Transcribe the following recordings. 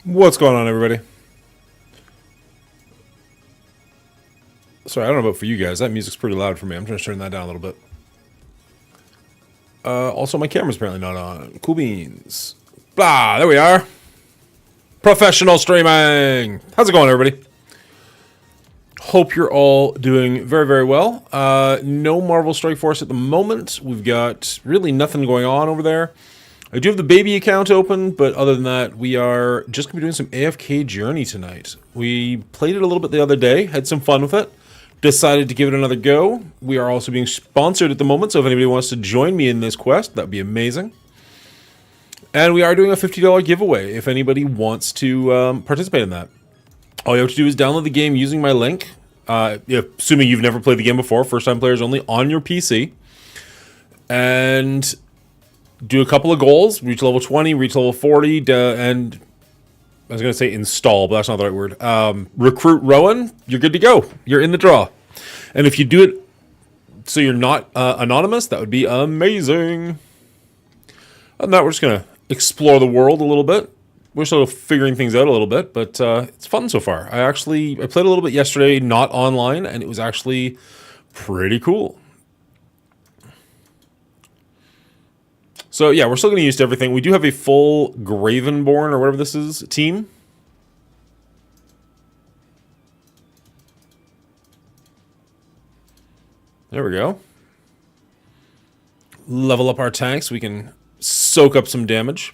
What's going on, everybody? Sorry, I don't know about for you guys. That music's pretty loud for me. I'm trying to turn that down a little bit. Also, my camera's apparently not on. Cool beans. Blah, there we are. Professional streaming. How's it going, everybody? Hope you're all doing very, very well. No Marvel Strike Force at the moment. We've got really nothing going on over there. I do have the baby account open, but other than that, we are just going to be doing some AFK Journey tonight. We played it a little bit the other day, had some fun with it, decided to give it another go. We are also being sponsored at the moment, so if anybody wants to join me in this quest, that'd be amazing. And we are doing a $50 giveaway if anybody wants to participate in that. All you have to do is download the game using my link, assuming you've never played the game before, first-time players only, on your PC. And do a couple of goals, reach level 20, reach level 40, and I was going to say install, but that's not the right word. Recruit Rowan, you're good to go. You're in the draw. And if you do it so you're not anonymous, that would be amazing. Other than that, we're just going to explore the world a little bit. We're sort of figuring things out a little bit, but it's fun so far. I played a little bit yesterday, not online, and it was actually pretty cool. So yeah, we're still getting used to everything. We do have a full Gravenborn, or whatever this is, team. There we go. Level up our tanks. We can soak up some damage.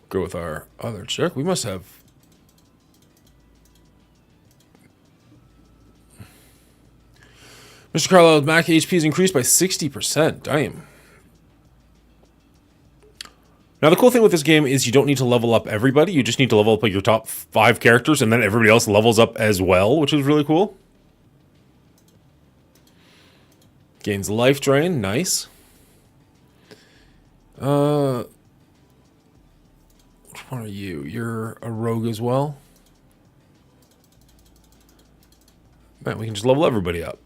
Go with our other check. We must have... Mr. Carlisle's Mac HP is increased by 60%. Damn. Now, the cool thing with this game is you don't need to level up everybody. You just need to level up like your top 5 characters, and then everybody else levels up as well, which is really cool. Gains life drain. Nice. Which one are you? You're a rogue as well? Man, we can just level everybody up.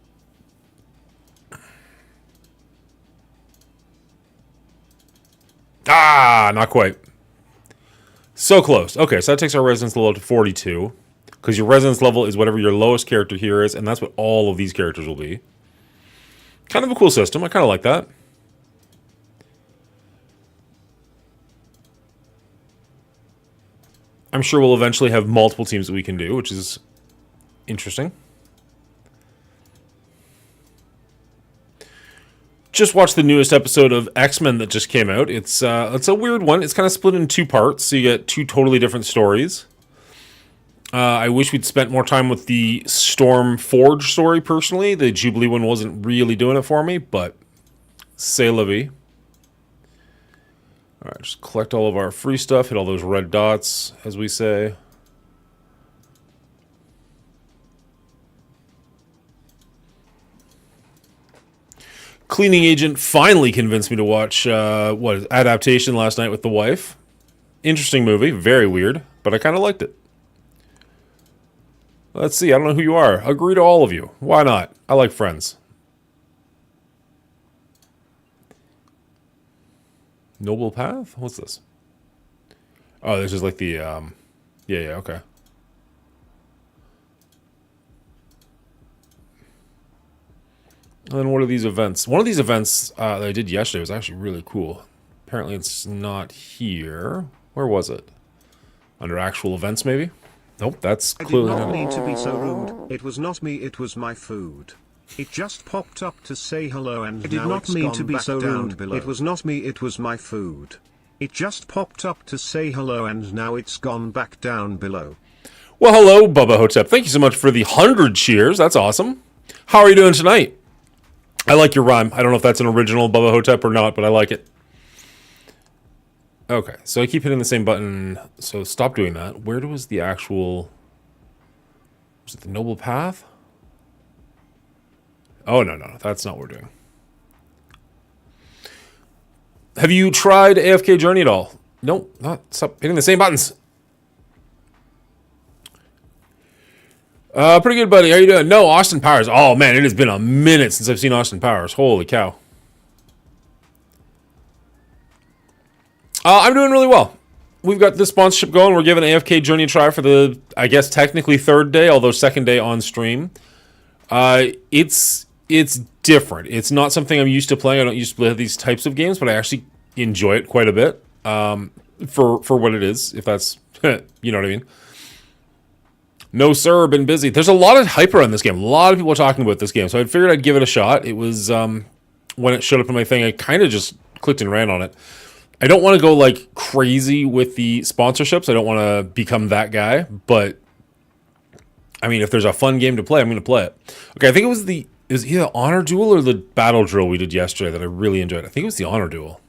Ah, not quite. So close. Okay, so that takes our resonance level to 42. Because your resonance level is whatever your lowest character here is, and that's what all of these characters will be. Kind of a cool system. I kind of like that. I'm sure we'll eventually have multiple teams that we can do, which is interesting. Just watched the newest episode of X-Men that just came out. It's a weird one. It's kind of split in 2 parts, so you get 2 totally different stories. I wish we'd spent more time with the Storm Forge story, personally. The Jubilee one wasn't really doing it for me, but c'est la vie. Alright, just collect all of our free stuff, hit all those red dots, as we say. Cleaning Agent finally convinced me to watch Adaptation last night with the wife. Interesting movie, very weird, but I kind of liked it. Let's see, I don't know who you are. Agree to all of you. Why not? I like Friends. Noble Path? What's this? Oh, this is like the, yeah, okay. And then what are these events? One of these events that I did yesterday was actually really cool. Apparently it's not here. Where was it? Under actual events, maybe? Nope, that's clearly not. I did not mean to be so rude. It was not me, it was my food. It just popped up to say hello and I did not mean to be so rude. It was not me, it was my food. It just popped up to say hello and now it's gone back down below. Well, hello, Bubba Hotep. Thank you so much for the 100 cheers. That's awesome. How are you doing tonight? I like your rhyme. I don't know if that's an original Bubba Hotep or not, but I like it. Okay, so I keep hitting the same button, so stop doing that. Where was the actual... Was it the Noble Path? Oh, no, that's not what we're doing. Have you tried AFK Journey at all? Nope, not. Stop hitting the same buttons. Pretty good, buddy. How you doing? No, Austin Powers. Oh, man, it has been a minute since I've seen Austin Powers. Holy cow. I'm doing really well. we've got this sponsorship going. We're giving AFK Journey a try for the, I guess, technically third day, although second day on stream. It's different. It's not something I'm used to playing. I don't used to play these types of games, but I actually enjoy it quite a bit for what it is, if that's, you know what I mean. No, sir, been busy. There's a lot of hype around this game. A lot of people are talking about this game, so I figured I'd give it a shot. It was, when it showed up in my thing, I kind of just clicked and ran on it. I don't want to go, like, crazy with the sponsorships. I don't want to become that guy, but, I mean, if there's a fun game to play, I'm going to play it. Okay, I think it was either Honor Duel or the Battle Drill we did yesterday that I really enjoyed. I think it was the Honor Duel.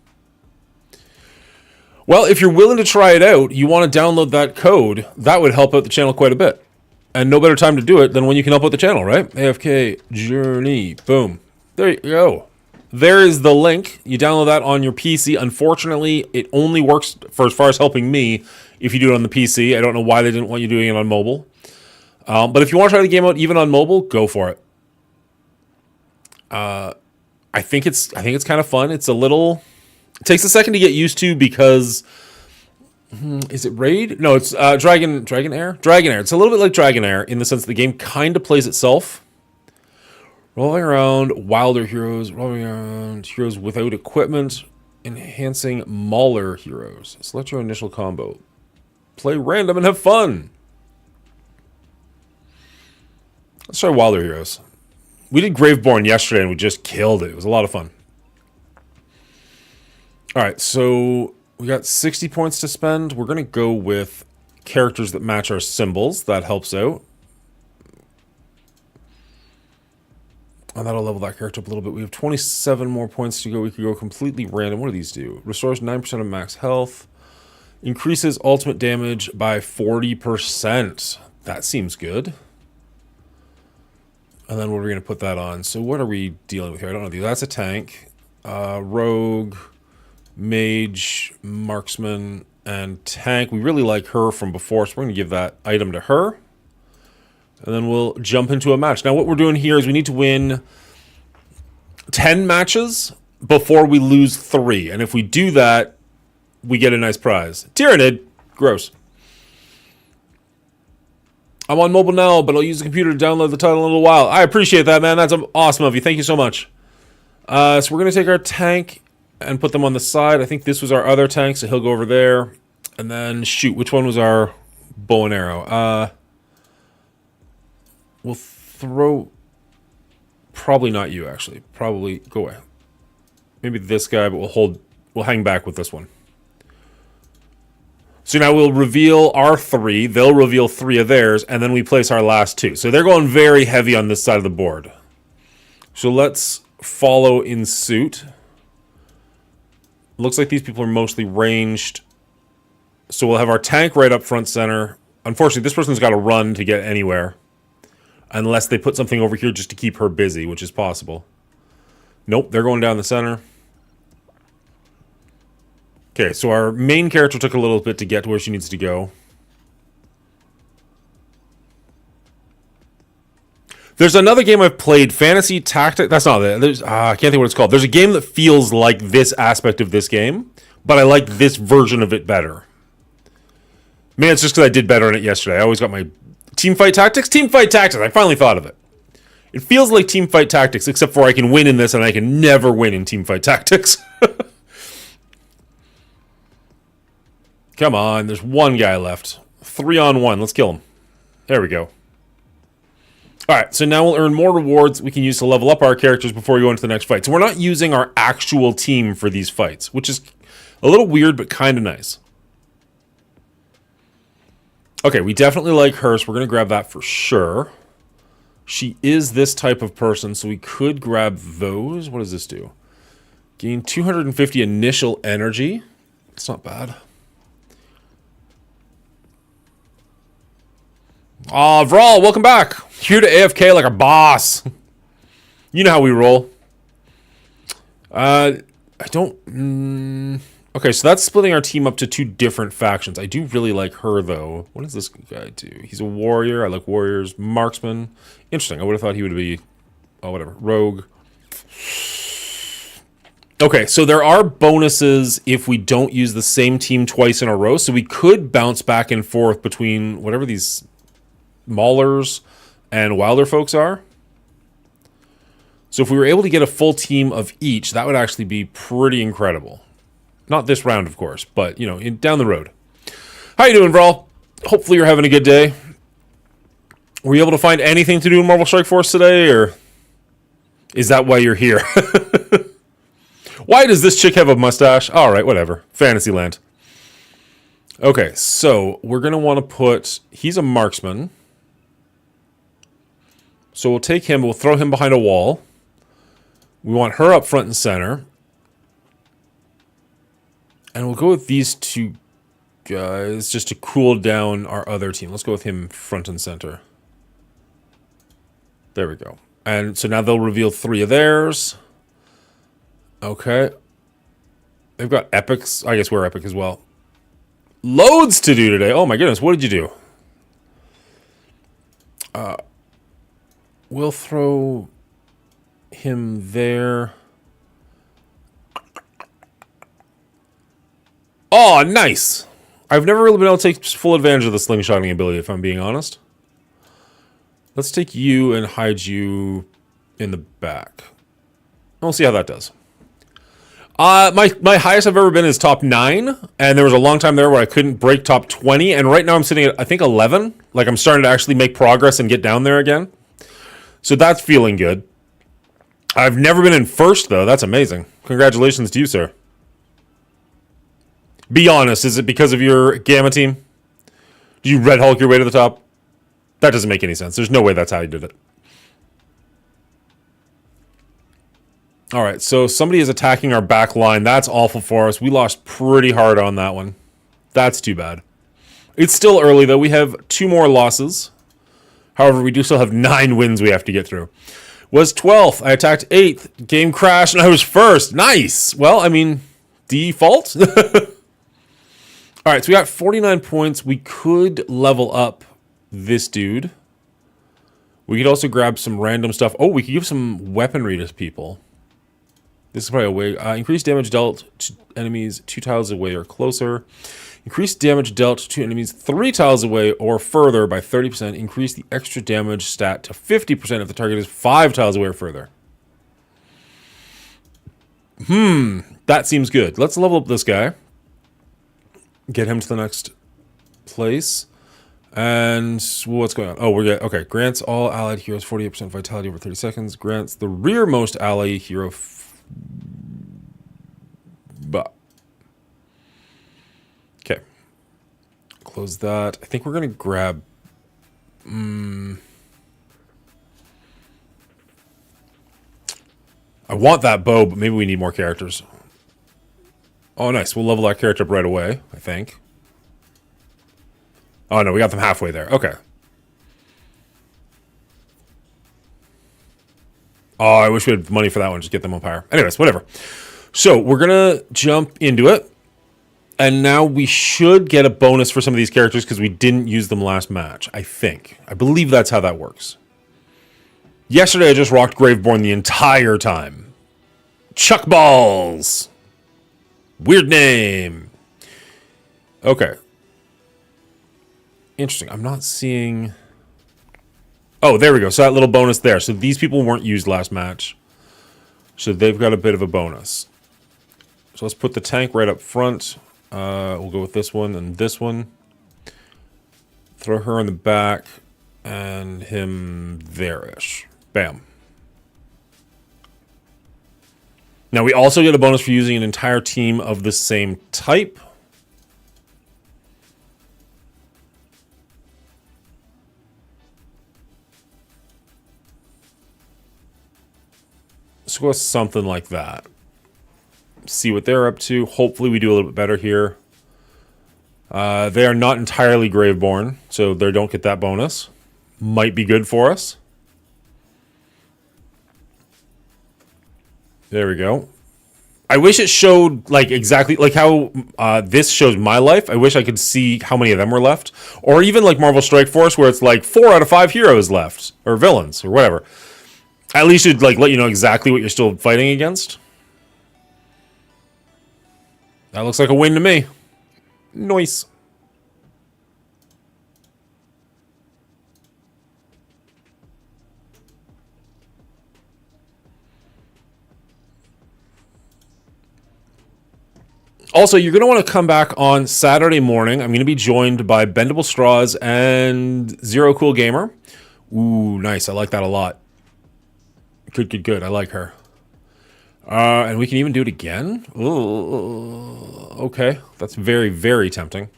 Well, if you're willing to try it out, you want to download that code, that would help out the channel quite a bit. And no better time to do it than when you can help out the channel, right? AFK Journey. Boom. There you go. There is the link. You download that on your PC. Unfortunately, it only works for as far as helping me if you do it on the PC. I don't know why they didn't want you doing it on mobile. But if you want to try the game out even on mobile, go for it. I think it's kind of fun. It's a little... It takes a second to get used to because... Is it Raid? No, it's Dragon Air? Dragon Air. It's a little bit like Dragon Air in the sense the game kind of plays itself. Rolling around wilder heroes, rolling around heroes without equipment, enhancing mauler heroes. Select your initial combo. Play random and have fun. Let's try wilder heroes. We did Graveborn yesterday and we just killed it. It was a lot of fun. Alright, so... We got 60 points to spend. We're going to go with characters that match our symbols. That helps out. And that'll level that character up a little bit. We have 27 more points to go. We could go completely random. What do these do? Restores 9% of max health. Increases ultimate damage by 40%. That seems good. And then what are we going to put that on? So what are we dealing with here? I don't know. That's a tank. Rogue... Mage, Marksman, and Tank. We really like her from before, so we're going to give that item to her. And then we'll jump into a match. Now, what we're doing here is we need to win 10 matches before we lose 3. And if we do that, we get a nice prize. Tyrannid. Gross. I'm on mobile now, but I'll use the computer to download the title in a little while. I appreciate that, man. That's awesome of you. Thank you so much. So we're going to take our Tank... and put them on the side. I think this was our other tank, so he'll go over there. And then, shoot, which one was our bow and arrow? We'll throw... Probably not you, actually. Probably go away. Maybe this guy, but we'll hang back with this one. So now we'll reveal our 3. They'll reveal 3 of theirs, and then we place our last 2. So they're going very heavy on this side of the board. So let's follow in suit. Looks like these people are mostly ranged. So we'll have our tank right up front center. Unfortunately, this person's got to run to get anywhere. Unless they put something over here just to keep her busy, which is possible. Nope, they're going down the center. Okay, so our main character took a little bit to get to where she needs to go. There's another game I've played, Fantasy Tactics. That's not it. I can't think what it's called. There's a game that feels like this aspect of this game, but I like this version of it better. Maybe it's just because I did better on it yesterday. I always got my Teamfight Tactics. Teamfight Tactics. I finally thought of it. It feels like Teamfight Tactics, except for I can win in this and I can never win in Teamfight Tactics. Come on, there's one guy left. 3-on-1. Let's kill him. There we go. Alright, so now we'll earn more rewards we can use to level up our characters before we go into the next fight. So we're not using our actual team for these fights, which is a little weird, but kind of nice. Okay, we definitely like her, so we're going to grab that for sure. She is this type of person, so we could grab those. What does this do? Gain 250 initial energy. It's not bad. Vral, welcome back. Here to AFK like a boss. You know how we roll. I don't... Okay, so that's splitting our team up to 2 different factions. I do really like her, though. What does this guy do? He's a warrior. I like warriors. Marksman. Interesting. I would have thought he would be... Oh, whatever. Rogue. Okay, so there are bonuses if we don't use the same team twice in a row. So we could bounce back and forth between whatever these Maulers and Wilder folks are. So if we were able to get a full team of each, that would actually be pretty incredible. Not this round, of course, but, you know, down the road. How you doing, Vral? Hopefully you're having a good day. Were you able to find anything to do in Marvel Strike Force today, or is that why you're here? Why does this chick have a mustache? All right, whatever. Fantasyland. Okay, so we're going to want to put... He's a marksman. So we'll take him, we'll throw him behind a wall. We want her up front and center. And we'll go with these two guys just to cool down our other team. Let's go with him front and center. There we go. And so now they'll reveal 3 of theirs. Okay. They've got epics. I guess we're epic as well. Loads to do today. Oh my goodness, what did you do? We'll throw him there. Oh, nice. I've never really been able to take full advantage of the slingshotting ability, if I'm being honest. Let's take you and hide you in the back. We'll see how that does. My highest I've ever been is top 9, and there was a long time there where I couldn't break top 20, and right now I'm sitting at, I think, 11. Like, I'm starting to actually make progress and get down there again. So that's feeling good. I've never been in first, though. That's amazing. Congratulations to you, sir. Be honest, is it because of your Gamma team? Did you Red Hulk your way to the top? That doesn't make any sense. There's no way that's how you did it. All right, so somebody is attacking our back line. That's awful for us. We lost pretty hard on that one. That's too bad. It's still early, though. We have 2 more losses. However, we do still have 9 wins we have to get through. Was 12th. I attacked 8th. Game crashed, and I was 1st. Nice. Well, I mean, default? All right, so we got 49 points. We could level up this dude. We could also grab some random stuff. Oh, we could give some weaponry to people. This is probably a way. Increased damage dealt to enemies 2 tiles away or closer. Increased damage dealt to enemies 3 tiles away or further by 30%. Increase the extra damage stat to 50% if the target is 5 tiles away or further. That seems good. Let's level up this guy. Get him to the next place. And what's going on? Oh, we're good. Okay. Grants all allied heroes 48% vitality over 30 seconds. Grants the rearmost ally hero... Okay. Close that. I think we're going to grab... I want that bow, but maybe we need more characters. Oh, nice. We'll level that character up right away, I think. Oh, no. We got them halfway there. Okay. Oh, I wish we had money for that one. Just get them up higher. Anyways, whatever. So, we're going to jump into it. And now we should get a bonus for some of these characters because we didn't use them last match, I think. I believe that's how that works. Yesterday, I just rocked Graveborn the entire time. Chuck Balls! Weird name. Okay. Interesting. I'm not seeing... Oh, there we go. So that little bonus there. So these people weren't used last match. So they've got a bit of a bonus. So let's put the tank right up front. We'll go with this one and this one. Throw her in the back. And him there-ish. Bam. Now we also get a bonus for using an entire team of the same type. Let's go with something like that. See what they're up to. Hopefully we do a little bit better here. They are not entirely Graveborn, so they don't get that bonus. Might be good for us. There we go. I wish it showed like exactly like how this shows my life. I wish I could see how many of them were left. Or even like Marvel Strike Force where it's like 4 out of 5 heroes left. Or villains or whatever. At least it'd like let you know exactly what you're still fighting against. That looks like a win to me. Nice. Also, you're going to want to come back on Saturday morning. I'm going to be joined by Bendable Straws and Zero Cool Gamer. Ooh, nice. I like that a lot. Good. I like her. And we can even do it again? Ooh, okay. That's very, very tempting.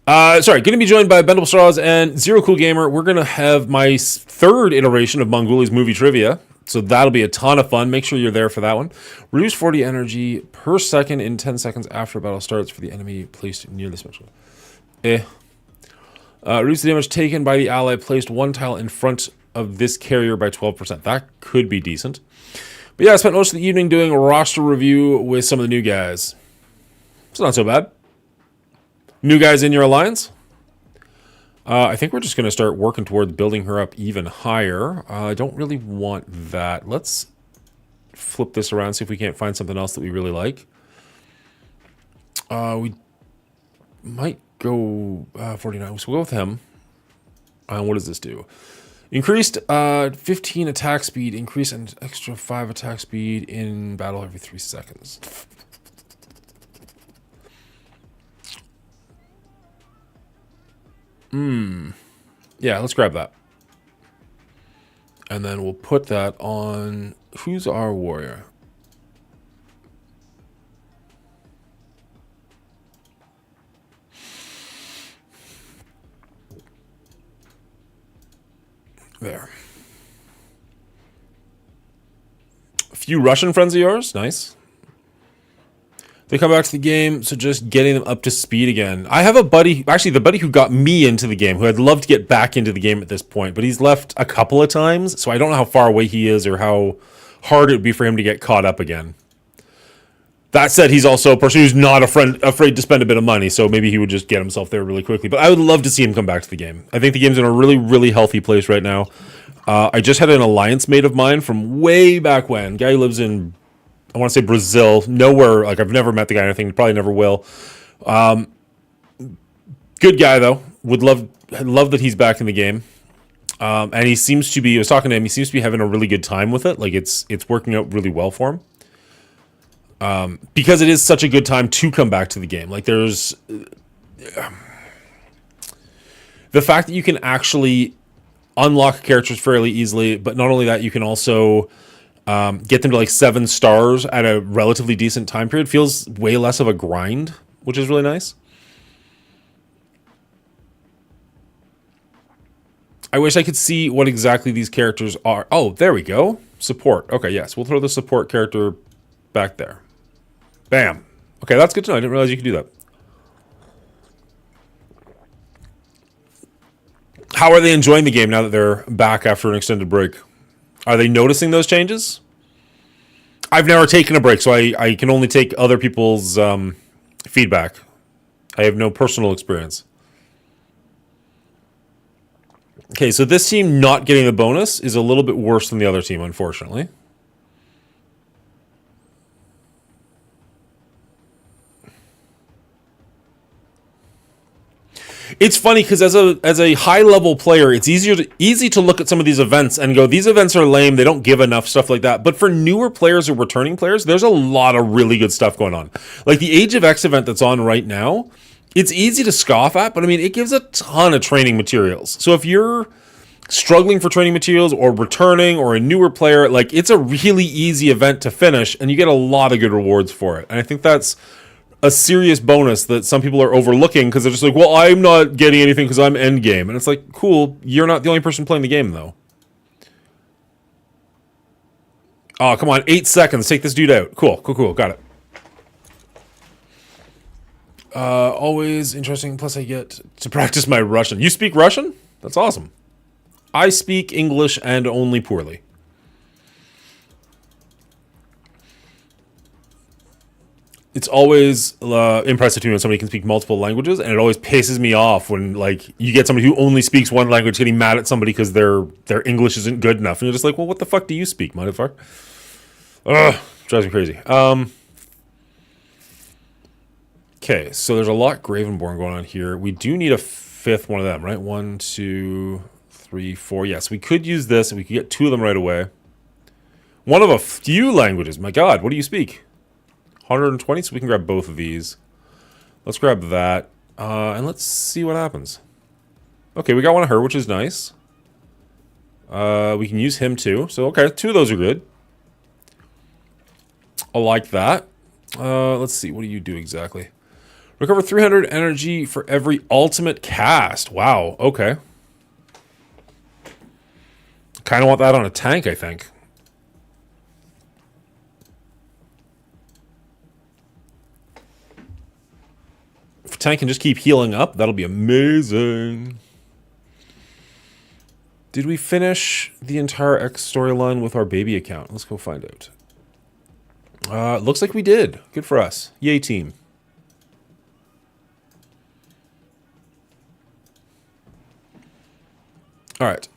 Sorry, going to be joined by Bendable Straws and Zero Cool Gamer. We're going to have my third iteration of Mongolia's movie trivia. So that'll be a ton of fun. Make sure you're there for that one. Reduce 40 energy per second in 10 seconds after battle starts for the enemy placed near the special. Reduce the damage taken by the ally placed one tile in front of this carrier by 12%. That could be decent. But yeah, I spent most of the evening doing a roster review with some of the new guys. It's not so bad. New guys in your alliance? I think we're just going to start working towards building her up even higher. I don't really want that. Let's flip this around, see if we can't find something else that we really like. We might go 49. So we'll go with him. What does this do? Increased 15 attack speed. Increase an extra 5 attack speed in battle every 3 seconds. Yeah, let's grab that. And then we'll put that on... Who's our warrior? There. A few Russian friends of yours. Nice. They come back to the game, so just getting them up to speed again. I have a buddy, actually the buddy who got me into the game, who I'd love to get back into the game at this point, but he's left a couple of times, so I don't know how far away he is or how hard it would be for him to get caught up again. That said, he's also a person who's not afraid to spend a bit of money, so maybe he would just get himself there really quickly. But I would love to see him come back to the game. I think the game's in a really, really healthy place right now. I just had an alliance mate of mine from way back when. Guy who lives in... I want to say Brazil, nowhere, like I've never met the guy or anything, probably never will. Good guy though, would love that he's back in the game. And he seems to be, I was talking to him, he seems to be having a really good time with it. Like it's working out really well for him. Because it is such a good time to come back to the game. Like there's, the fact that you can actually unlock characters fairly easily, but not only that, you can also... get them to like 7 stars at a relatively decent time period. Feels way less of a grind, which is really nice. I wish I could see what exactly these characters are. Oh, there we go. Support. Okay, yes. We'll throw the support character back there. Bam. Okay, that's good to know. I didn't realize you could do that. How are they enjoying the game now that they're back after an extended break? Are they noticing those changes? I've never taken a break, so I can only take other people's feedback. I have no personal experience. Okay, so this team not getting the bonus is a little bit worse than the other team, unfortunately. It's funny because as a high level player, it's easy to look at some of these events and go, these events are lame, they don't give enough, stuff like that. But for newer players or returning players, there's a lot of really good stuff going on. Like the Age of X event that's on right now, it's easy to scoff at, but I mean, it gives a ton of training materials. So if you're struggling for training materials or returning or a newer player, like it's a really easy event to finish and you get a lot of good rewards for it. And I think that's a serious bonus that some people are overlooking because they're just like, well, I'm not getting anything because I'm endgame. And it's like, cool, you're not the only person playing the game, though. Oh, come on, 8 seconds. Take this dude out. Cool, got it. Always interesting. Plus, I get to practice my Russian. You speak Russian? That's awesome. I speak English and only poorly. It's always impressive to me when somebody can speak multiple languages, and it always pisses me off when like you get somebody who only speaks one language getting mad at somebody because their English isn't good enough, and you're just like, well, what the fuck do you speak, motherfucker? Ugh, drives me crazy. Okay, so there's a lot Gravenborn going on here. We do need a fifth one of them, right? 1, 2, 3, 4. Yes, we could use this, and we could get 2 of them right away. One of a few languages. My God, what do you speak? 120, so we can grab both of these. Let's grab that, and let's see what happens. Okay, we got one of her, which is nice. We can use him too. So, okay, 2 of those are good. I like that. Let's see, what do you do exactly? Recover 300 energy for every ultimate cast. Wow, okay. Kind of want that on a tank, I think. If a tank can just keep healing up, that'll be amazing. Did we finish the entire X storyline with our baby account? Let's go find out. Looks like we did. Good for us. Yay, team. All right.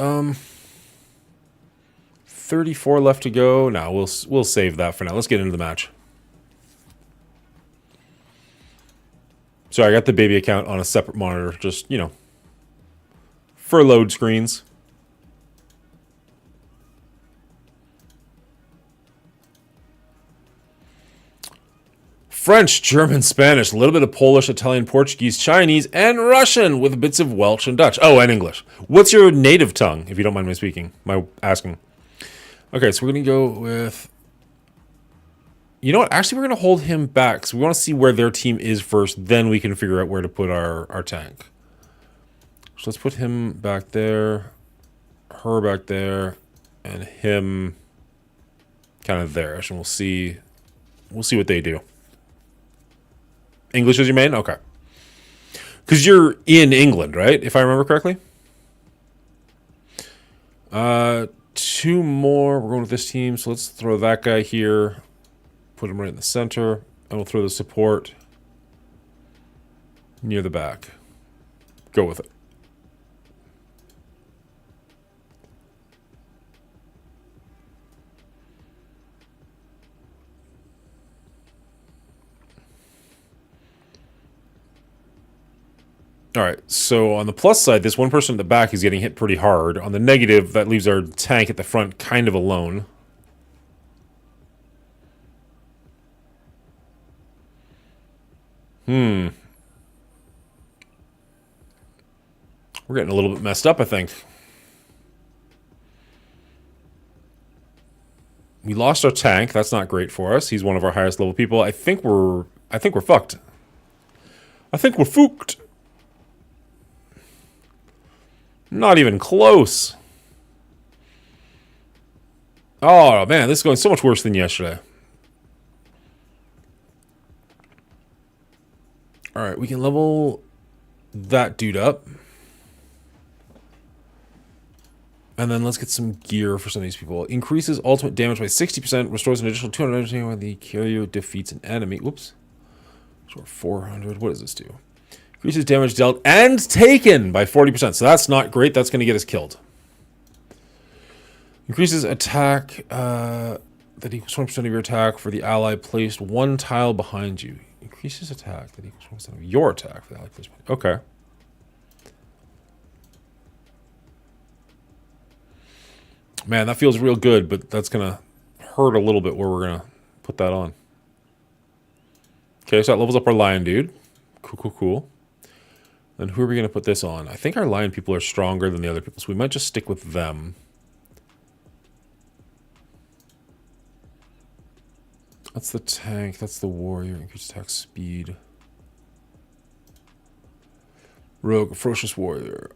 34 left to go. Now we'll save that for now. Let's get into the match. So I got the baby account on a separate monitor, just, you know, for load screens. French, German, Spanish, a little bit of Polish, Italian, Portuguese, Chinese, and Russian with bits of Welsh and Dutch. Oh, and English. What's your native tongue, if you don't mind my speaking, my asking? Okay, so we're going to go with... You know what? Actually, we're going to hold him back, because we want to see where their team is first, then we can figure out where to put our tank. So let's put him back there, her back there, and him kind of there. And we'll see what they do. English is your main? Okay. Because you're in England, right? If I remember correctly. 2 more. We're going with this team. So let's throw that guy here. Put him right in the center. And we'll throw the support near the back. Go with it. All right, so on the plus side, this one person at the back is getting hit pretty hard. On the negative, that leaves our tank at the front kind of alone. We're getting a little bit messed up, I think. We lost our tank. That's not great for us. He's one of our highest level people. I think we're fucked. I think we're fooked. Not even close. Oh, man, this is going so much worse than yesterday. All right, we can level that dude up. And then let's get some gear for some of these people. Increases ultimate damage by 60%. Restores an additional 200 energy when the carrier defeats an enemy. Whoops. So 400. What does this do? Increases damage dealt and taken by 40%. So that's not great. That's going to get us killed. Increases attack that equals 20% of your attack for the ally placed 1 tile behind you. Increases attack that equals 20% of your attack for the ally placed behind you. Okay. Man, that feels real good, but that's going to hurt a little bit where we're going to put that on. Okay, so that levels up our lion dude. Cool, cool, cool. Then who are we going to put this on? I think our lion people are stronger than the other people, so we might just stick with them. That's the tank. That's the warrior. Increased attack speed. Rogue, ferocious warrior.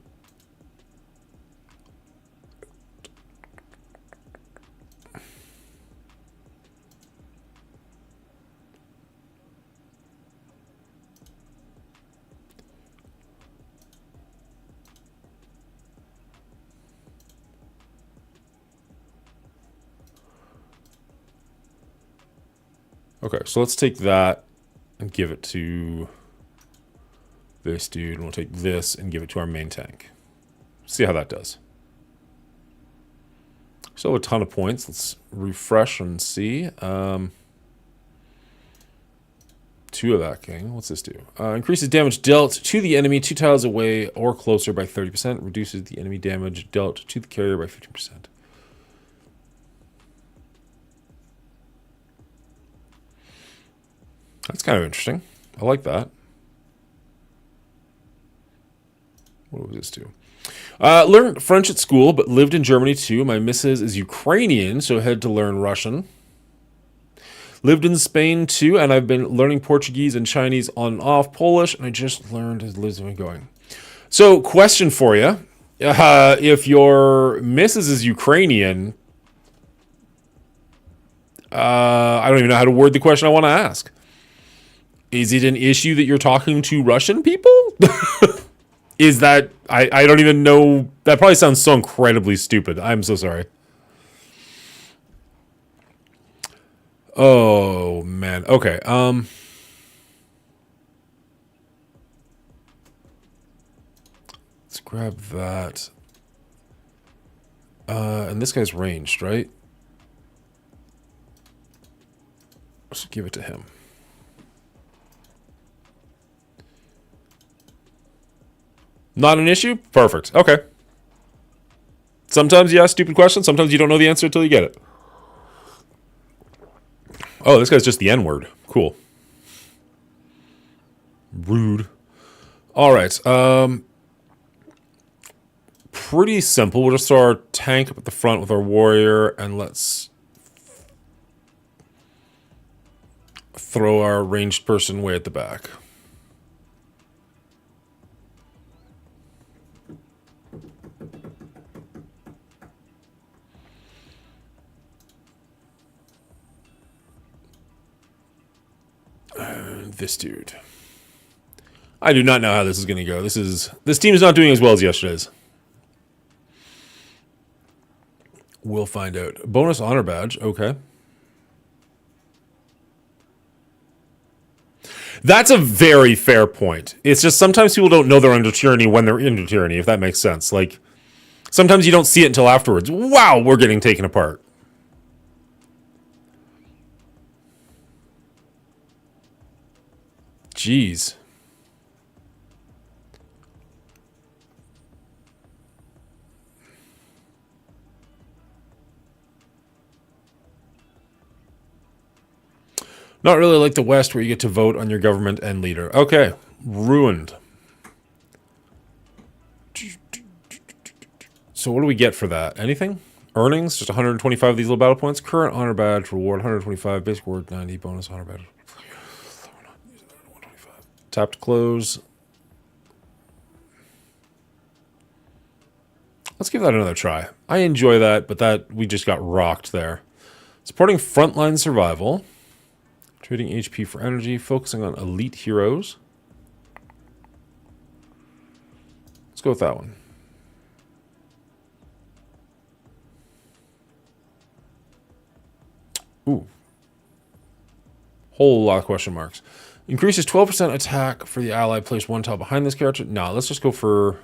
Okay, so let's take that and give it to this dude. And we'll take this and give it to our main tank. See how that does. So a ton of points. Let's refresh and see. 2 of that king. What's this do? Increases damage dealt to the enemy 2 tiles away or closer by 30%. Reduces the enemy damage dealt to the carrier by 15%. That's kind of interesting. I like that. What does this do? Learned French at school, but lived in Germany too. My missus is Ukrainian, so had to learn Russian. Lived in Spain too, and I've been learning Portuguese and Chinese on and off, Polish, and I just learned as Lisbon going. So, question for you. If your missus is Ukrainian, I don't even know how to word the question I want to ask. Is it an issue that you're talking to Russian people? Is that... I don't even know... That probably sounds so incredibly stupid. I'm so sorry. Oh, man. Okay. Let's grab that. And this guy's ranged, right? Let's give it to him. Not an issue? Perfect. Okay. Sometimes you ask stupid questions. Sometimes you don't know the answer until you get it. Oh, this guy's just the N-word. Cool. Rude. All right. Pretty simple. We'll just throw our tank up at the front with our warrior, and let's throw our ranged person way at the back. This dude. I do not know how this is going to go. This team is not doing as well as yesterday's. We'll find out. Bonus honor badge. Okay. That's a very fair point. It's just sometimes people don't know they're under tyranny when they're under tyranny, if that makes sense. Like, sometimes you don't see it until afterwards. Wow, we're getting taken apart. Jeez. Not really like the West where you get to vote on your government and leader. Okay. Ruined. So what do we get for that? Anything? Earnings? Just 125 of these little battle points. Current honor badge. Reward 125. Basic reward 90. Bonus honor badge. Tap to close. Let's give that another try. I enjoy that, but that we just got rocked there. Supporting frontline survival. Trading HP for energy. Focusing on elite heroes. Let's go with that one. Ooh. Whole lot of question marks. Increases 12% attack for the ally placed 1 tile behind this character. No, let's just go for...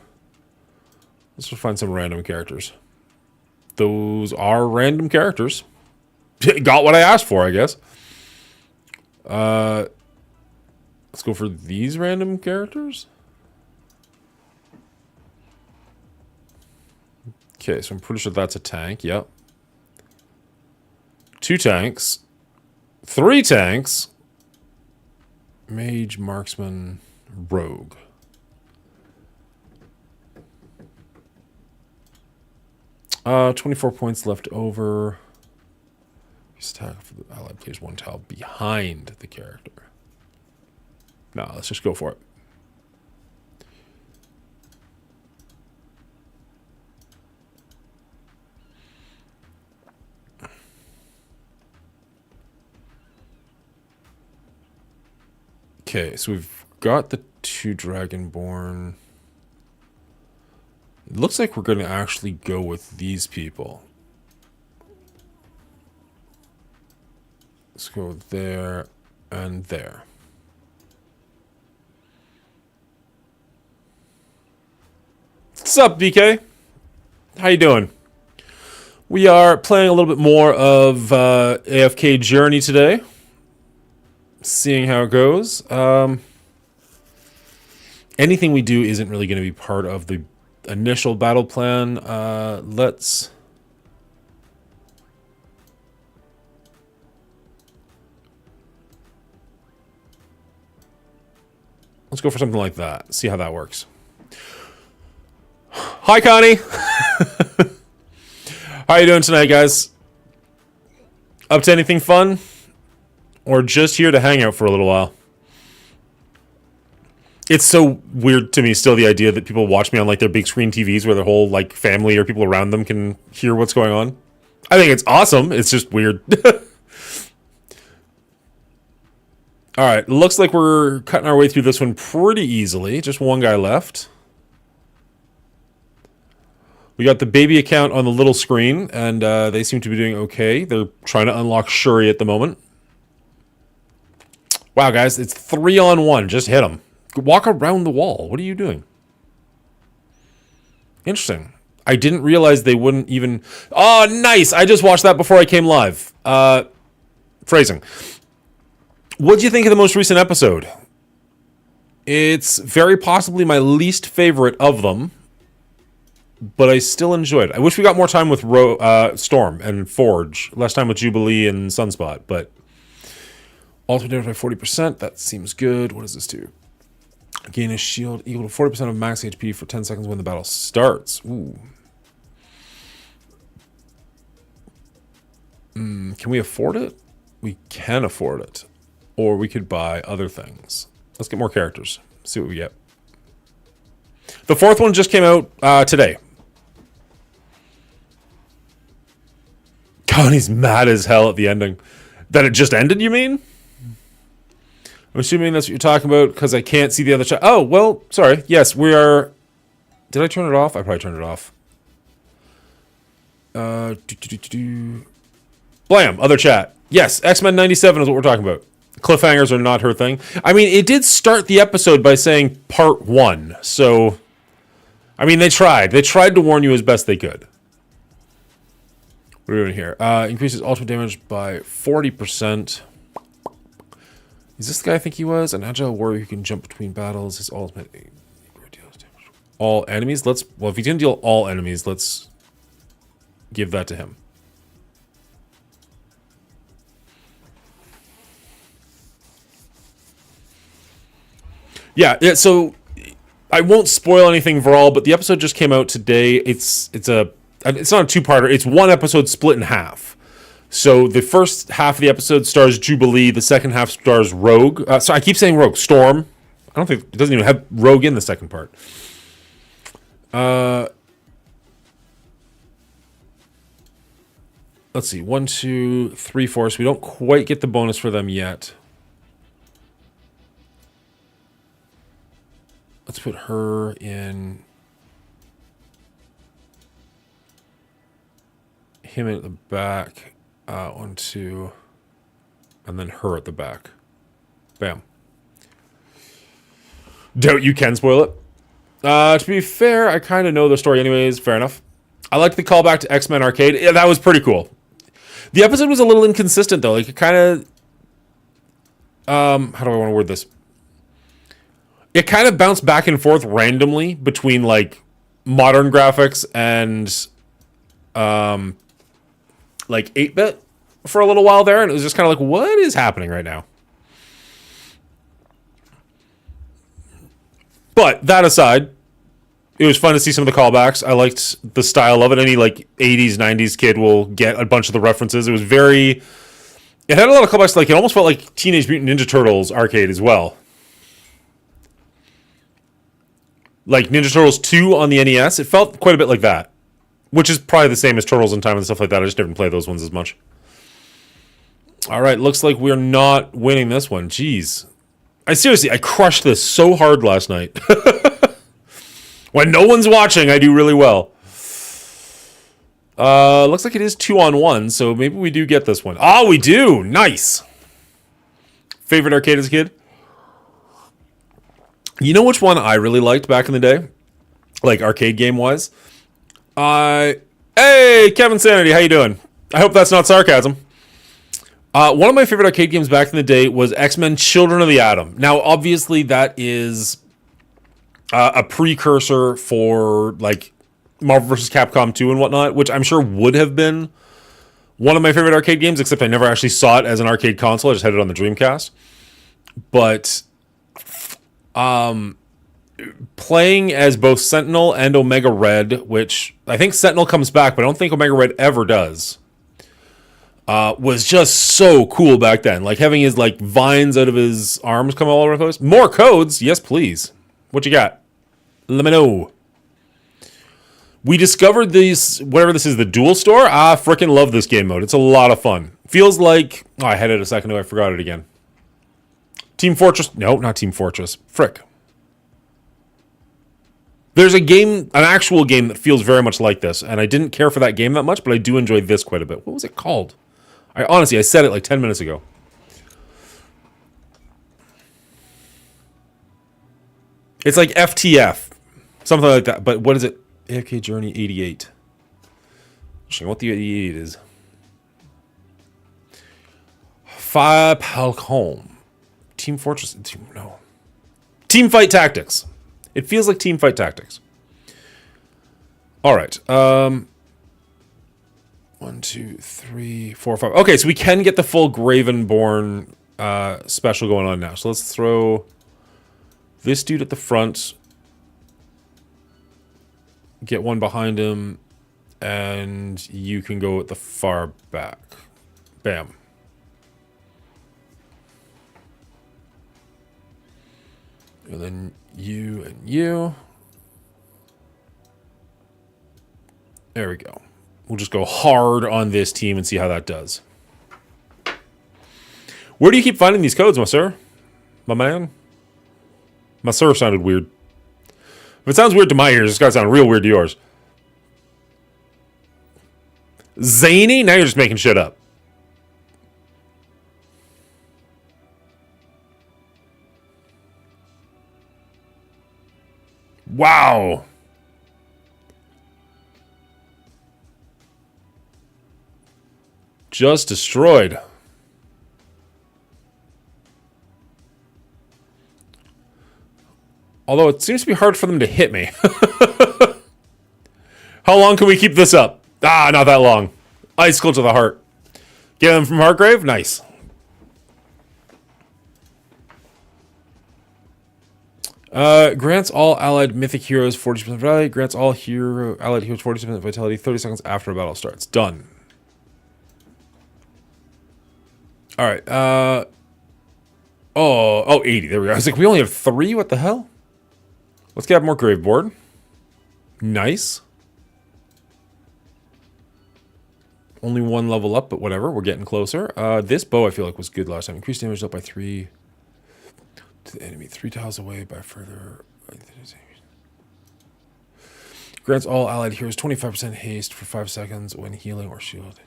Let's just find some random characters. Those are random characters. Got what I asked for, I guess. Let's go for these random characters. Okay, so I'm pretty sure that's a tank. Yep. 2 tanks. 3 tanks. Mage, marksman, rogue. Uh, 24 points left over. Attack for the ally plays 1 tile behind the character. No, let's just go for it. Okay, so we've got the 2 Dragonborn. It looks like we're going to actually go with these people. Let's go there and there. What's up, BK? How you doing? We are playing a little bit more of AFK Journey today. seeing how it goes. Anything we do isn't really going to be part of the initial battle plan. Let's go for something like that. See how that works. Hi, Connie. How you doing tonight, guys? Up to anything fun? Or just here to hang out for a little while? It's so weird to me still, the idea that people watch me on like their big screen TVs where their whole like family or people around them can hear what's going on. I think it's awesome. It's just weird. All right, looks like we're cutting our way through this one pretty easily. Just one guy left. We got the baby account on the little screen, and they seem to be doing okay. They're trying to unlock Shuri at the moment. Wow, guys, it's 3-on-1. Just hit him. Walk around the wall. What are you doing? Interesting. I didn't realize they wouldn't even... Oh, nice! I just watched that before I came live. Phrasing. What do you think of the most recent episode? It's very possibly my least favorite of them, but I still enjoyed it. I wish we got more time with Storm and Forge. Less time with Jubilee and Sunspot, but... Ultimate damage by 40%. That seems good. What does this do? Gain a shield equal to 40% of max HP for 10 seconds when the battle starts. Ooh. Can we afford it? We can afford it. Or we could buy other things. Let's get more characters. See what we get. The fourth one just came out today. Connie's mad as hell at the ending. That it just ended, you mean? I'm assuming that's what you're talking about because I can't see the other chat. Oh, well, sorry. Yes, we are... Did I turn it off? I probably turned it off. Blam, other chat. Yes, X-Men 97 is what we're talking about. Cliffhangers are not her thing. I mean, it did start the episode by saying part 1. So, I mean, they tried. They tried to warn you as best they could. What are we doing here? Increases ultimate damage by 40%. Is this the guy I think he was? An agile warrior who can jump between battles. His ultimate deals damage. All enemies? Well, if he's going to deal all enemies, let's give that to him. Yeah, so I won't spoil anything for all, but the episode just came out today. It's not a two-parter. It's one episode split in half. So the first half of the episode stars Jubilee. The second half stars Rogue. So I keep saying Rogue. Storm. I don't think... It doesn't even have Rogue in the second part. Let's see. 1, 2, 3, 4. So we don't quite get the bonus for them yet. Let's put her in... Him at the back. 1, 2, and then her at the back. Bam. Doubt you can spoil it. To be fair, I kind of know the story anyways. Fair enough. I liked the callback to X-Men Arcade. Yeah, that was pretty cool. The episode was a little inconsistent, though. Like, it kind of... how do I want to word this? It kind of bounced back and forth randomly between, like, modern graphics and... like 8-bit for a little while there, and it was just kind of like, what is happening right now? But that aside, it was fun to see some of the callbacks. I liked the style of it. Any like 80s, 90s kid will get a bunch of the references. It was very... It had a lot of callbacks. Like, it almost felt like Teenage Mutant Ninja Turtles arcade as well. Like Ninja Turtles 2 on the NES, it felt quite a bit like that. Which is probably the same as Turtles in Time and stuff like that. I just didn't play those ones as much. All right, looks like we're not winning this one. Jeez. I crushed this so hard last night. When no one's watching, I do really well. Looks like it is 2-on-1, so maybe we do get this one. Oh, we do! Nice! Favorite arcade as a kid? You know which one I really liked back in the day? Like, arcade game-wise? Hey, Kevin Sanity, how you doing? I hope that's not sarcasm. One of my favorite arcade games back in the day was X-Men Children of the Atom. Now, obviously, that is a precursor for, like, Marvel vs. Capcom 2 and whatnot, which I'm sure would have been one of my favorite arcade games, except I never actually saw it as an arcade console. I just had it on the Dreamcast. But playing as both Sentinel and Omega Red, which I think Sentinel comes back, but I don't think Omega Red ever does, was just so cool back then. Like having his like vines out of his arms come all over the place. More codes, yes please. What you got? Let me know. We discovered these, whatever this is, the Duel Store. Freaking love this game mode. It's a lot of fun. Feels like, I had it a second ago. I forgot it again. Team Fortress. No, not Team Fortress. Frick. There's a game, an actual game that feels very much like this, and I didn't care for that game that much, but I do enjoy this quite a bit. What was it called? I said it like 10 minutes ago. It's like FTF. Something like that. But what is it? afkjourney 88. What the 88 is. Fire Palcom. Team Fortress. No. Team Fight Tactics. It feels like Team Fight Tactics. Alright. 1, 2, 3, 4, 5. Okay, so we can get the full Gravenborn special going on now. So let's throw this dude at the front. Get one behind him. And you can go at the far back. Bam. And then you and you. There we go. We'll just go hard on this team and see how that does. Where do you keep finding these codes, my sir? My man? My sir sounded weird. If it sounds weird to my ears, it's got to sound real weird to yours. Zany? Now you're just making shit up. Wow. Just destroyed. Although it seems to be hard for them to hit me. How long can we keep this up? Not that long. Icicle to the heart. Get them from Heartgrave? Nice. Grants all allied mythic heroes 40% vitality. Grants all allied heroes 40% vitality 30 seconds after a battle starts. Done. Alright, 80. There we go. I was like, we only have 3? What the hell? Let's get more Graveboard. Nice. Only 1 level up, but whatever. We're getting closer. This bow, I feel like, was good last time. Increased damage up by 3 to the enemy. 3 tiles away by further. Grants all allied heroes 25% haste for 5 seconds when healing or shielding.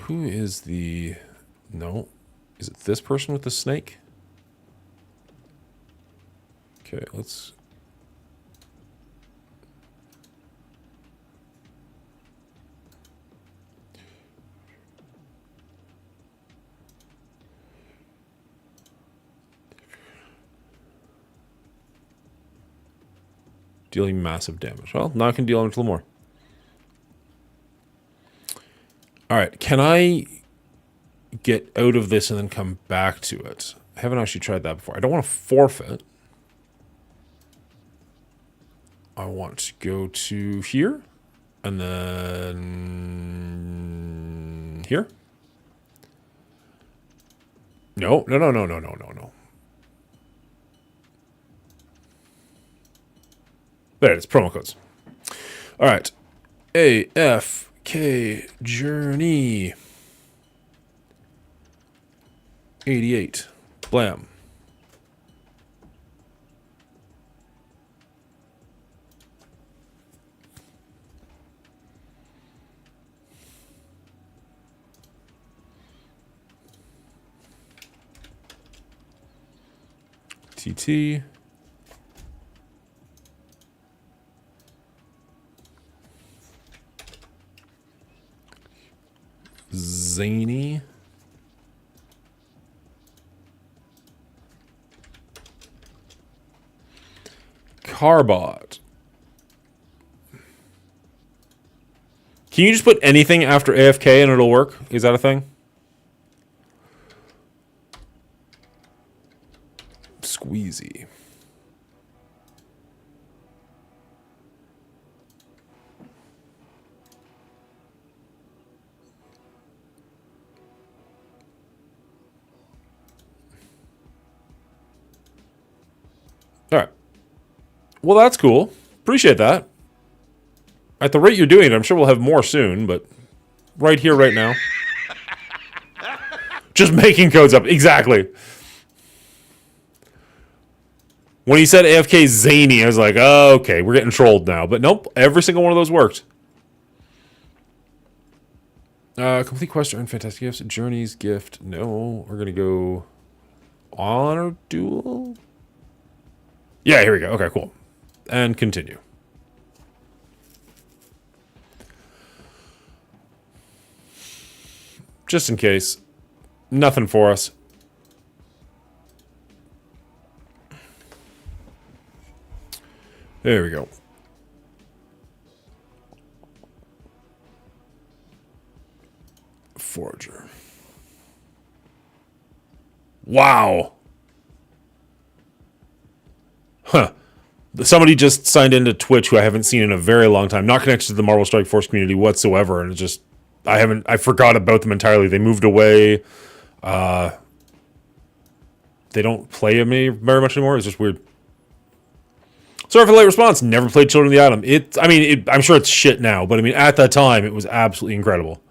Who is the... No. Is it this person with the snake? Okay, let's... Dealing massive damage. Well, now I can deal a little more. Alright, can I get out of this and then come back to it? I haven't actually tried that before. I don't want to forfeit. I want to go to here. And then... here? No. There it is, promo codes. Alright. afkjourney 88. Blam. TT. Zany. Carbot. Can you just put anything after AFK and it'll work? Is that a thing? Squeezy. All right. Well, that's cool. Appreciate that. At the rate you're doing it, I'm sure we'll have more soon, but right here, right now. Just making codes up. Exactly. When he said AFK Zany, I was like, oh, okay, we're getting trolled now. But nope, every single one of those worked. Complete quest, earn fantastic gifts. Journey's gift. No, we're going to go honor duel. Yeah, here we go. Okay, cool. And continue. Just in case. Nothing for us. There we go. Forger. Wow. Huh. Somebody just signed into Twitch who I haven't seen in a very long time. Not connected to the Marvel Strike Force community whatsoever. And it's just, I forgot about them entirely. They moved away. They don't play me very much anymore. It's just weird. Sorry for the late response. Never played Children of the Atom. I'm sure it's shit now, but I mean, at that time, it was absolutely incredible.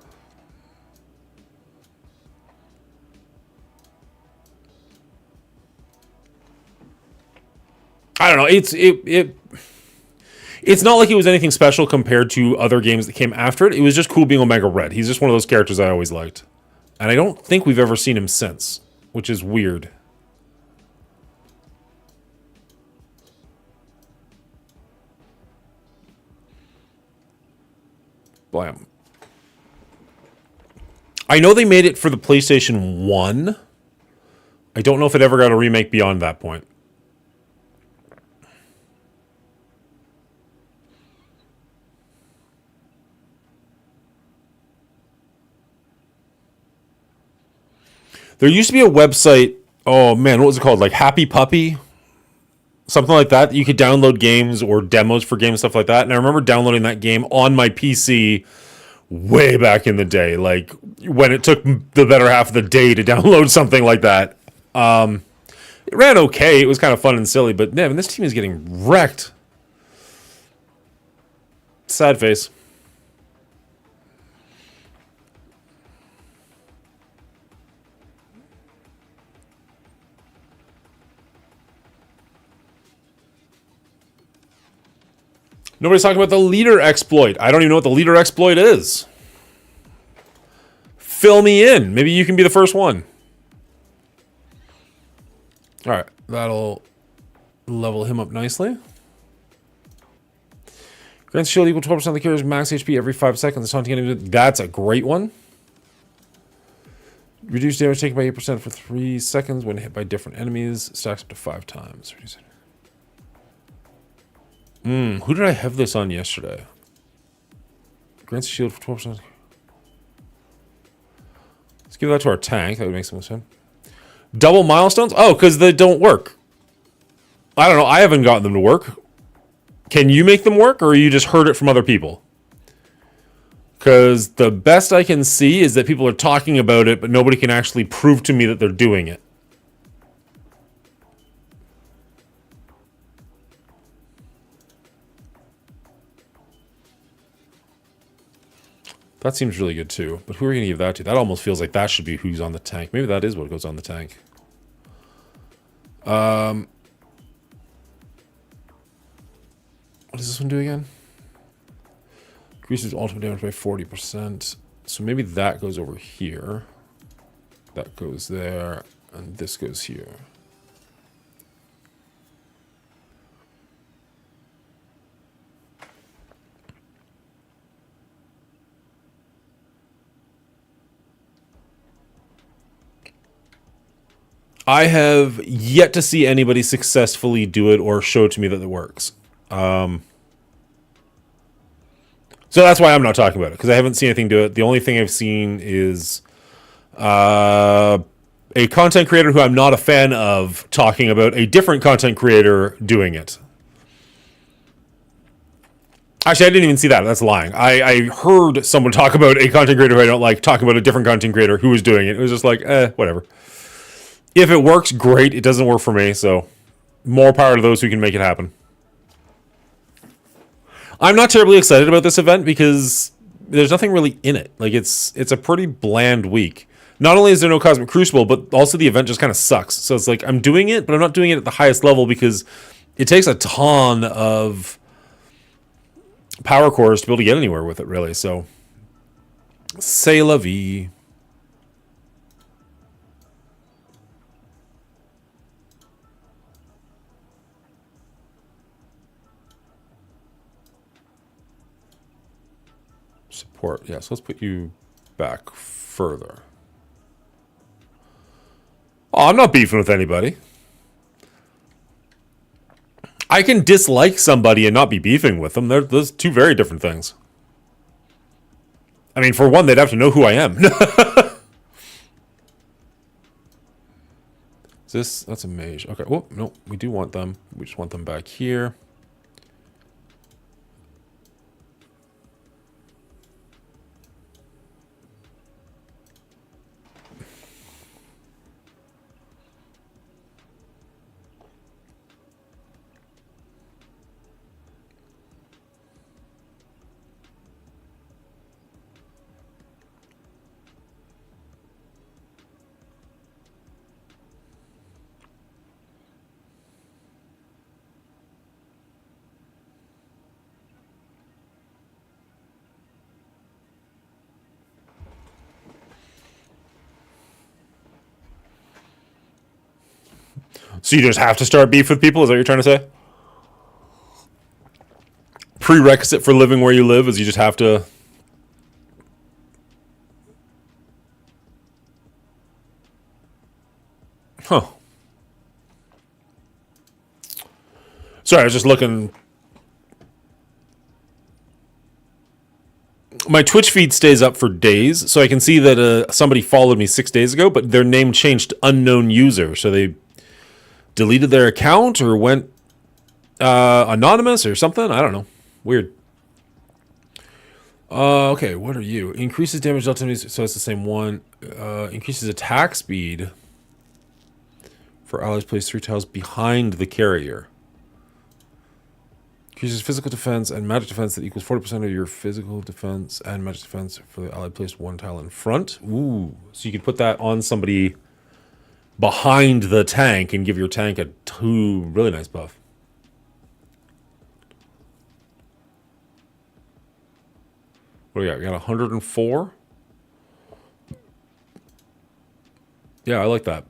I don't know. It's not like it was anything special compared to other games that came after it. It was just cool being Omega Red. He's just one of those characters I always liked. And I don't think we've ever seen him since, which is weird. Blam. I know they made it for the PlayStation 1. I don't know if it ever got a remake beyond that point. There used to be a website, oh man, what was it called? Like Happy Puppy? Something like that. You could download games or demos for games, stuff like that. And I remember downloading that game on my PC way back in the day. Like when it took the better half of the day to download something like that. It ran okay. It was kind of fun and silly. But man, this team is getting wrecked. Sad face. Nobody's talking about the leader exploit. I don't even know what the leader exploit is. Fill me in. Maybe you can be the first one. All right. That'll level him up nicely. Grants shield equal 12% of the carrier's max HP every 5 seconds. That's a great one. Reduce damage taken by 8% for 3 seconds when hit by different enemies. Stacks up to 5 times. Who did I have this on yesterday? Grants a shield for 12%. Let's give that to our tank. That would make some sense. Double milestones? Oh, because they don't work. I don't know. I haven't gotten them to work. Can you make them work, or you just heard it from other people? Because the best I can see is that people are talking about it, but nobody can actually prove to me that they're doing it. That seems really good too. But who are we going to give that to? That almost feels like that should be who's on the tank. Maybe that is what goes on the tank. What does this one do again? Increases ultimate damage by 40%. So maybe that goes over here. That goes there. And this goes here. I have yet to see anybody successfully do it or show to me that it works. So that's why I'm not talking about it, because I haven't seen anything do it. The only thing I've seen is a content creator who I'm not a fan of talking about a different content creator doing it. Actually, I didn't even see that. That's lying. I heard someone talk about a content creator who I don't like talking about a different content creator who was doing it. It was just like, whatever. If it works, great. It doesn't work for me, so more power to those who can make it happen. I'm not terribly excited about this event because there's nothing really in it. Like, it's a pretty bland week. Not only is there no Cosmic Crucible, but also the event just kind of sucks. So it's like, I'm doing it, but I'm not doing it at the highest level because it takes a ton of power cores to be able to get anywhere with it, really. So, c'est la vie. Support. Yeah, so let's put you back further. Oh, I'm not beefing with anybody. I can dislike somebody and not be beefing with them. Those two very different things. I mean, for one, they'd have to know who I am. That's a mage. Okay. Oh, no, we do want them. We just want them back here. So you just have to start beef with people? Is that what you're trying to say? Prerequisite for living where you live is you just have to... Huh. Sorry, I was just looking... My Twitch feed stays up for days, so I can see that somebody followed me 6 days ago, but their name changed to unknown user, so they deleted their account or went anonymous or something. I don't know. Weird. Okay, what are you? Increases damage dealt to, so it's the same one. Increases attack speed for allies placed 3 tiles behind the carrier. Increases physical defense and magic defense that equals 40% of your physical defense and magic defense for the ally placed 1 tile in front. Ooh, so you could put that on somebody behind the tank and give your tank a really nice buff. What do we got? We got 104. Yeah, I like that.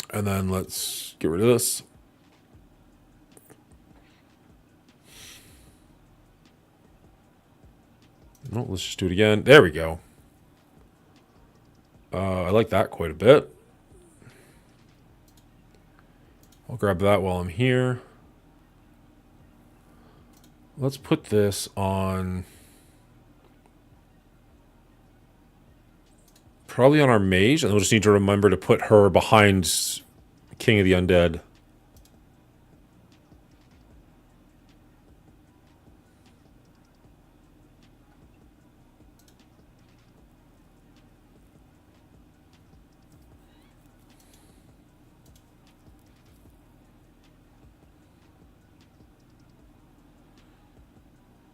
And then let's get rid of this. No, let's just do it again. There we go. I like that quite a bit. I'll grab that while I'm here. Let's put this on... probably on our mage, and we'll just need to remember to put her behind King of the Undead.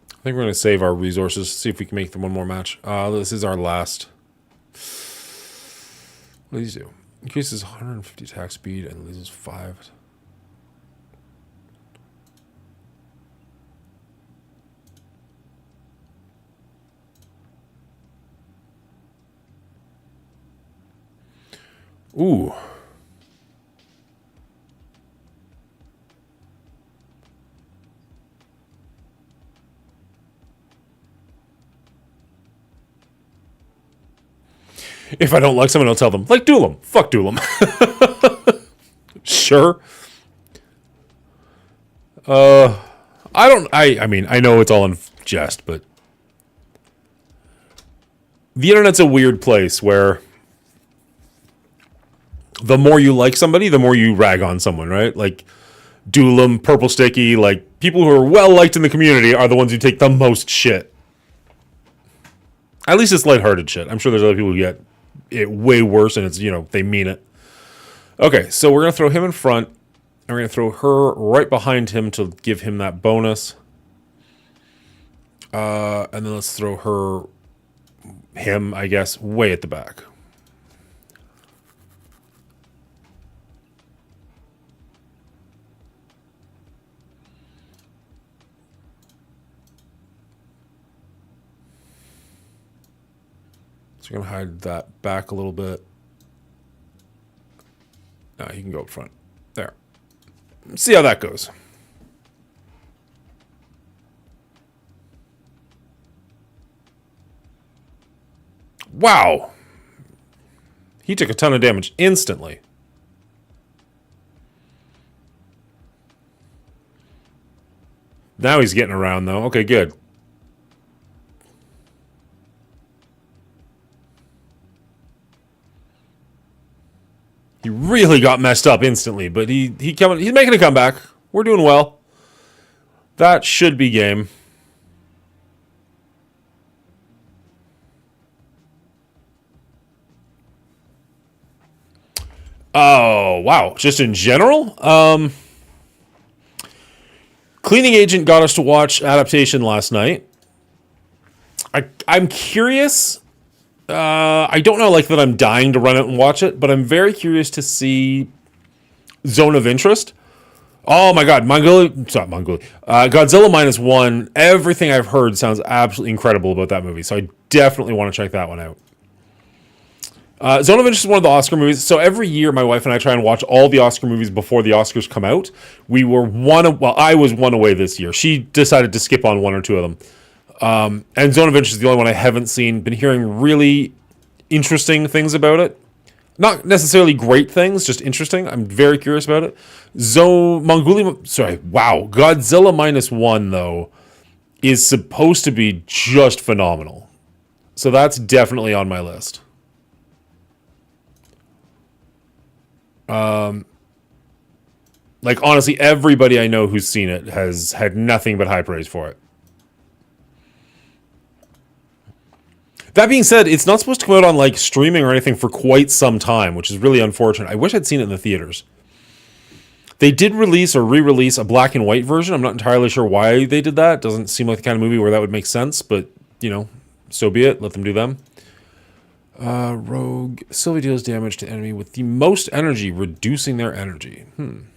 I think we're going to save our resources, see if we can make them one more match. This is our last. What do these do? Increases 150 attack speed and loses 5. Ooh. If I don't like someone, I'll tell them. Like Doolum. Fuck Doolum. Sure. I mean, I know it's all in jest, but the internet's a weird place where the more you like somebody, the more you rag on someone, right? Like Doolum, Purple Sticky, like people who are well liked in the community are the ones who take the most shit. At least it's lighthearted shit. I'm sure there's other people who get it way worse, and it's, you know, they mean it. Okay, so we're going to throw him in front, and we're going to throw her right behind him to give him that bonus. And then let's throw him, I guess, way at the back. So we're going to hide that back a little bit. No, he can go up front. There. See how that goes. Wow. He took a ton of damage instantly. Now he's getting around, though. Okay, good. He really got messed up instantly, but he's making a comeback. We're doing well. That should be game. Oh, wow. Just in general? Cleaning Agent got us to watch Adaptation last night. I'm curious. I don't know, like, that I'm dying to run it and watch it, but I'm very curious to see Zone of Interest. Oh my god, Godzilla Minus One. Everything I've heard sounds absolutely incredible about that movie, so I definitely want to check that one out. Zone of Interest is one of the Oscar movies. So every year, my wife and I try and watch all the Oscar movies before the Oscars come out. I was one away this year. She decided to skip on one or two of them. And Zone of Interest is the only one I haven't seen. Been hearing really interesting things about it. Not necessarily great things, just interesting. I'm very curious about it. Godzilla Minus One, though, is supposed to be just phenomenal. So that's definitely on my list. Like, honestly, everybody I know who's seen it has had nothing but high praise for it. That being said, it's not supposed to come out on, like, streaming or anything for quite some time, which is really unfortunate. I wish I'd seen it in the theaters. They did release or re-release a black and white version. I'm not entirely sure why they did that. It doesn't seem like the kind of movie where that would make sense, but, you know, so be it. Let them do them. Rogue. Sylvie deals damage to enemy with the most energy, reducing their energy. 1,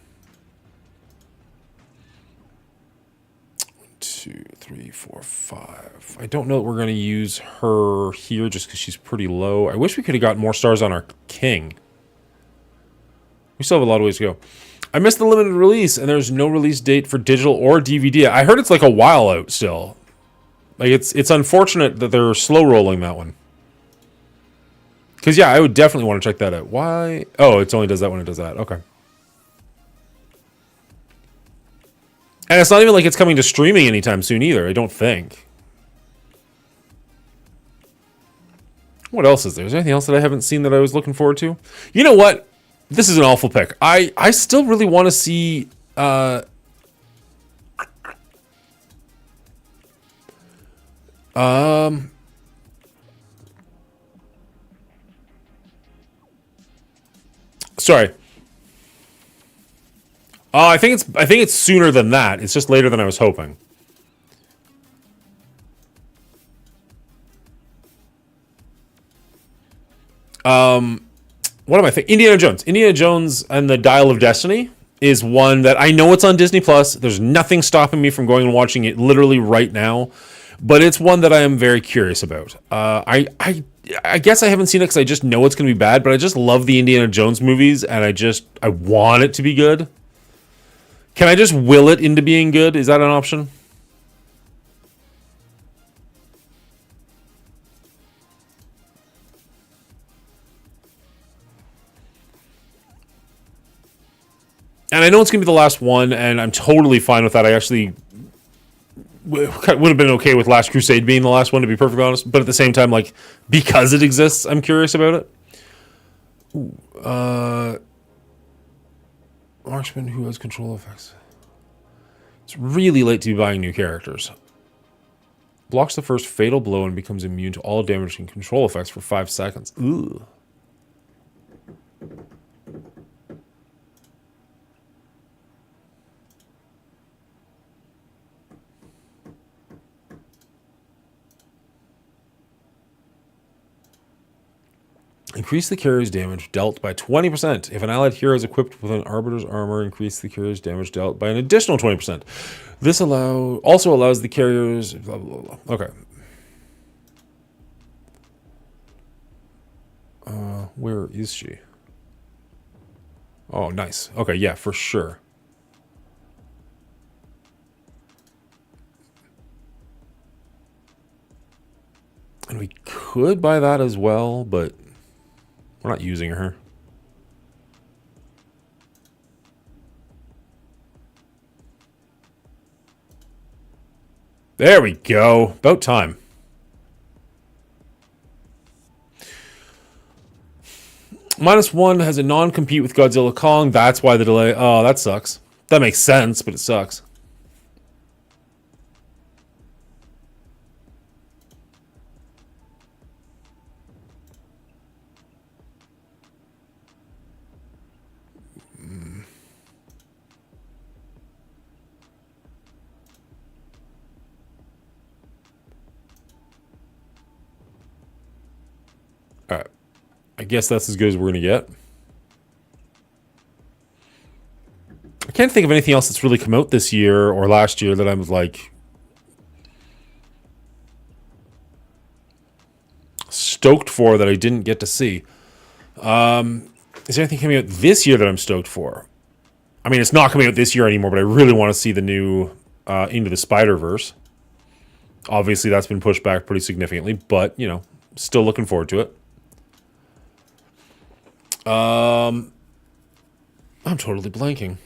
2, 3, 4, 5. I don't know that we're going to use her here just because she's pretty low. I wish we could have got more stars on our king. We still have a lot of ways to go. I missed the limited release, and there's no release date for digital or DVD. I heard it's like a while out still. Like, it's unfortunate that they're slow rolling that one. Because, yeah, I would definitely want to check that out. Why? Oh, it only does that when it does that. Okay. And it's not even like it's coming to streaming anytime soon either, I don't think. What else is there? Is there anything else that I haven't seen that I was looking forward to? You know what? This is an awful pick. I still really want to see... Sorry. I think it's sooner than that. It's just later than I was hoping. What am I thinking? Indiana Jones. Indiana Jones and the Dial of Destiny is one that I know it's on Disney Plus. There's nothing stopping me from going and watching it literally right now. But it's one that I am very curious about. I guess I haven't seen it because I just know it's going to be bad, but I just love the Indiana Jones movies, and I want it to be good. Can I just will it into being good? Is that an option? And I know it's going to be the last one, and I'm totally fine with that. I actually would have been okay with Last Crusade being the last one, to be perfectly honest. But at the same time, like, because it exists, I'm curious about it. Marksman who has control effects. It's really late to be buying new characters. Blocks the first fatal blow and becomes immune to all damage and control effects for 5 seconds. Ooh. Increase the carrier's damage dealt by 20%. If an allied hero is equipped with an Arbiter's armor, increase the carrier's damage dealt by an additional 20%. This also allows the carrier's... Blah, blah, blah. Okay. Where is she? Oh, nice. Okay, yeah, for sure. And we could buy that as well, but... we're not using her. There we go. About time. -1 has a non-compete with Godzilla Kong. That's why the delay. Oh, that sucks. That makes sense, but it sucks. Alright. I guess that's as good as we're going to get. I can't think of anything else that's really come out this year or last year that I was like stoked for that I didn't get to see. Is there anything coming out this year that I'm stoked for? I mean, it's not coming out this year anymore, but I really want to see the new Into the Spider-Verse. Obviously, that's been pushed back pretty significantly, but, you know, still looking forward to it. I'm totally blanking.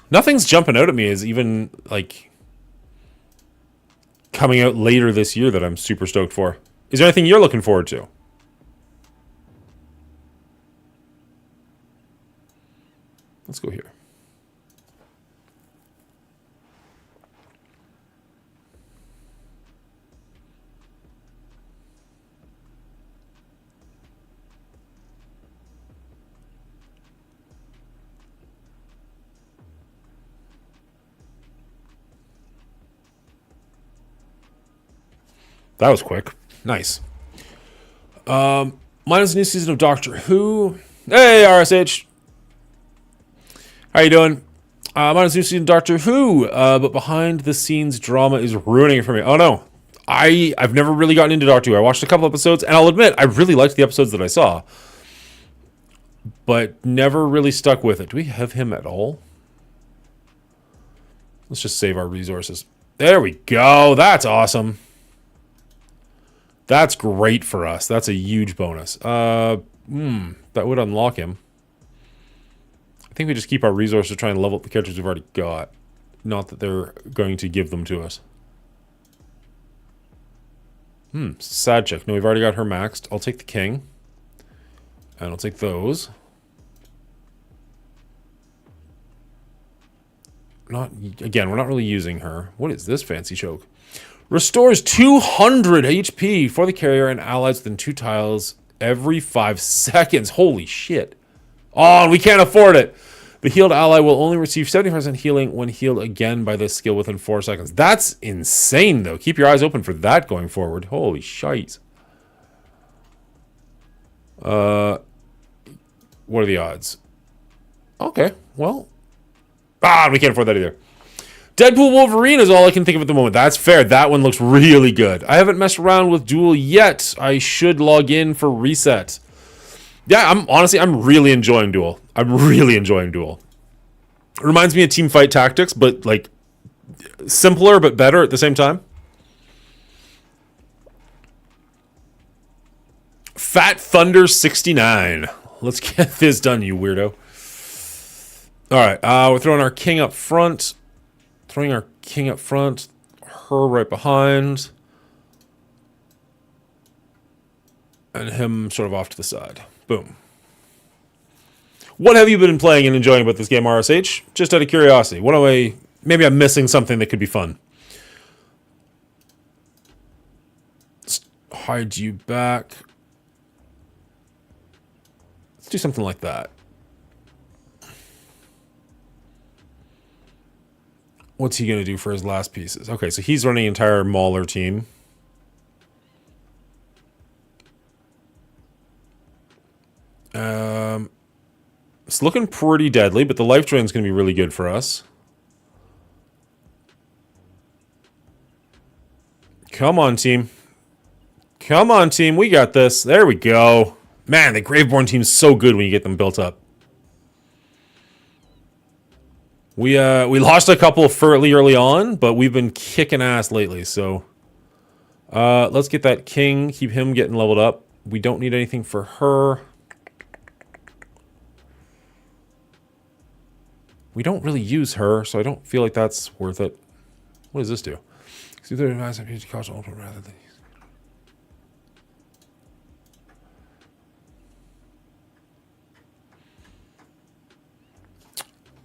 Nothing's jumping out at me as even, like, coming out later this year that I'm super stoked for. Is there anything you're looking forward to? Let's go here. That was quick. Nice. Minus a new season of Doctor Who. Hey, RSH. How you doing? Minus a new season of Doctor Who. But behind the scenes drama is ruining it for me. Oh, no. I've never really gotten into Doctor Who. I watched a couple episodes, and I'll admit, I really liked the episodes that I saw. But never really stuck with it. Do we have him at all? Let's just save our resources. There we go. That's awesome. That's great for us. That's a huge bonus. That would unlock him. I think we just keep our resources trying to level up the characters we've already got. Not that they're going to give them to us. Sad chick. No, we've already got her maxed. I'll take the king. And I'll take those. Again, we're not really using her. What is this fancy choke? Restores 200 HP for the carrier and allies within 2 tiles every 5 seconds. Holy shit. Oh, we can't afford it. The healed ally will only receive 70% healing when healed again by this skill within 4 seconds. That's insane, though. Keep your eyes open for that going forward. Holy shite. What are the odds? Okay, well. We can't afford that either. Deadpool Wolverine is all I can think of at the moment. That's fair. That one looks really good. I haven't messed around with Duel yet. I should log in for reset. Yeah, I'm really enjoying Duel. I'm really enjoying Duel. It reminds me of Teamfight Tactics, but like simpler but better at the same time. Fat Thunder 69. Let's get this done, you weirdo. All right, we're throwing our king up front. Throwing our king up front. Her right behind. And him sort of off to the side. Boom. What have you been playing and enjoying about this game, RSH? Just out of curiosity. What am I... Maybe I'm missing something that could be fun. Let's hide you back. Let's do something like that. What's he going to do for his last pieces? Okay, so he's running an entire Mauler team. It's looking pretty deadly, but the life drain is going to be really good for us. Come on, team. Come on, team. We got this. There we go. Man, the Graveborn team's so good when you get them built up. We lost a couple fairly early on, but we've been kicking ass lately, so... let's get that king. Keep him getting leveled up. We don't need anything for her. We don't really use her, so I don't feel like that's worth it. What does this do?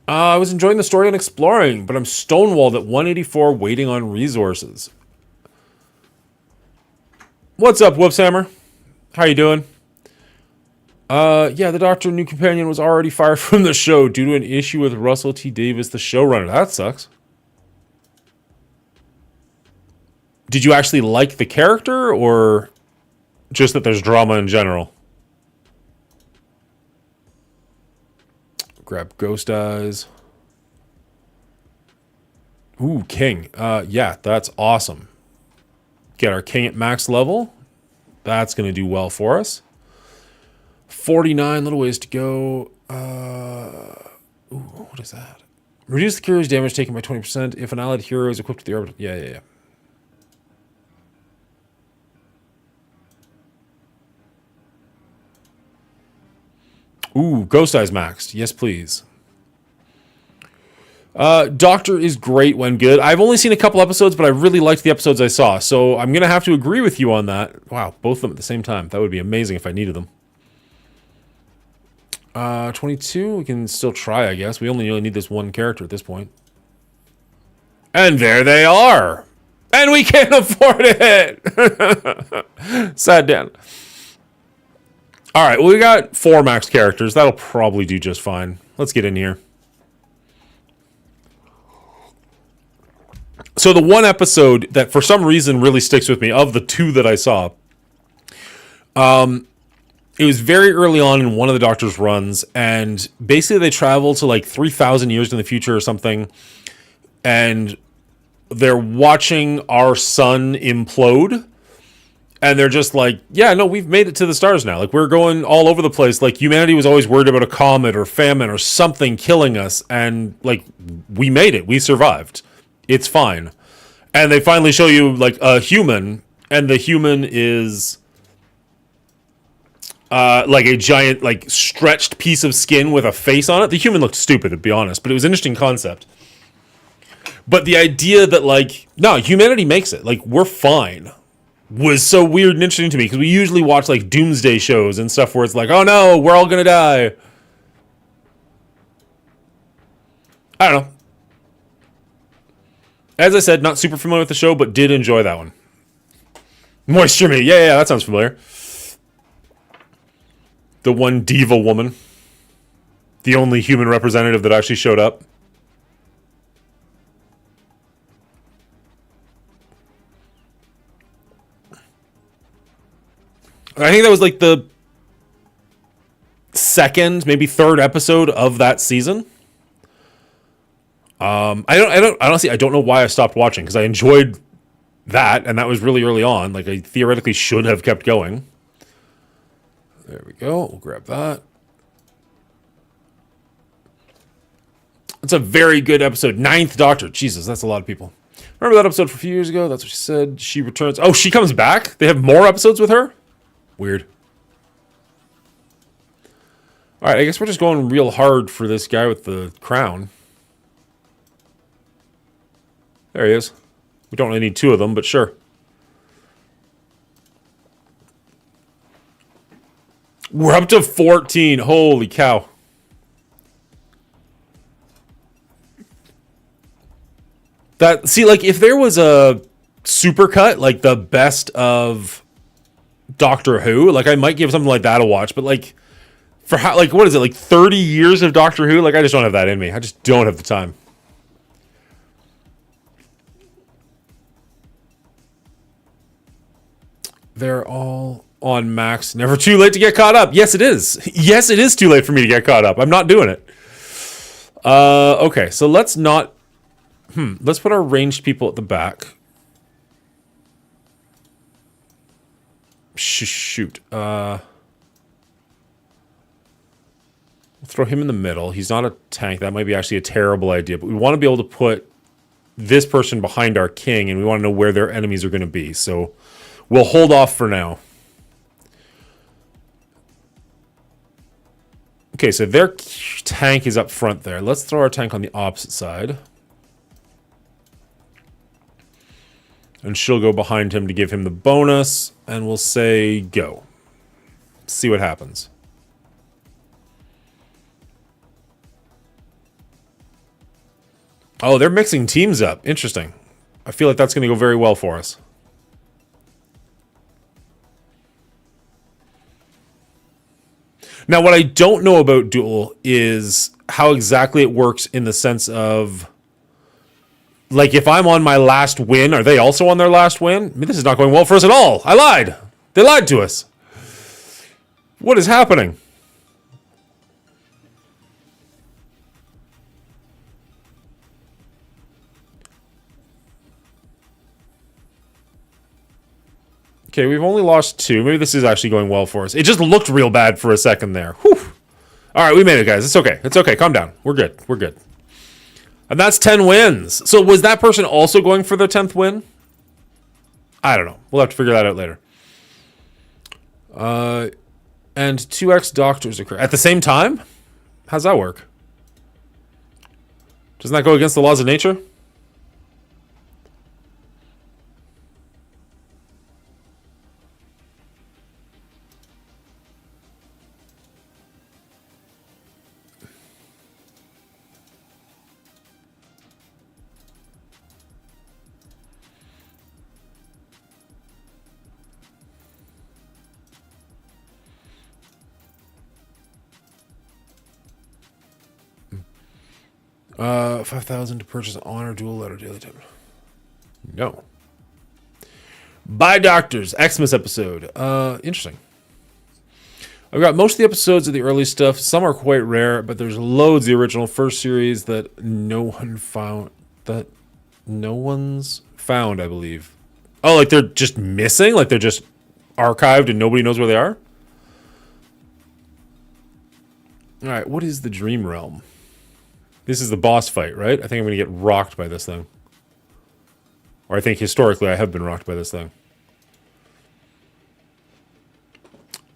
I was enjoying the story and exploring, but I'm stonewalled at 184 waiting on resources. What's up, Whoopshammer? How you doing? Yeah, the Doctor New Companion was already fired from the show due to an issue with Russell T. Davis, the showrunner. That sucks. Did you actually like the character, or just that there's drama in general? Grab Ghost Eyes. Ooh, King. Yeah, that's awesome. Get our King at max level. That's going to do well for us. 49, little ways to go. Ooh, what is that? Reduce the carrier's damage taken by 20% if an allied hero is equipped with the orbital. Yeah. Ooh, Ghost Eyes maxed. Yes, please. Doctor is great when good. I've only seen a couple episodes, but I really liked the episodes I saw, so I'm going to have to agree with you on that. Wow, both of them at the same time. That would be amazing if I needed them. 22, we can still try, I guess. We only really need this one character at this point. And there they are! And we can't afford it! Sad Dan. Alright, well, we got 4 max characters. That'll probably do just fine. Let's get in here. So the one episode that for some reason really sticks with me, of the 2 that I saw, it was very early on in one of the Doctor's runs, and basically they travel to like 3,000 years in the future or something, and they're watching our sun implode, and they're just like, yeah, no, we've made it to the stars now. Like, we're going all over the place. Like, humanity was always worried about a comet or famine or something killing us, and like, we made it. We survived. It's fine. And they finally show you like a human, and the human is... like a giant, like, stretched piece of skin with a face on it. The human looked stupid, to be honest, but it was an interesting concept. But the idea that, like, no, humanity makes it. Like, we're fine. Was so weird and interesting to me, because we usually watch, like, doomsday shows and stuff where it's like, oh no, we're all gonna die. I don't know. As I said, not super familiar with the show, but did enjoy that one. Moisture Me. Yeah, that sounds familiar. The one diva woman. The only human representative that actually showed up. I think that was like the second, maybe third episode of that season. I don't know why I stopped watching, because I enjoyed that, and that was really early on. Like, I theoretically should have kept going. There we go. We'll grab that. It's a very good episode. 9th Doctor. Jesus, that's a lot of people. Remember that episode from a few years ago? That's what she said. She returns. Oh, she comes back? They have more episodes with her? Weird. All right, I guess we're just going real hard for this guy with the crown. There he is. We don't really need two of them, but sure. We're up to 14. Holy cow. That, see, like, if there was a supercut, like the best of Doctor Who, like, I might give something like that a watch, but, like, for how, like, what is it, like 30 years of Doctor Who? Like, I just don't have that in me. I just don't have the time. They're all on max. Never too late to get caught up. Yes, it is. Yes, it is too late for me to get caught up. I'm not doing it. Okay, so let's not... let's put our ranged people at the back. Shoot. We'll throw him in the middle. He's not a tank. That might be actually a terrible idea. But we want to be able to put this person behind our king, and we want to know where their enemies are going to be. So we'll hold off for now. Okay, so their tank is up front there. Let's throw our tank on the opposite side. And she'll go behind him to give him the bonus. And we'll say go. See what happens. Oh, they're mixing teams up. Interesting. I feel like that's going to go very well for us. Now, what I don't know about Duel is how exactly it works in the sense of... like, if I'm on my last win, are they also on their last win? I mean, this is not going well for us at all. I lied. They lied to us. What is happening? Okay, we've only lost 2. Maybe this is actually going well for us. It just looked real bad for a second there. Whew. All right, we made it, guys. It's okay. It's okay. Calm down. We're good. We're good. And that's 10 wins. So was that person also going for their 10th win? I don't know. We'll have to figure that out later. And 2x doctors occur. At the same time? How's that work? Doesn't that go against the laws of nature? $5,000 to purchase an honor dual letter daily tip. No. Buy Doctors, Xmas episode. Interesting. I've got most of the episodes of the early stuff. Some are quite rare, but there's loads of the original first series that no one's found, I believe. Oh, like they're just missing? Like they're just archived and nobody knows where they are? All right, what is the Dream Realm? This is the boss fight, right? I think I'm going to get rocked by this thing. Or I think historically I have been rocked by this thing.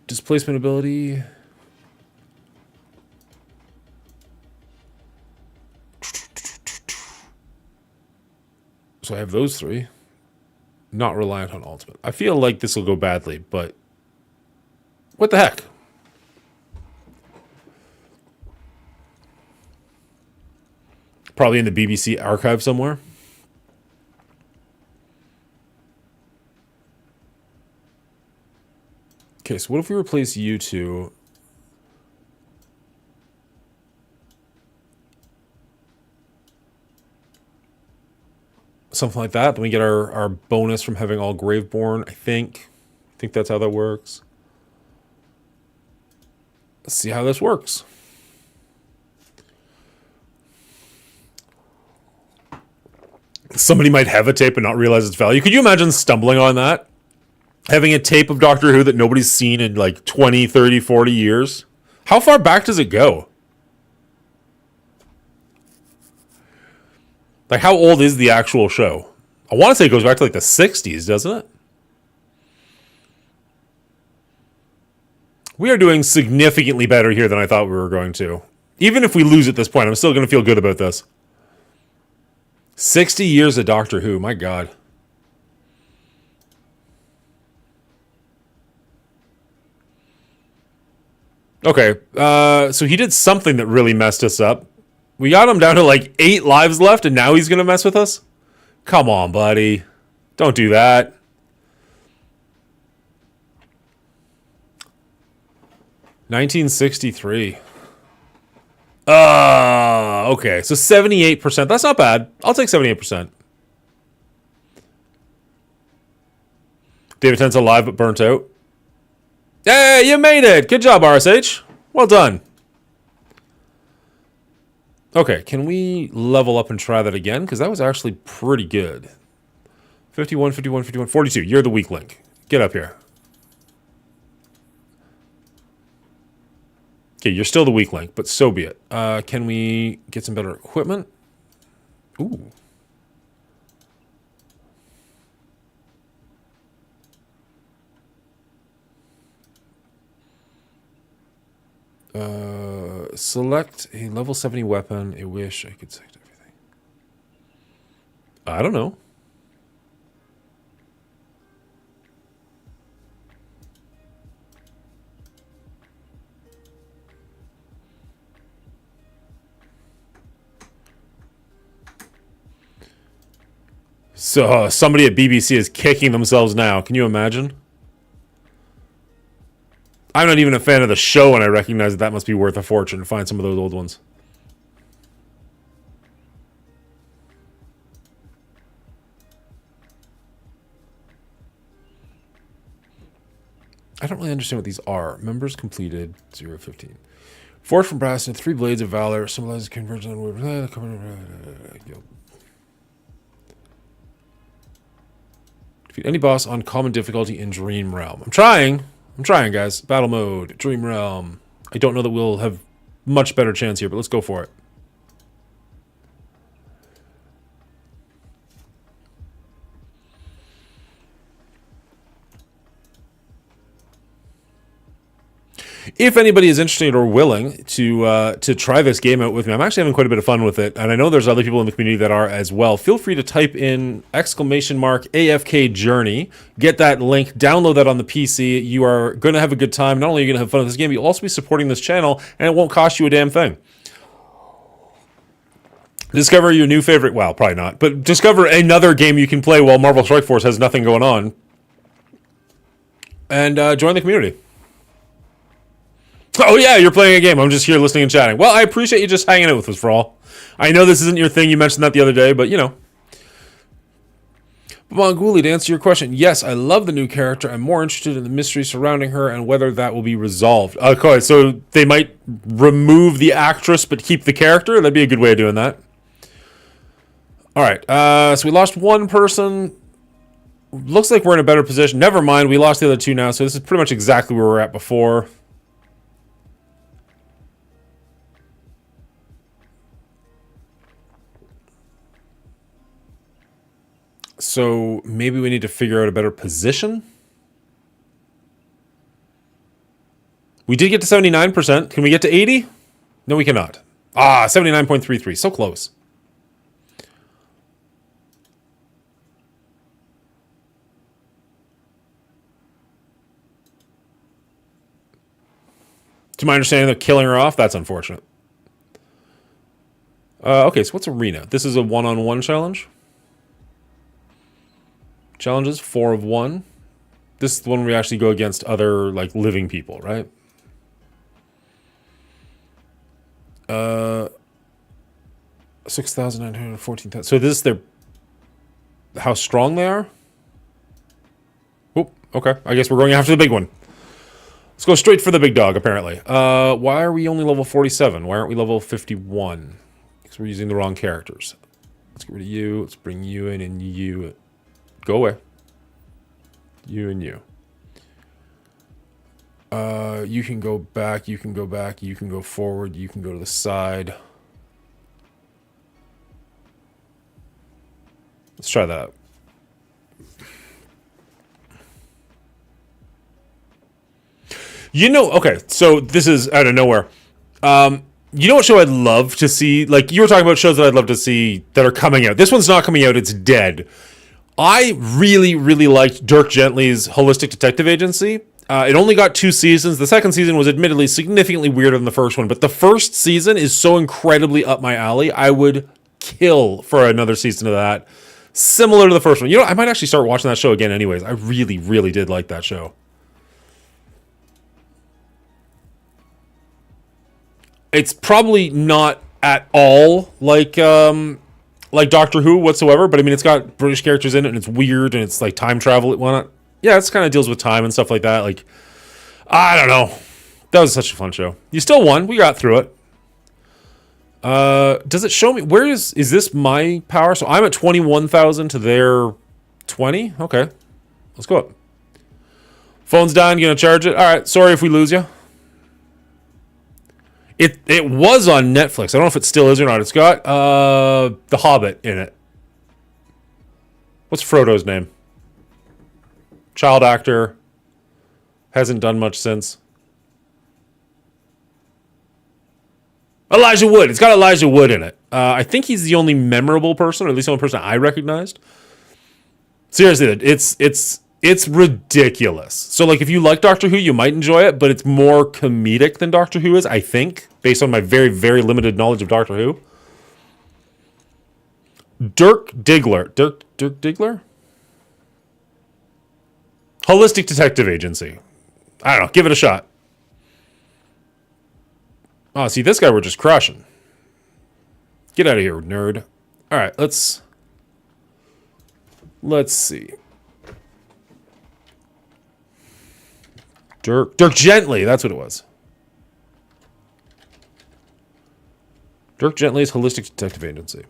Displacement ability. So I have those 3. Not reliant on ultimate. I feel like this will go badly, but what the heck? Probably in the BBC archive somewhere. Okay, so what if we replace you two? Something like that. Then we get our bonus from having all Graveborn, I think. I think that's how that works. Let's see how this works. Somebody might have a tape and not realize its value. Could you imagine stumbling on that? Having a tape of Doctor Who that nobody's seen in like 20, 30, 40 years? How far back does it go? Like, how old is the actual show? I want to say it goes back to like the 60s, doesn't it? We are doing significantly better here than I thought we were going to. Even if we lose at this point, I'm still going to feel good about this. 60 years of Doctor Who, my God. Okay, so he did something that really messed us up. We got him down to like 8 lives left, and now he's going to mess with us? Come on, buddy. Don't do that. $1963. Okay, so 78%. That's not bad. I'll take 78%. David Tent's alive but burnt out. Hey, you made it! Good job, RSH. Well done. Okay, can we level up and try that again? Because that was actually pretty good. 51, 51, 51, 42. You're the weak link. Get up here. Okay, you're still the weak link, but so be it. Can we get some better equipment? Ooh. Select a level 70 weapon. I wish I could select everything. I don't know. So somebody at BBC is kicking themselves now. Can you imagine? I'm not even a fan of the show, and I recognize that must be worth a fortune to find some of those old ones. I don't really understand what these are. Members completed 015. Forged from brass and 3 blades of valor symbolizes conversion on wood. Defeat any boss on common difficulty in Dream Realm. I'm trying, guys. Battle mode, Dream Realm. I don't know that we'll have much better chance here, but let's go for it. If anybody is interested or willing to try this game out with me, I'm actually having quite a bit of fun with it, and I know there's other people in the community that are as well. Feel free to type in !AFKjourney, get that link, download that on the PC. You are going to have a good time. Not only are you going to have fun with this game, you'll also be supporting this channel, and it won't cost you a damn thing. Discover your new favorite, well, probably not, but discover another game you can play while Marvel Strike Force has nothing going on, and join the community. Oh yeah, you're playing a game. I'm just here listening and chatting. Well, I appreciate you just hanging out with us, for all. I know this isn't your thing. You mentioned that the other day, but you know. Monguli, to answer your question, yes, I love the new character. I'm more interested in the mystery surrounding her and whether that will be resolved. Okay, so they might remove the actress but keep the character? That'd be a good way of doing that. Alright, so we lost one person. Looks like we're in a better position. Never mind, we lost the other two now, so this is pretty much exactly where we were at before. So maybe we need to figure out a better position. We did get to 79%. Can we get to 80? No, we cannot. Ah, 79.33. So close. To my understanding, they're killing her off. That's unfortunate. Okay, so what's arena? This is a one-on-one challenge. Challenges, 4 of 1. This is the one where we actually go against other, like, living people, right? 6,914. So this is their... how strong they are? Oh, okay. I guess we're going after the big one. Let's go straight for the big dog, apparently. Why are we only level 47? Why aren't we level 51? Because we're using the wrong characters. Let's get rid of you. Let's bring you in and you... go away. You and you. You can go back, you can go back, you can go forward, you can go to the side. Let's try that out. Okay, so this is out of nowhere. You know what show I'd love to see? Like, you were talking about shows that I'd love to see that are coming out. This one's not coming out, it's dead. I really, really liked Dirk Gently's Holistic Detective Agency. It only got 2 seasons. The second season was admittedly significantly weirder than the first one, but the first season is so incredibly up my alley. I would kill for another season of that. Similar to the first one. You know, I might actually start watching that show again anyways. I really, really did like that show. It's probably not at all like Doctor Who whatsoever, but I mean, it's got British characters in it, and it's weird, and it's like time travel. Yeah, it's kind of deals with time and stuff like that. Like, I don't know. That was such a fun show. You still won. We got through it. Does it show me where is this my power? So I'm at 21,000 to their 20. Okay, let's go up. Phone's dying. You gonna charge it? All right. Sorry if we lose you. It was on Netflix. I don't know if it still is or not. It's got The Hobbit in it. What's Frodo's name? Child actor. Hasn't done much since. Elijah Wood. It's got Elijah Wood in it. I think he's the only memorable person, or at least the only person I recognized. Seriously, it's ridiculous. So, like, if you like Doctor Who, you might enjoy it, but it's more comedic than Doctor Who is, I think, based on my very, very limited knowledge of Doctor Who. Dirk Diggler. Dirk Diggler? Holistic Detective Agency. I don't know. Give it a shot. Oh, see, this guy we're just crushing. Get out of here, nerd. All right, let's see. Dirk Gently, that's what it was. Dirk Gently's Holistic Detective Agency.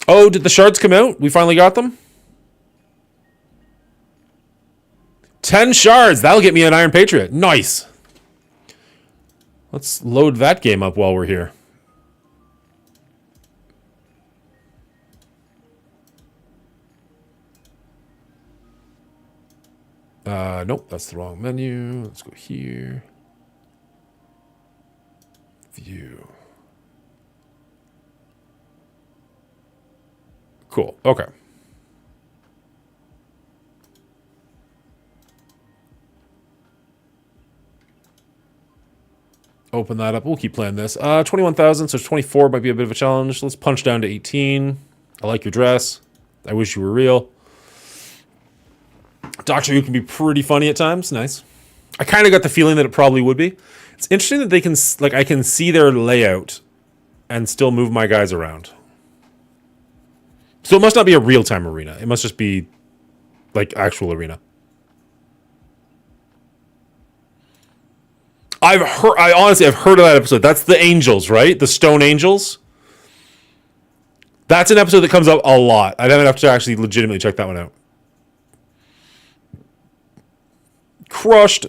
Oh, did the shards come out? We finally got them? 10 shards. That'll get me an Iron Patriot. Nice. Let's load that game up while we're here. Nope, that's the wrong menu. Let's go here. View. Cool. Okay. Open that up. We'll keep playing this. 21,000, so 24 might be a bit of a challenge. Let's punch down to 18. I like your dress. I wish you were real. Doctor Who can be pretty funny at times. Nice. I kind of got the feeling that it probably would be. It's interesting that they can, like, I can see their layout and still move my guys around. So it must not be a real-time arena. It must just be, like, actual arena. I honestly, I've heard of that episode. That's the Angels, right? The Stone Angels. That's an episode that comes up a lot. I'd have to actually legitimately check that one out. Crushed.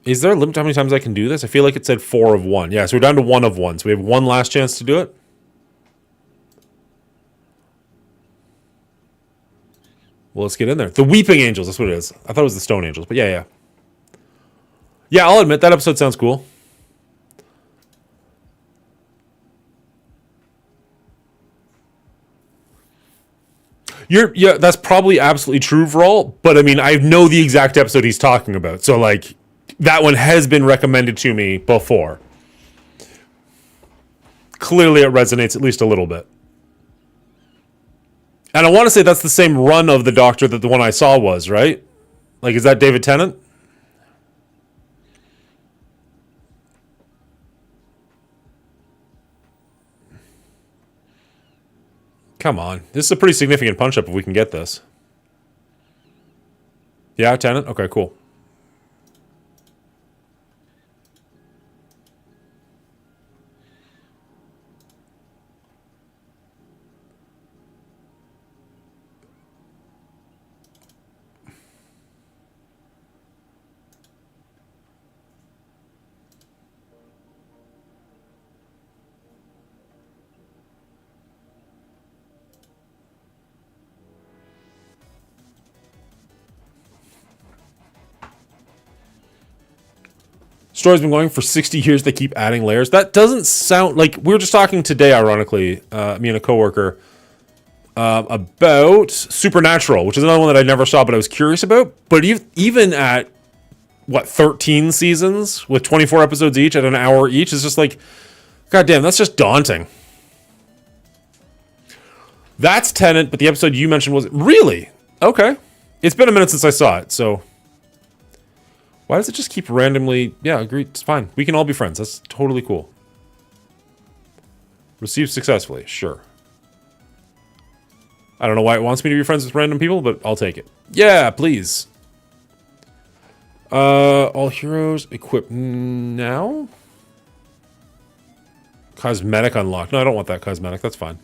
Is there a limit to how many times I can do this? I feel like it said 4 of 1. Yeah, so we're down to 1 of 1. So we have one last chance to do it. Well, let's get in there. The Weeping Angels, that's what it is. I thought it was the Stone Angels, but yeah. Yeah, I'll admit, that episode sounds cool. Yeah, that's probably absolutely true, Vral, but I mean, I know the exact episode he's talking about, so, like, that one has been recommended to me before. Clearly it resonates at least a little bit. And I want to say that's the same run of the Doctor that the one I saw was, right? Like, is that David Tennant? Come on. This is a pretty significant punch-up if we can get this. Yeah, Tennant? Okay, cool. Story's been going for 60 years. They keep adding layers. That doesn't sound like... We were just talking today, ironically, me and a coworker, about Supernatural, which is another one that I never saw, but I was curious about. But even at, 13 seasons with 24 episodes each at an hour each, is just like, goddamn, that's just daunting. That's Tenet, but the episode you mentioned was... Really? Okay. It's been a minute since I saw it, so... Why does it just keep randomly... Yeah, agreed. It's fine. We can all be friends. That's totally cool. Received successfully. Sure. I don't know why it wants me to be friends with random people, but I'll take it. Yeah, please. All heroes equipped now? Cosmetic unlocked. No, I don't want that cosmetic. That's fine.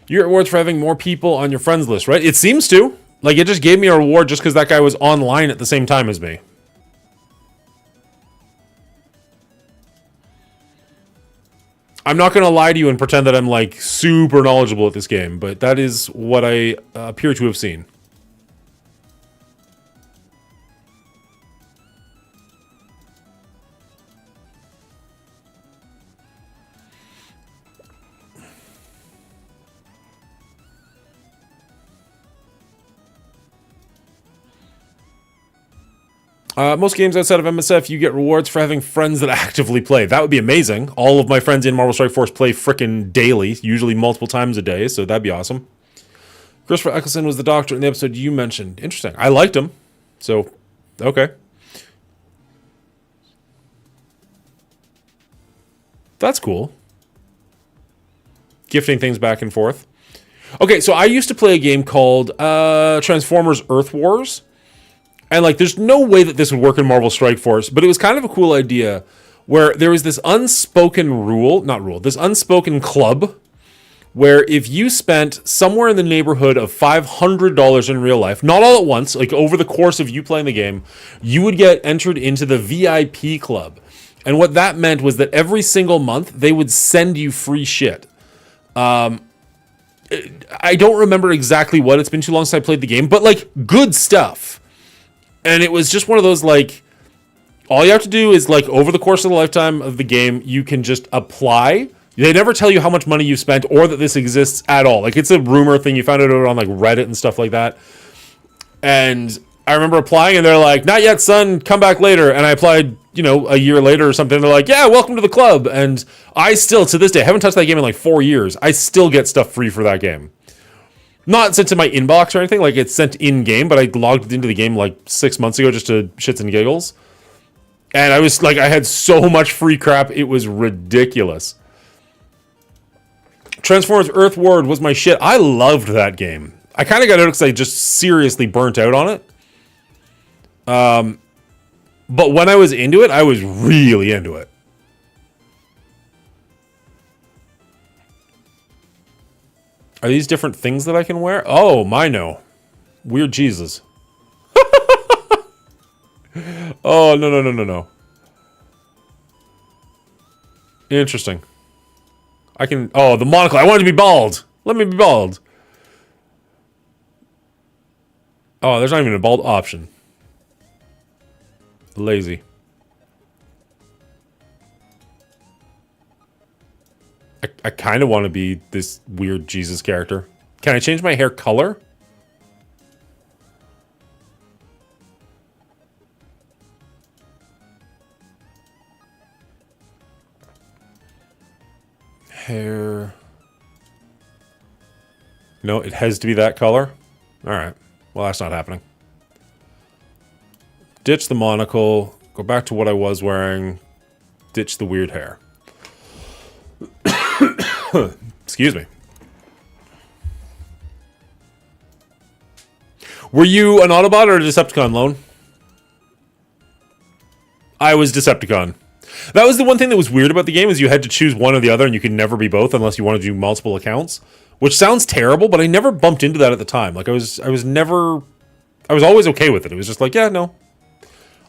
You get rewards for having more people on your friends list, right? It seems to. Like, it just gave me a reward just because that guy was online at the same time as me. I'm not going to lie to you and pretend that I'm, like, super knowledgeable at this game, but that is what I appear to have seen. Most games outside of MSF, you get rewards for having friends that actively play. That would be amazing. All of my friends in Marvel Strike Force play frickin' daily, usually multiple times a day, so that'd be awesome. Christopher Eccleston was the doctor in the episode you mentioned. Interesting. I liked him, so, okay. That's cool. Gifting things back and forth. Okay, so I used to play a game called Transformers Earth Wars. And, like, there's no way that this would work in Marvel Strike Force, but it was kind of a cool idea where there was this unspoken this unspoken club where if you spent somewhere in the neighborhood of $500 in real life, not all at once, like over the course of you playing the game, you would get entered into the VIP club. And what that meant was that every single month, they would send you free shit. I don't remember exactly what. It's been too long since I played the game, but, like, good stuff. And it was just one of those, like, all you have to do is, like, over the course of the lifetime of the game, you can just apply. They never tell you how much money you spent or that this exists at all. Like, it's a rumor thing. You found it out on, like, Reddit and stuff like that. And I remember applying, and they're like, not yet, son, come back later. And I applied, a year later or something. They're like, yeah, welcome to the club. And I still, to this day, haven't touched that game in, like, 4 years. I still get stuff free for that game. Not sent to my inbox or anything, like it's sent in-game, but I logged into the game like 6 months ago just to shits and giggles. And I was like, I had so much free crap, it was ridiculous. Transformers Earth Ward was my shit. I loved that game. I kind of got out because I just seriously burnt out on it. But when I was into it, I was really into it. Are these different things that I can wear? Oh, my no. Weird Jesus. Oh, no. Interesting. I can... Oh, the monocle. I wanted to be bald. Let me be bald. Oh, there's not even a bald option. Lazy. I kind of want to be this weird Jesus character. Can I change my hair color? Hair. No, it has to be that color? Alright. Well, that's not happening. Ditch the monocle. Go back to what I was wearing. Ditch the weird hair. Excuse me. Were you an Autobot or a Decepticon, Lone? I was Decepticon. That was the one thing that was weird about the game, is you had to choose one or the other, and you could never be both unless you wanted to do multiple accounts. Which sounds terrible, but I never bumped into that at the time. Like, I was always okay with it. It was just like, yeah, no.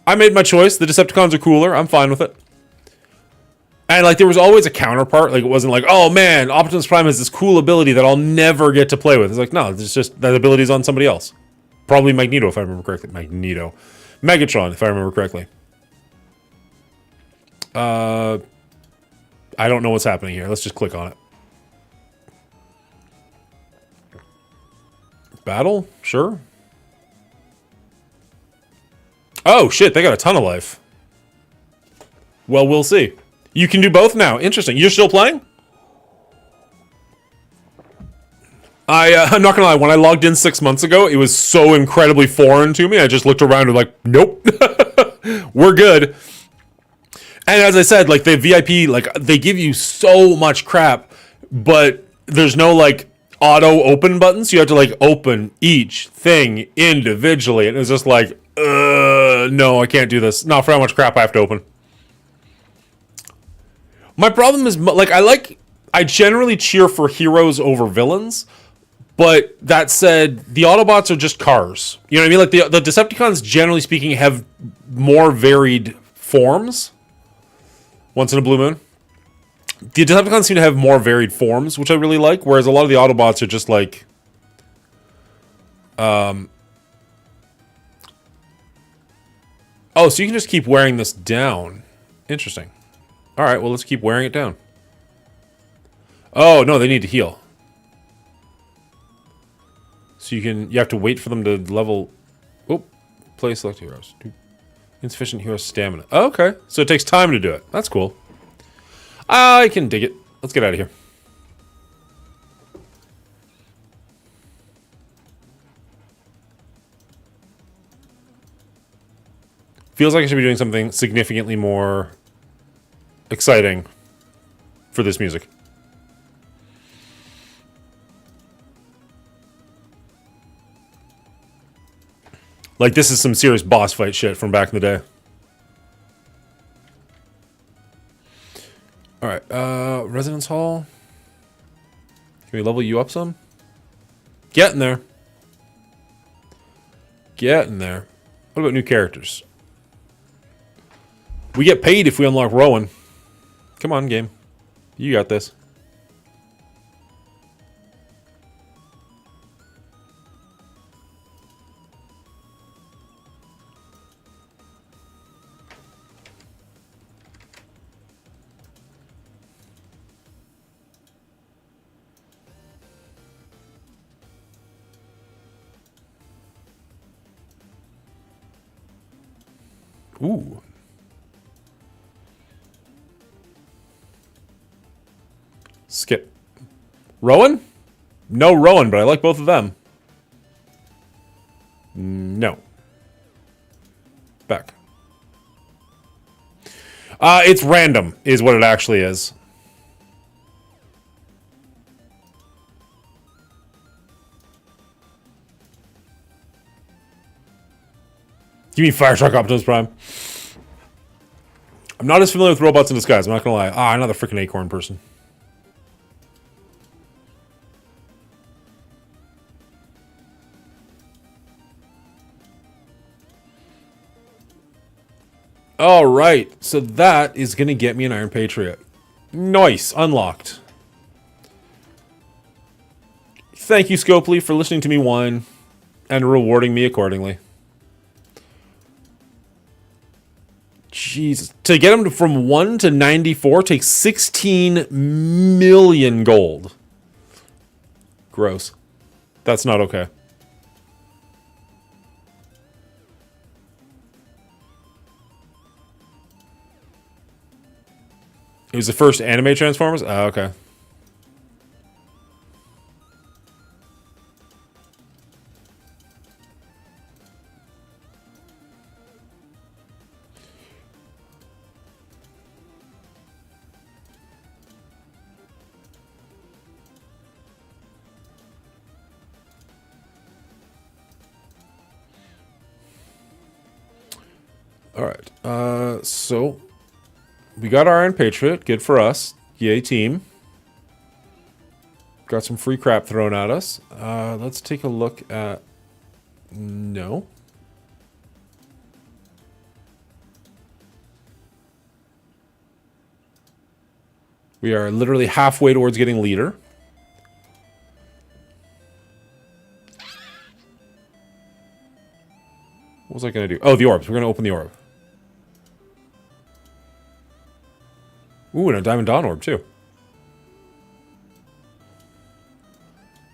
I made my choice. The Decepticons are cooler. I'm fine with it. And like there was always a counterpart. Like it wasn't like, oh man, Optimus Prime has this cool ability that I'll never get to play with. It's like, no, it's just that ability's on somebody else. Probably Magneto, if I remember correctly. Megatron, if I remember correctly. I don't know what's happening here. Let's just click on it. Battle? Sure. Oh shit, they got a ton of life. Well, we'll see. You can do both now. Interesting. You're still playing? I'm not gonna lie, when I logged in 6 months ago, it was so incredibly foreign to me. I just looked around and like, nope. We're good. And as I said, like the VIP, like they give you so much crap, but there's no like auto open buttons. You have to like open each thing individually. And it was just like, no, I can't do this. Not for how much crap I have to open. My problem is like I generally cheer for heroes over villains. But that said, the Autobots are just cars. You know what I mean? Like the Decepticons, generally speaking, have more varied forms. Once in a blue moon. The Decepticons seem to have more varied forms, which I really like. Whereas a lot of the Autobots are just like... Oh, so you can just keep wearing this down. Interesting. Alright, well, let's keep wearing it down. Oh, no, they need to heal. So you have to wait for them to level... Oh, play select heroes. Insufficient hero stamina. Oh, okay, so it takes time to do it. That's cool. I can dig it. Let's get out of here. Feels like I should be doing something significantly more exciting for this music. Like, this is some serious boss fight shit from back in the day. Alright, Residence Hall. Can we level you up some? Getting there. Getting there. What about new characters? We get paid if we unlock Rowan. Come on, game. You got this. Ooh. Skip. Rowan? No Rowan, but I like both of them. No. Back. It's random, is what it actually is. Give me Fire Truck Optimus Prime. I'm not as familiar with robots in disguise, I'm not gonna lie. Ah, another freaking acorn person. Alright, so that is gonna get me an Iron Patriot. Nice, unlocked. Thank you, Scopely, for listening to me whine and rewarding me accordingly. Jesus. To get him from 1 to 94 takes 16 million gold. Gross. That's not okay. It was the first anime Transformers? Oh, okay. Alright, so we got our Iron Patriot, good for us. Yay, team. Got some free crap thrown at us. Let's take a look at... No. We are literally halfway towards getting leader. What was I going to do? Oh, the orbs. We're going to open the orb. Ooh, and a Diamond Dawn orb, too.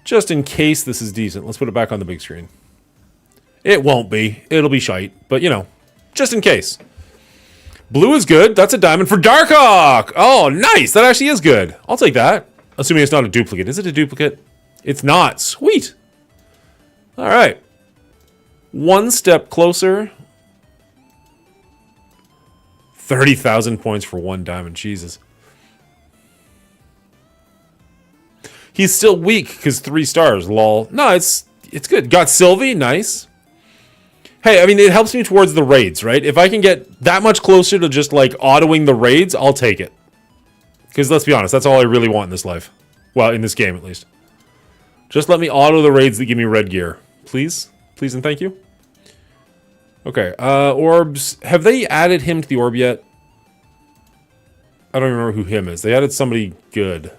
Just in case this is decent. Let's put it back on the big screen. It won't be. It'll be shite. But, you know, just in case. Blue is good. That's a diamond for Darkhawk. Oh, nice. That actually is good. I'll take that. Assuming it's not a duplicate. Is it a duplicate? It's not. Sweet. All right. One step closer. 30,000 points for one diamond. Jesus. He's still weak because 3 stars. Lol. No, it's good. Got Sylvie. Nice. Hey, I mean, it helps me towards the raids, right? If I can get that much closer to just, like, autoing the raids, I'll take it. Because, let's be honest, that's all I really want in this life. Well, in this game, at least. Just let me auto the raids that give me red gear. Please? Please and thank you. Okay, orbs. Have they added him to the orb yet? I don't even remember who him is. They added somebody good.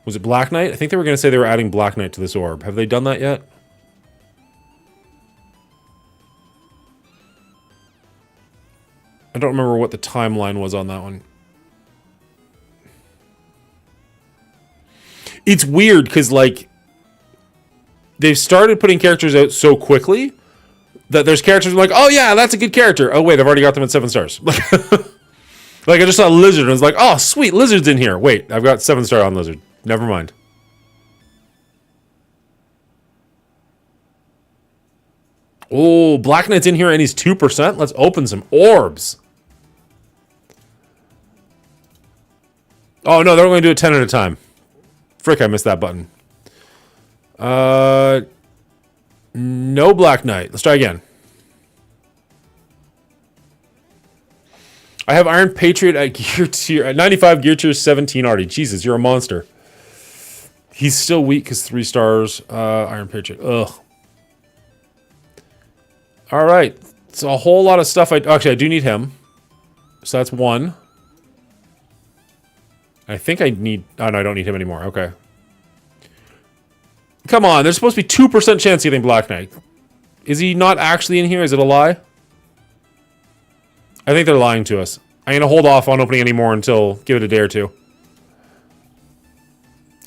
Was it Black Knight? I think they were going to say they were adding Black Knight to this orb. Have they done that yet? I don't remember what the timeline was on that one. It's weird because, like, they've started putting characters out so quickly that there's characters like, oh yeah, that's a good character. Oh wait, I've already got them at 7 stars. Like, I just saw Lizard and I was like, oh sweet, Lizard's in here. Wait, I've got 7-star on Lizard. Never mind. Oh, Black Knight's in here and he's 2%. Let's open some orbs. Oh no, they're only going to do it 10 at a time. Frick, I missed that button. No Black Knight. Let's try again. I have Iron Patriot at gear tier at 95 gear tier 17 already. Jesus, you're a monster. He's still weak because 3 stars. Iron Patriot. Ugh. All right. It's a whole lot of stuff. Actually, I do need him. So that's 1. I think I need... Oh, no, I don't need him anymore. Okay. Come on. There's supposed to be 2% chance of getting Black Knight. Is he not actually in here? Is it a lie? I think they're lying to us. I'm going to hold off on opening any more until... Give it a day or two.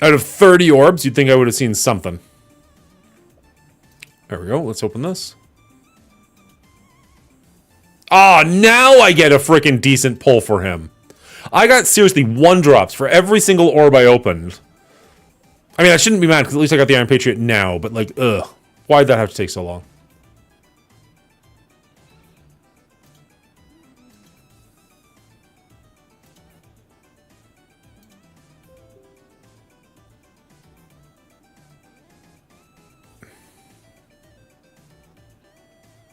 Out of 30 orbs, you'd think I would have seen something. There we go. Let's open this. Ah, now I get a freaking decent pull for him. I got, seriously, 1 drops for every single orb I opened. I mean, I shouldn't be mad, because at least I got the Iron Patriot now, but, like, ugh. Why'd that have to take so long?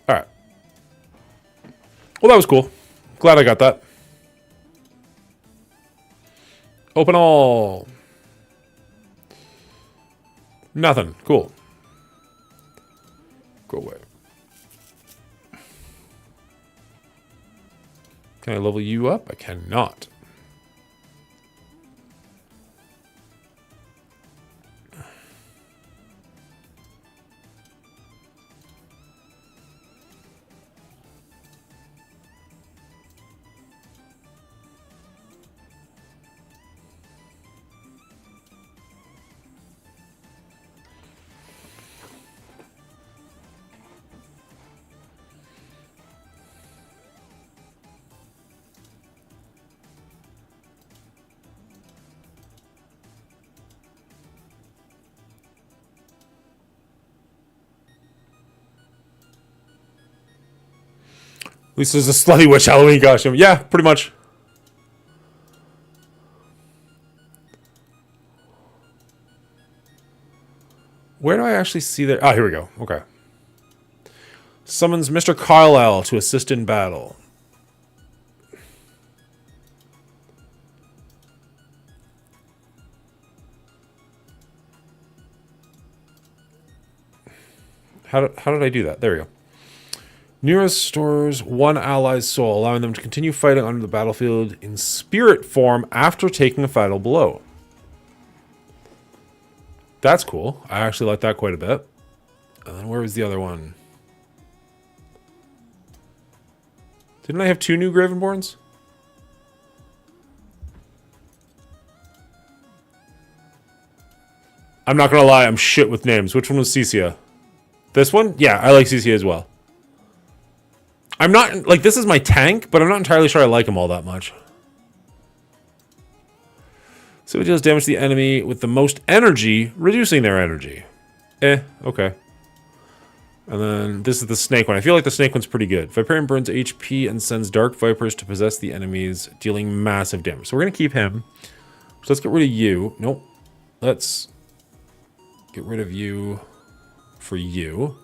Alright. Well, that was cool. Glad I got that. Open all. Nothing. Cool. Go away. Can I level you up? I cannot. At least there's a Slutty Witch Halloween costume. Yeah, pretty much. Where do I actually see that? Ah, here we go. Okay. Summons Mr. Carlisle to assist in battle. How did I do that? There we go. Nearest restores one ally's soul, allowing them to continue fighting on the battlefield in spirit form after taking a fatal blow. That's cool. I actually like that quite a bit. And then where was the other one? Didn't I have 2 new Gravenborns? I'm not gonna lie, I'm shit with names. Which one was Cecia? This one? Yeah, I like Cecia as well. I'm not, like, this is my tank, but I'm not entirely sure I like him all that much. So it deals damage to the enemy with the most energy, reducing their energy. Okay. And then this is the snake one. I feel like the snake one's pretty good. Viperian burns HP and sends dark vipers to possess the enemies, dealing massive damage. So we're going to keep him. So let's get rid of you. Nope. Let's get rid of you for you.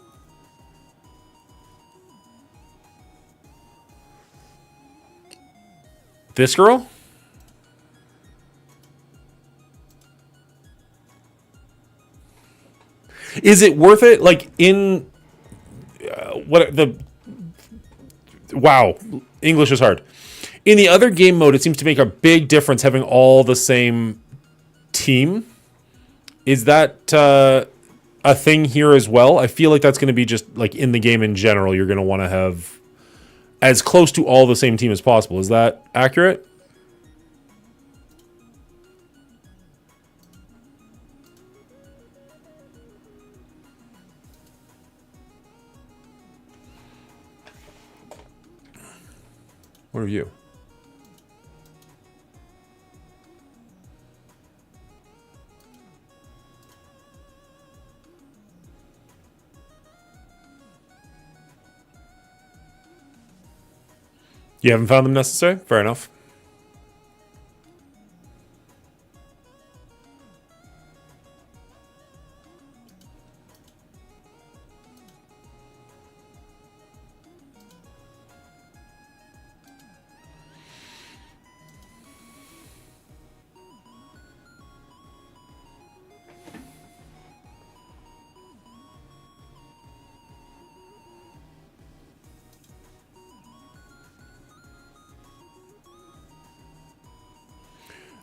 This girl? Is it worth it? Like, in... what the... Wow. English is hard. In the other game mode, it seems to make a big difference having all the same team. Is that a thing here as well? I feel like that's going to be just, like, in the game in general, you're going to want to have as close to all the same team as possible. Is that accurate? What are you? You haven't found them necessary? Fair enough.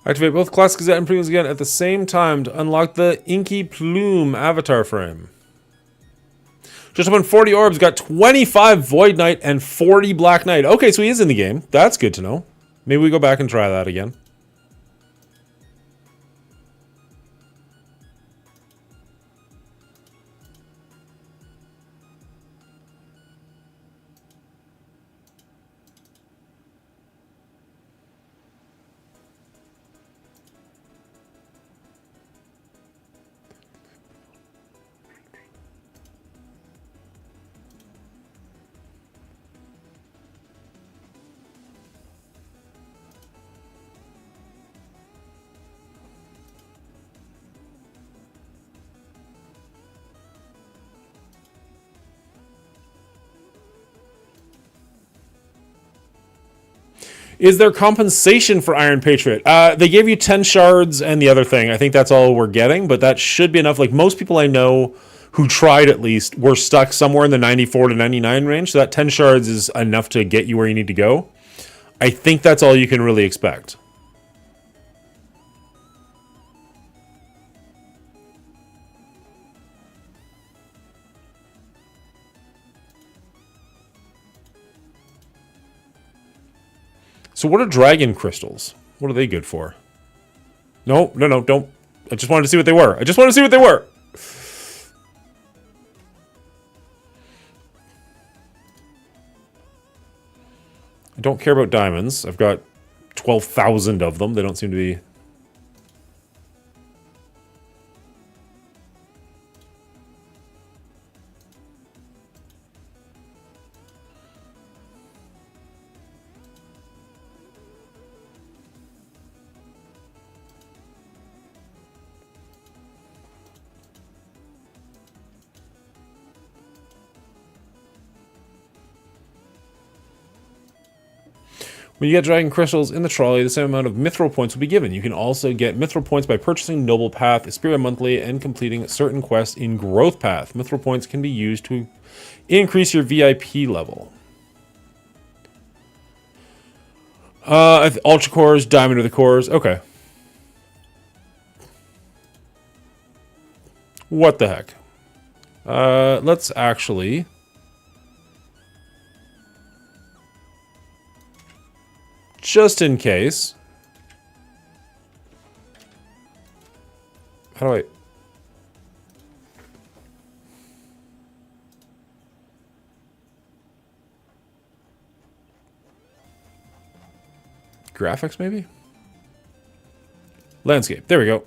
Activate both Classic Gazette and Premium again at the same time to unlock the Inky Plume avatar frame. Just opened 40 orbs, got 25 Void Knight and 40 Black Knight. Okay, so he is in the game. That's good to know. Maybe we go back and try that again. Is there compensation for Iron Patriot? They gave you 10 shards and the other thing. I think that's all we're getting, but that should be enough. Like, most people I know who tried, at least, were stuck somewhere in the 94 to 99 range. So that 10 shards is enough to get you where you need to go. I think that's all you can really expect. So what are dragon crystals? What are they good for? No, don't. I just wanted to see what they were. I don't care about diamonds. I've got 12,000 of them. They don't seem to be... When you get dragon crystals in the trolley, the same amount of mithril points will be given. You can also get mithril points by purchasing Noble Path, Esperia Monthly, and completing certain quests in Growth Path. Mithril points can be used to increase your VIP level. Ultra cores, diamond of the cores. Okay. What the heck? Let's actually... just in case. How do I... graphics, maybe? Landscape. There we go.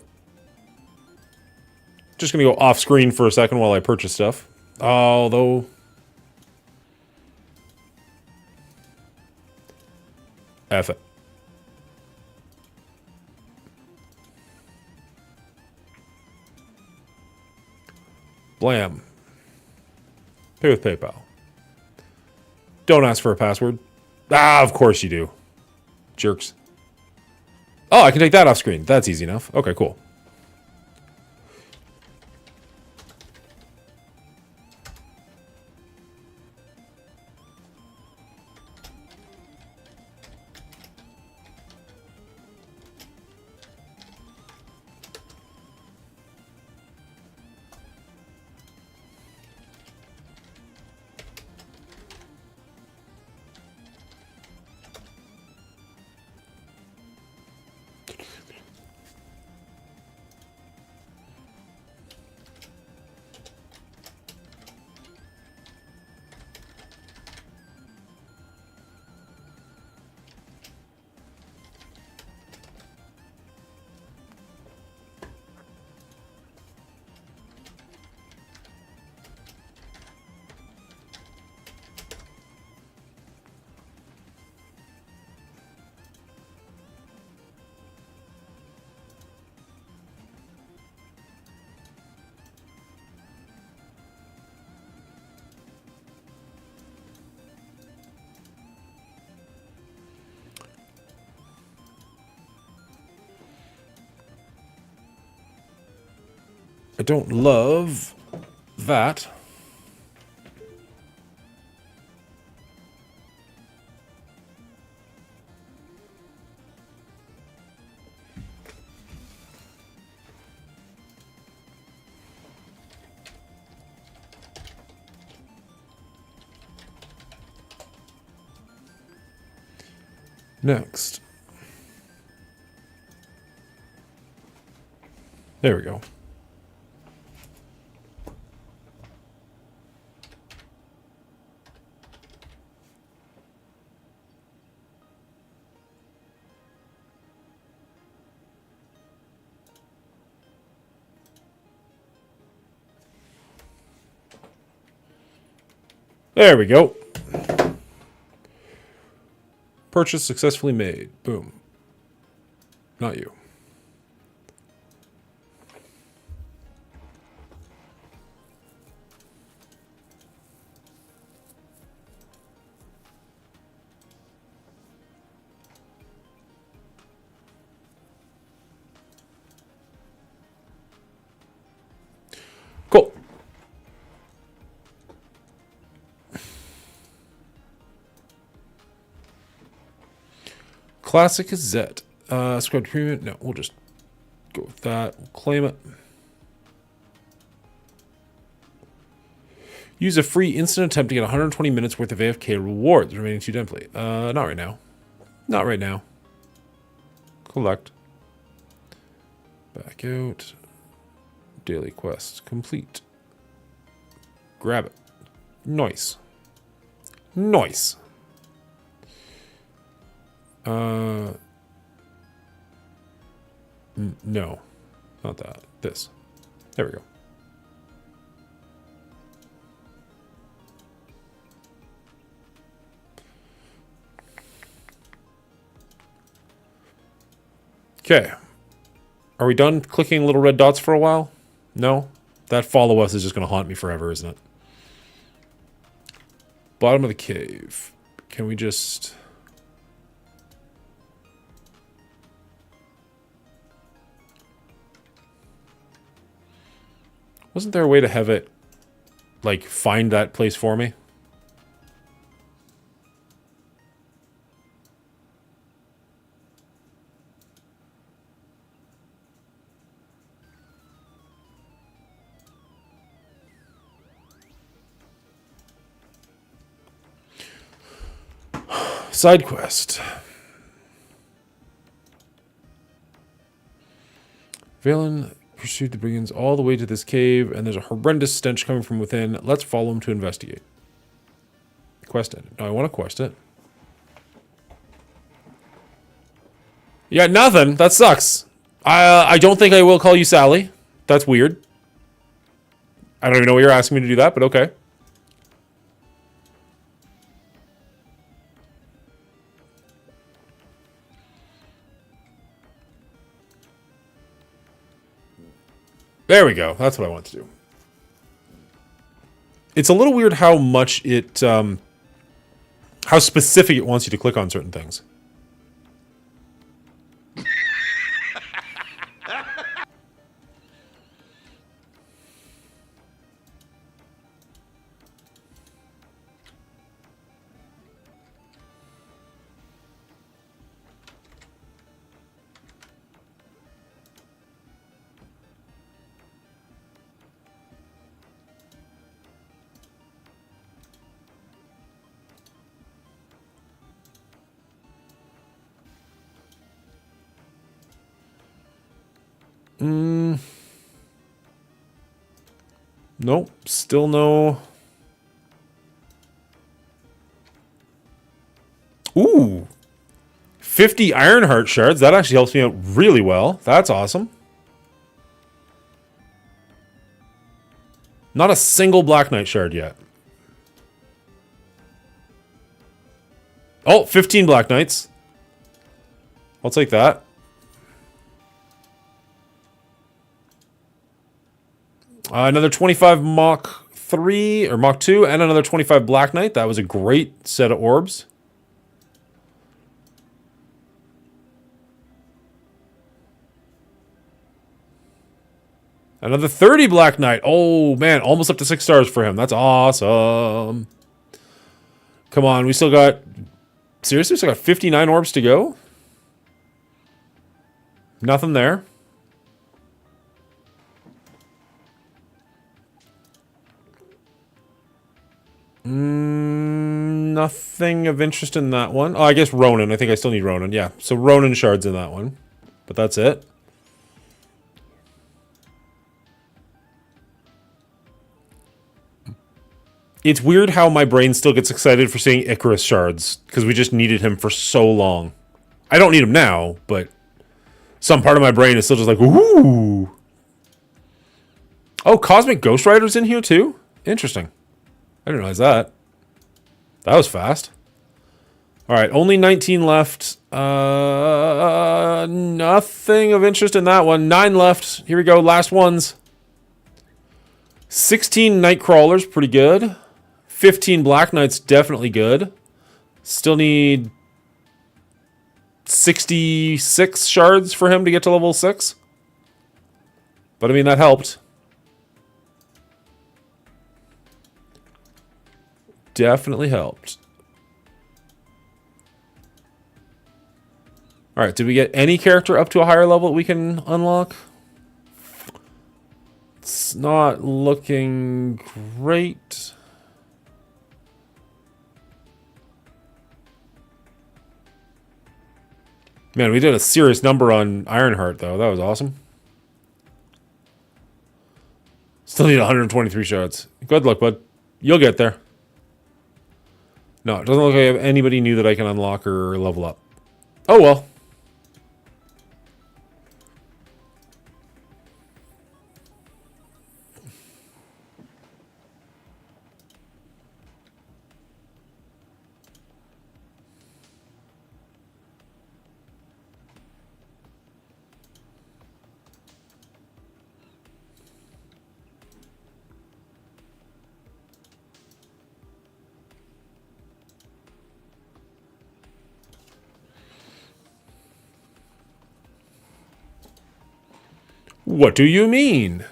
Just gonna go off screen for a second while I purchase stuff. Although... F it. Blam. Pay with PayPal. Don't ask for a password. Ah, of course you do. Jerks. Oh, I can take that off screen. That's easy enough. Okay, cool. I don't love that. Next. There we go. There we go. Purchase successfully made. Boom. Not you. Cool. Classic Zet. Subscribe to premium. No, we'll just go with that. We'll claim it. Use a free instant attempt to get 120 minutes worth of AFK rewards. Remaining 2 template. Not right now. Not right now. Collect. Back out. Daily quest complete. Grab it. Nice. Nice. No. Not that. This. There we go. Okay. Are we done clicking little red dots for a while? No? That follow us is just going to haunt me forever, isn't it? Bottom of the cave. Can we just... Wasn't there a way to have it, like, find that place for me? Side quest. Valen pursued the brigands all the way to this cave, and there's a horrendous stench coming from within. Let's follow him to investigate. Quest it. No, I want to quest it. You got nothing? That sucks. I don't think I will call you Sally. That's weird. I don't even know why you're asking me to do that, but okay. There we go. That's what I want to do. It's a little weird how much it, how specific it wants you to click on certain things. Nope, still no. Ooh. 50 Ironheart shards. That actually helps me out really well. That's awesome. Not a single Black Knight shard yet. Oh, 15 Black Knights. I'll take that. Another 25 Mach 3 or Mach 2 and another 25 Black Knight. That was a great set of orbs. Another 30 Black Knight. Oh, man. Almost up to 6 stars for him. That's awesome. Come on. We still got... Seriously? We still got 59 orbs to go? Nothing there. Nothing of interest in that one. Oh, I guess Ronin. I think I still need Ronin. Yeah. So Ronin shards in that one. But that's it. It's weird how my brain still gets excited for seeing Icarus shards, because we just needed him for so long. I don't need him now, but some part of my brain is still just like, ooh. Oh, Cosmic Ghost Rider's in here too? Interesting. I didn't realize that. That was fast. Alright, only 19 left. Nothing of interest in that one. 9 left. Here we go, last ones. 16 Nightcrawlers, pretty good. 15 Black Knights, definitely good. Still need 66 shards for him to get to level 6. But I mean, that helped. Definitely helped. Alright, did we get any character up to a higher level that we can unlock? It's not looking great. Man, we did a serious number on Ironheart, though. That was awesome. Still need 123 shards. Good luck, bud. You'll get there. No, it doesn't look like I have anybody new that I can unlock or level up. Oh, well. What do you mean?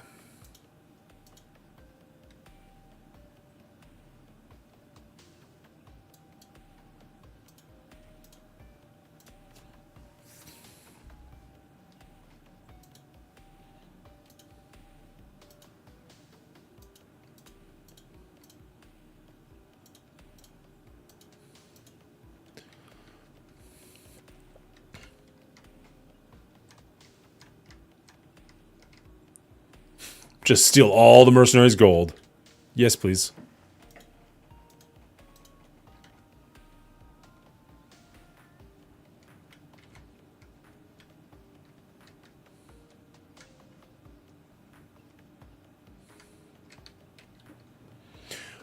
Just steal all the mercenaries' gold. Yes, please.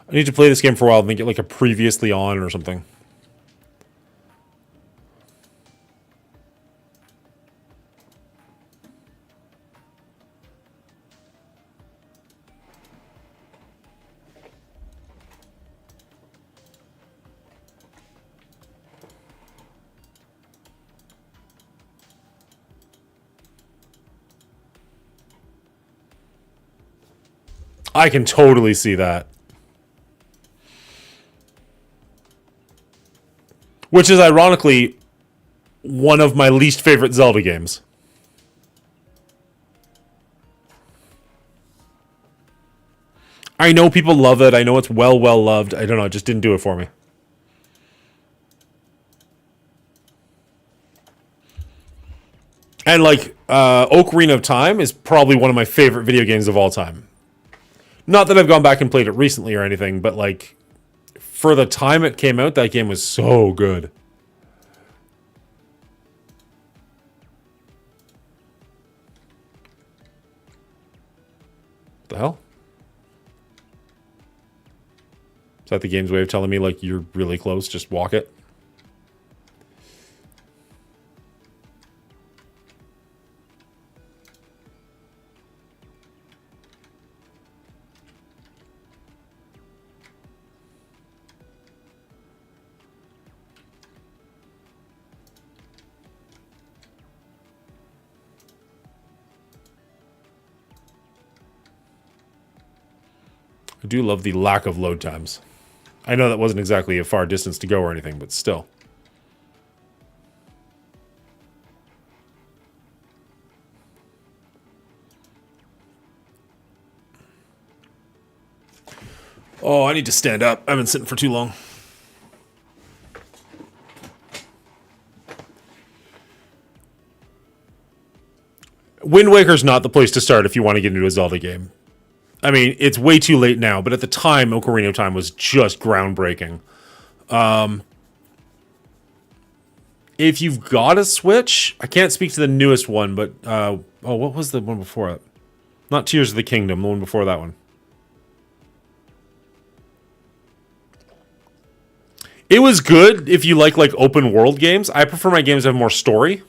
I need to play this game for a while and then get like a previously on or something. I can totally see that. Which is ironically one of my least favorite Zelda games. I know people love it. I know it's well loved. I don't know. It just didn't do it for me. And like, Ocarina of Time is probably one of my favorite video games of all time. Not that I've gone back and played it recently or anything, but like, for the time it came out, that game was so good. What the hell? Is that the game's way of telling me, like, you're really close, just walk it? I do love the lack of load times. I know that wasn't exactly a far distance to go or anything, but still. Oh, I need to stand up. I've been sitting for too long. Wind Waker's not the place to start if you want to get into a Zelda game. I mean, it's way too late now, but at the time, Ocarina of Time was just groundbreaking. If you've got a Switch, I can't speak to the newest one, but, what was the one before it? Not Tears of the Kingdom, the one before that one. It was good if you like open world games. I prefer my games to have more story.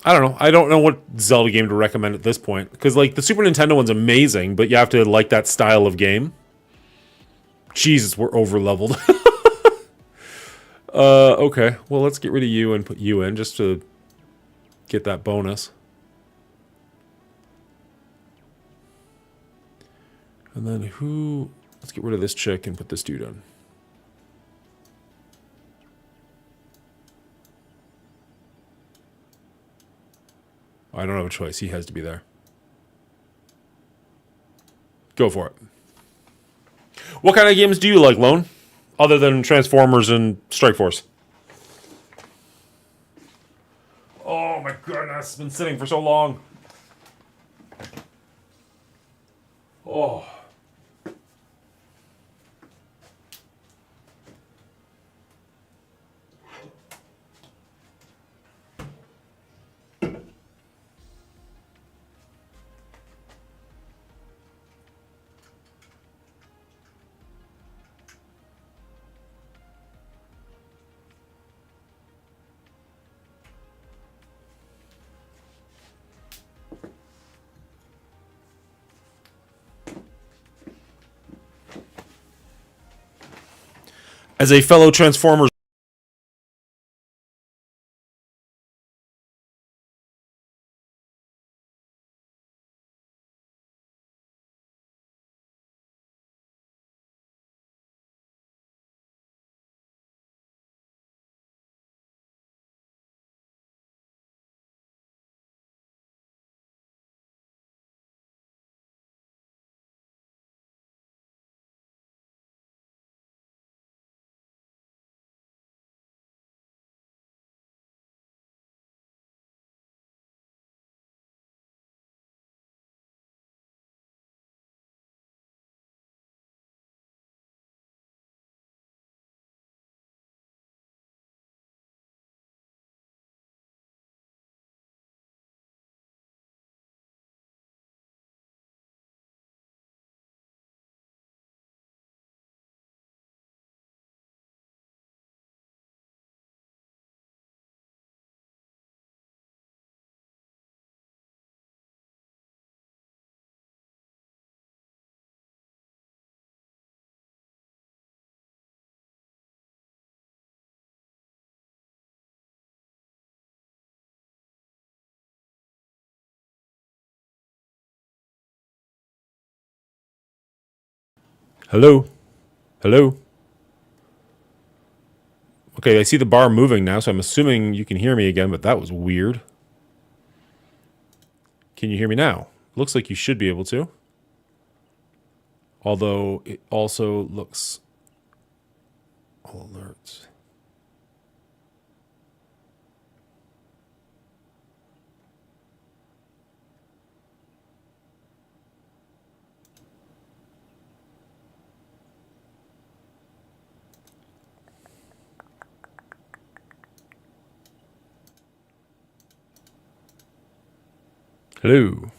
I don't know. I don't know what Zelda game to recommend at this point. Because, like, the Super Nintendo one's amazing, but you have to like that style of game. Jesus, we're over-leveled. Okay. Well, let's get rid of you and put you in, just to get that bonus. And then who... Let's get rid of this chick and put this dude in. I don't have a choice. He has to be there. Go for it. What kind of games do you like, Lone? Other than Transformers and Strike Force? Oh my goodness. It's been sitting for so long. Oh. As a fellow Transformers Hello? Hello? Okay, I see the bar moving now, so I'm assuming you can hear me again, but that was weird. Can you hear me now? Looks like you should be able to. Although it also looks all alerts. Hello?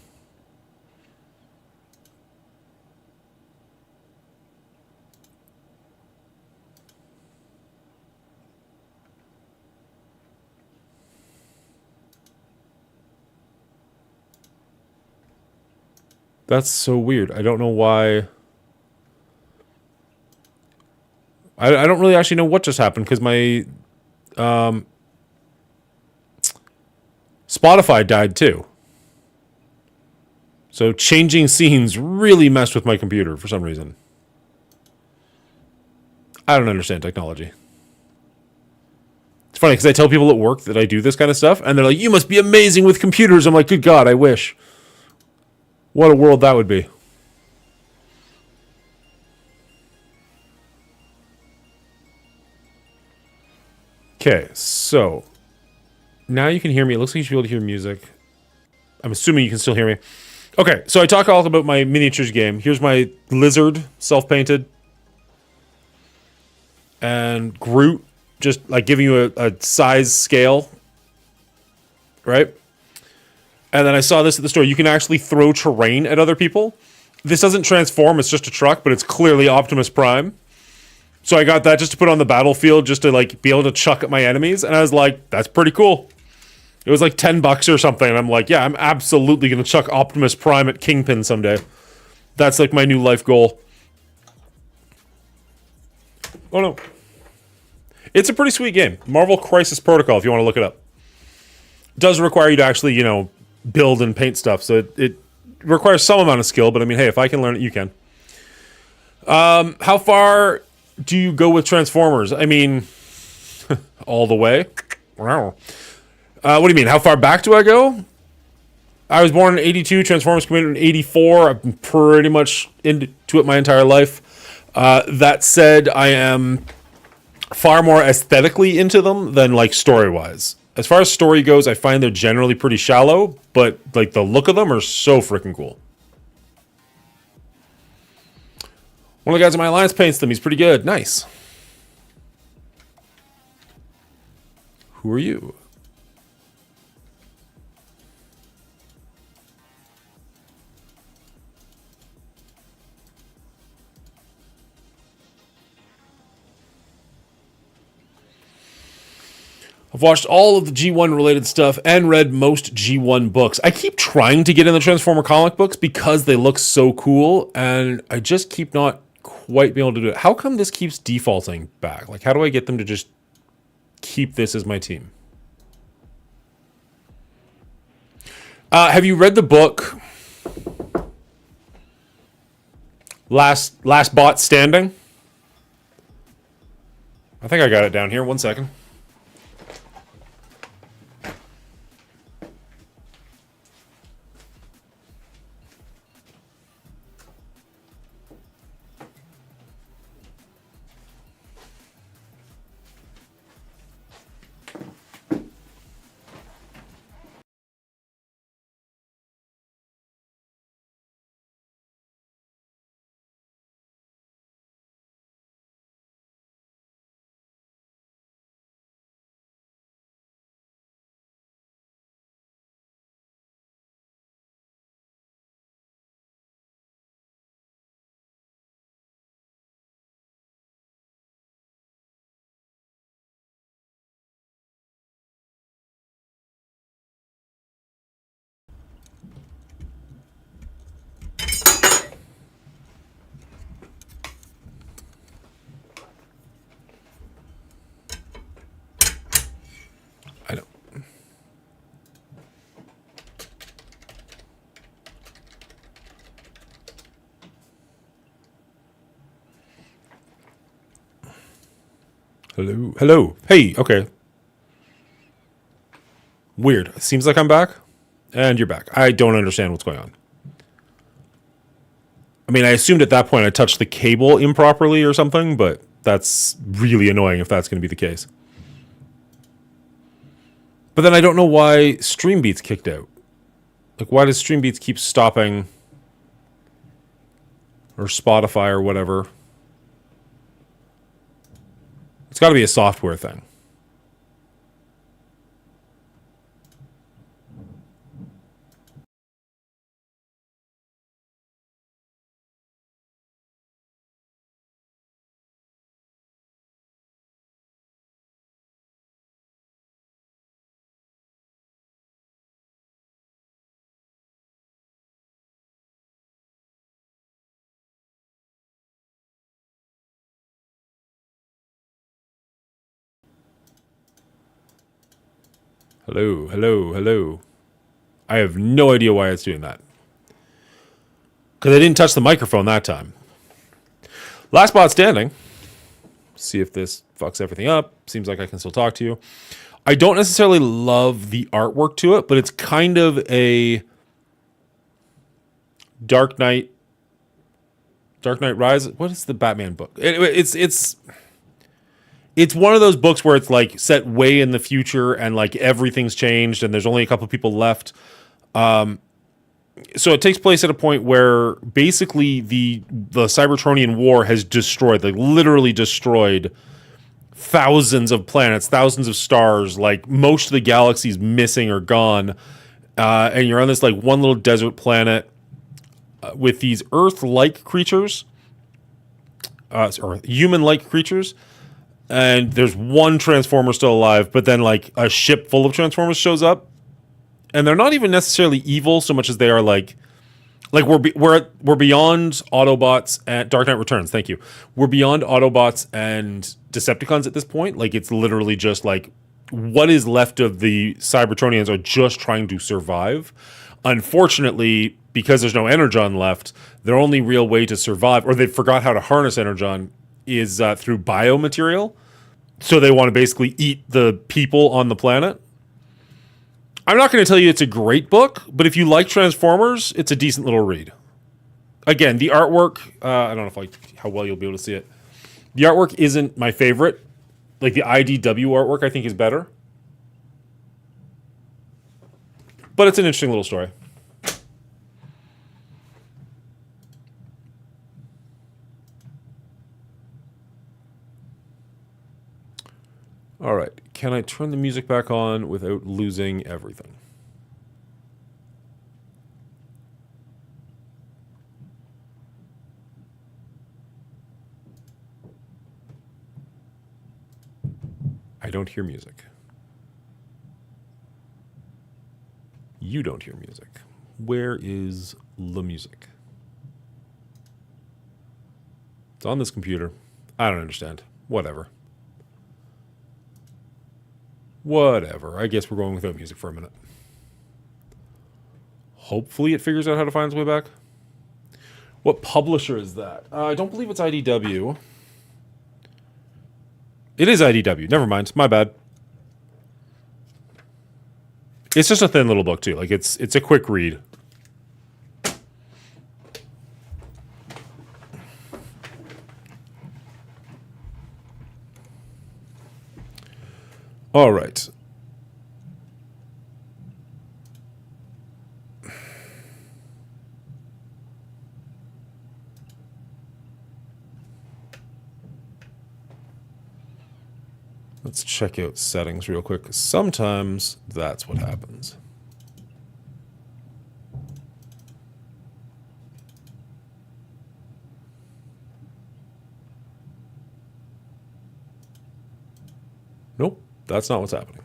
That's so weird. I don't know why. I don't really actually know what just happened because my Spotify died too. So changing scenes really messed with my computer for some reason. I don't understand technology. It's funny because I tell people at work that I do this kind of stuff, and they're like, "You must be amazing with computers." I'm like, "Good God, I wish." What a world that would be. Okay, so now you can hear me. It looks like you should be able to hear music. I'm assuming you can still hear me. Okay, so I talk all about my miniatures game. Here's my lizard, self-painted. And Groot, just like giving you a size scale, right? And then I saw this at the store. You can actually throw terrain at other people. This doesn't transform, it's just a truck, but it's clearly Optimus Prime. So I got that just to put on the battlefield, just to like be able to chuck at my enemies. And I was like, that's pretty cool. It was like $10 or something. And I'm like, yeah, I'm absolutely going to chuck Optimus Prime at Kingpin someday. That's like my new life goal. Oh no. It's a pretty sweet game. Marvel Crisis Protocol, if you want to look it up. It does require you to actually, build and paint stuff. So it requires some amount of skill, but I mean, hey, if I can learn it, you can. How far do you go with Transformers? I mean, all the way. Wow. What do you mean? How far back do I go? I was born in 82. Transformers came out in 84. I've been pretty much into it my entire life. That said, I am far more aesthetically into them than like story-wise. As far as story goes, I find they're generally pretty shallow, but like the look of them are so freaking cool. One of the guys in my alliance paints them. He's pretty good. Nice. Who are you? I've watched all of the G1 related stuff and read most G1 books. I keep trying to get in the Transformer comic books because they look so cool, and I just keep not quite being able to do it. How come this keeps defaulting back? Like, how do I get them to just keep this as my team? Have you read the book Last Bot Standing? I think I got it down here. One second. Hello. Hello. Hey, okay. Weird. Seems like I'm back. And you're back. I don't understand what's going on. I mean, I assumed at that point I touched the cable improperly or something, but that's really annoying if that's going to be the case. But then I don't know why Streambeats kicked out. Like, why does Streambeats keep stopping? Or Spotify or whatever. It's got to be a software thing. Hello, hello, hello. I have no idea why it's doing that. Because I didn't touch the microphone that time. Last bot standing. See if this fucks everything up. Seems like I can still talk to you. I don't necessarily love the artwork to it, but it's kind of a Dark Knight Rise. What is the Batman book? Anyway, it's one of those books where it's like set way in the future and like everything's changed and there's only a couple people left. So it takes place at a point where basically the Cybertronian War has destroyed, like literally destroyed thousands of planets, thousands of stars, like most of the galaxy's missing or gone. And you're on this like one little desert planet with these Earth-like creatures, or human-like creatures. And there's one Transformer still alive, but then like a ship full of Transformers shows up. And they're not even necessarily evil so much as they are like we're beyond Autobots and Dark Knight Returns. Thank you. We're beyond Autobots and Decepticons at this point. Like it's literally just like what is left of the Cybertronians are just trying to survive. Unfortunately, because there's no Energon left, their only real way to survive, or they forgot how to harness Energon, is through biomaterial. So they want to basically eat the people on the planet. I'm not going to tell you it's a great book, but if you like Transformers, it's a decent little read. Again, the artwork, I don't know how well you'll be able to see it. The artwork isn't my favorite. Like the IDW artwork, I think is better. But it's an interesting little story. All right. Can I turn the music back on without losing everything? I don't hear music. You don't hear music. Where is the music? It's on this computer. I don't understand. Whatever. Whatever. I guess we're going without music for a minute. Hopefully it figures out how to find its way back. What publisher is that? I don't believe it's IDW. It is IDW. Never mind. My bad. It's just a thin little book too. Like it's a quick read. All right. Let's check out settings real quick. Sometimes that's what happens. Nope, that's not what's happening.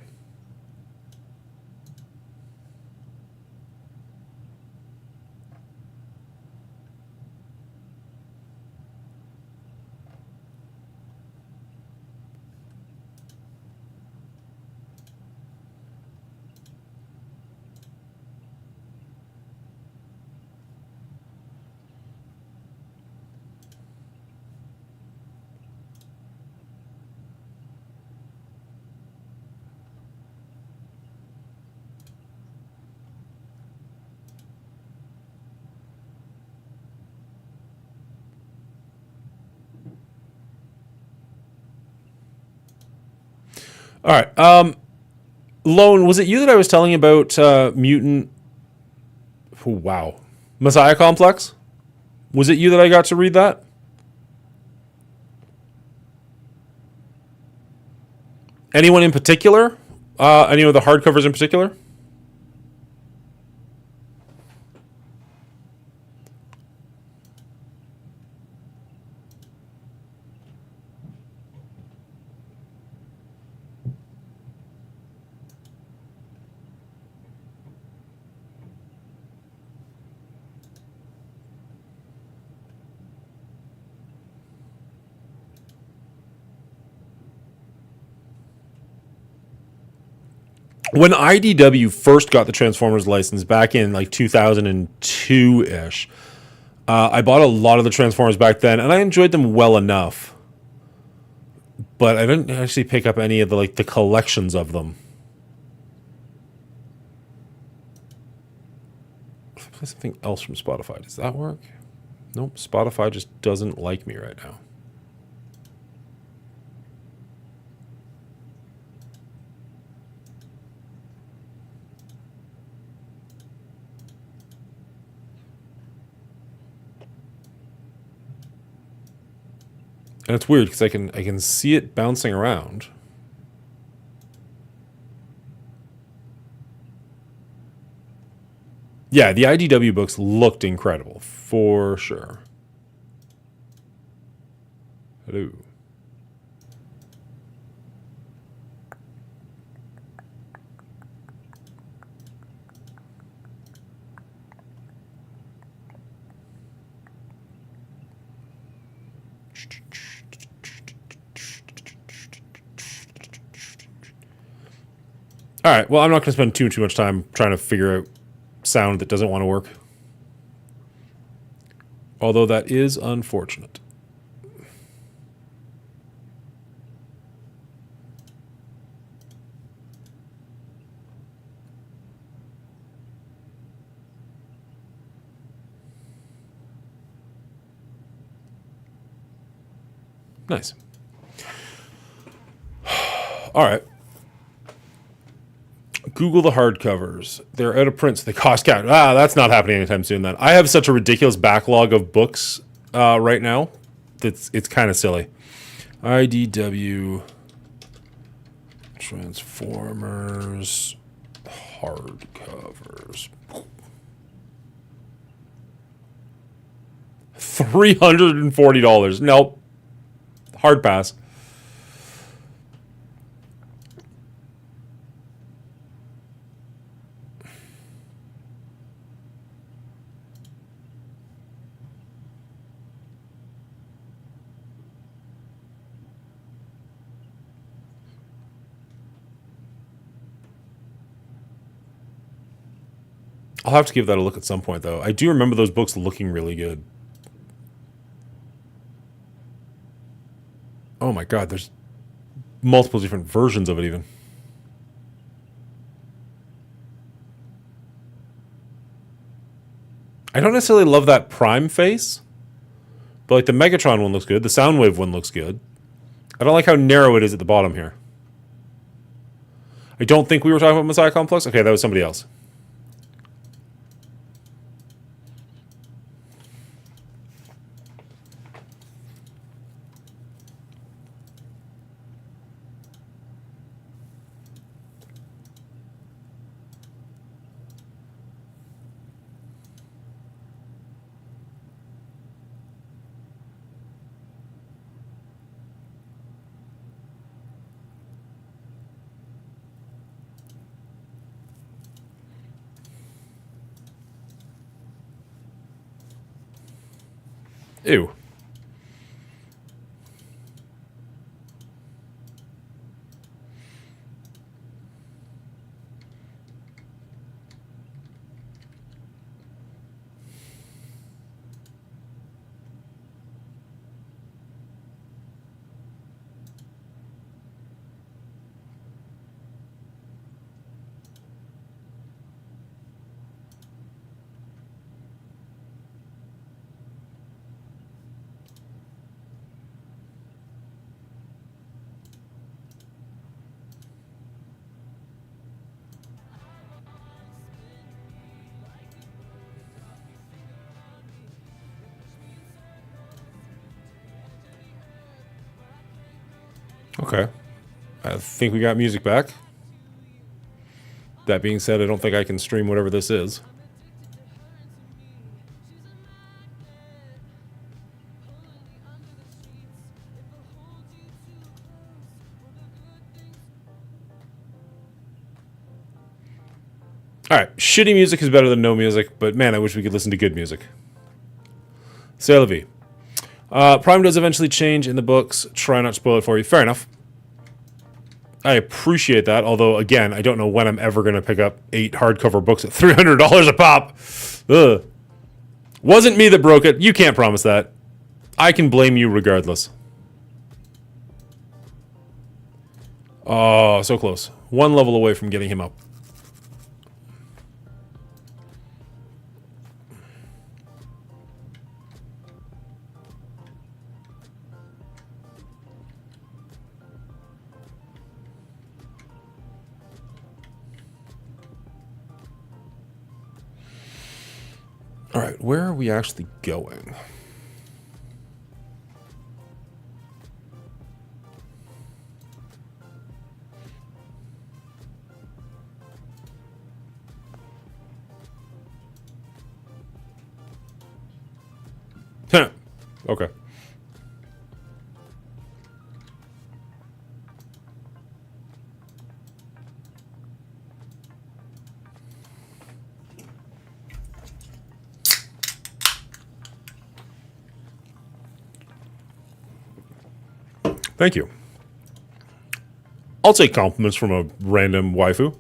All right. Lone, was it you that I was telling about Mutant? Oh, wow. Messiah Complex? Was it you that I got to read that? Anyone in particular? Any of the hardcovers in particular? When IDW first got the Transformers license back in like 2002-ish, I bought a lot of the Transformers back then, and I enjoyed them well enough. But I didn't actually pick up any of the the collections of them. If I play something else from Spotify, does that work? Nope, Spotify just doesn't like me right now. And it's weird because I can see it bouncing around. Yeah, the IDW books looked incredible, for sure. Hello. All right, well, I'm not going to spend too much time trying to figure out sound that doesn't want to work. Although that is unfortunate. Nice. All right. Google the hardcovers. They're out of print, so they cost cash. That's not happening anytime soon then. I have such a ridiculous backlog of books right now. It's kind of silly. IDW Transformers hardcovers. $340. Nope. Hard pass. I'll have to give that a look at some point, though. I do remember those books looking really good. Oh my god, there's multiple different versions of it, even. I don't necessarily love that Prime face, but like the Megatron one looks good. The Soundwave one looks good. I don't like how narrow it is at the bottom here. I don't think we were talking about Messiah Complex. Okay, that was somebody else. Ew. Okay. I think we got music back. That being said, I don't think I can stream whatever this is. Alright, shitty music is better than no music, but man, I wish we could listen to good music. C'est la vie. Prime does eventually change in the books. Try not to spoil it for you. Fair enough. I appreciate that, although, again, I don't know when I'm ever going to pick up 8 hardcover books at $300 a pop. Ugh. Wasn't me that broke it. You can't promise that. I can blame you regardless. Oh, so close. One level away from getting him up. All right, where are we actually going? Huh. Okay. Thank you. I'll take compliments from a random waifu.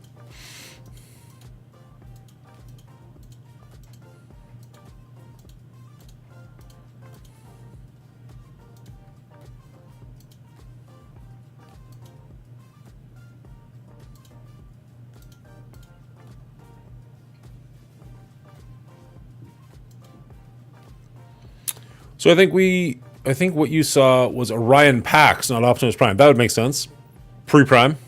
So I think what you saw was Orion Pax, not Optimus Prime. That would make sense. Pre-Prime.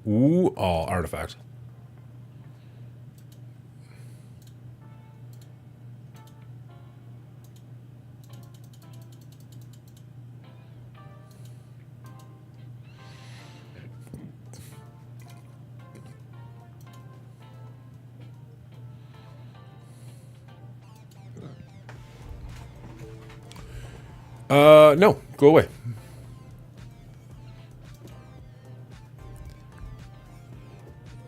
Ooh, oh, artifact. No, go away.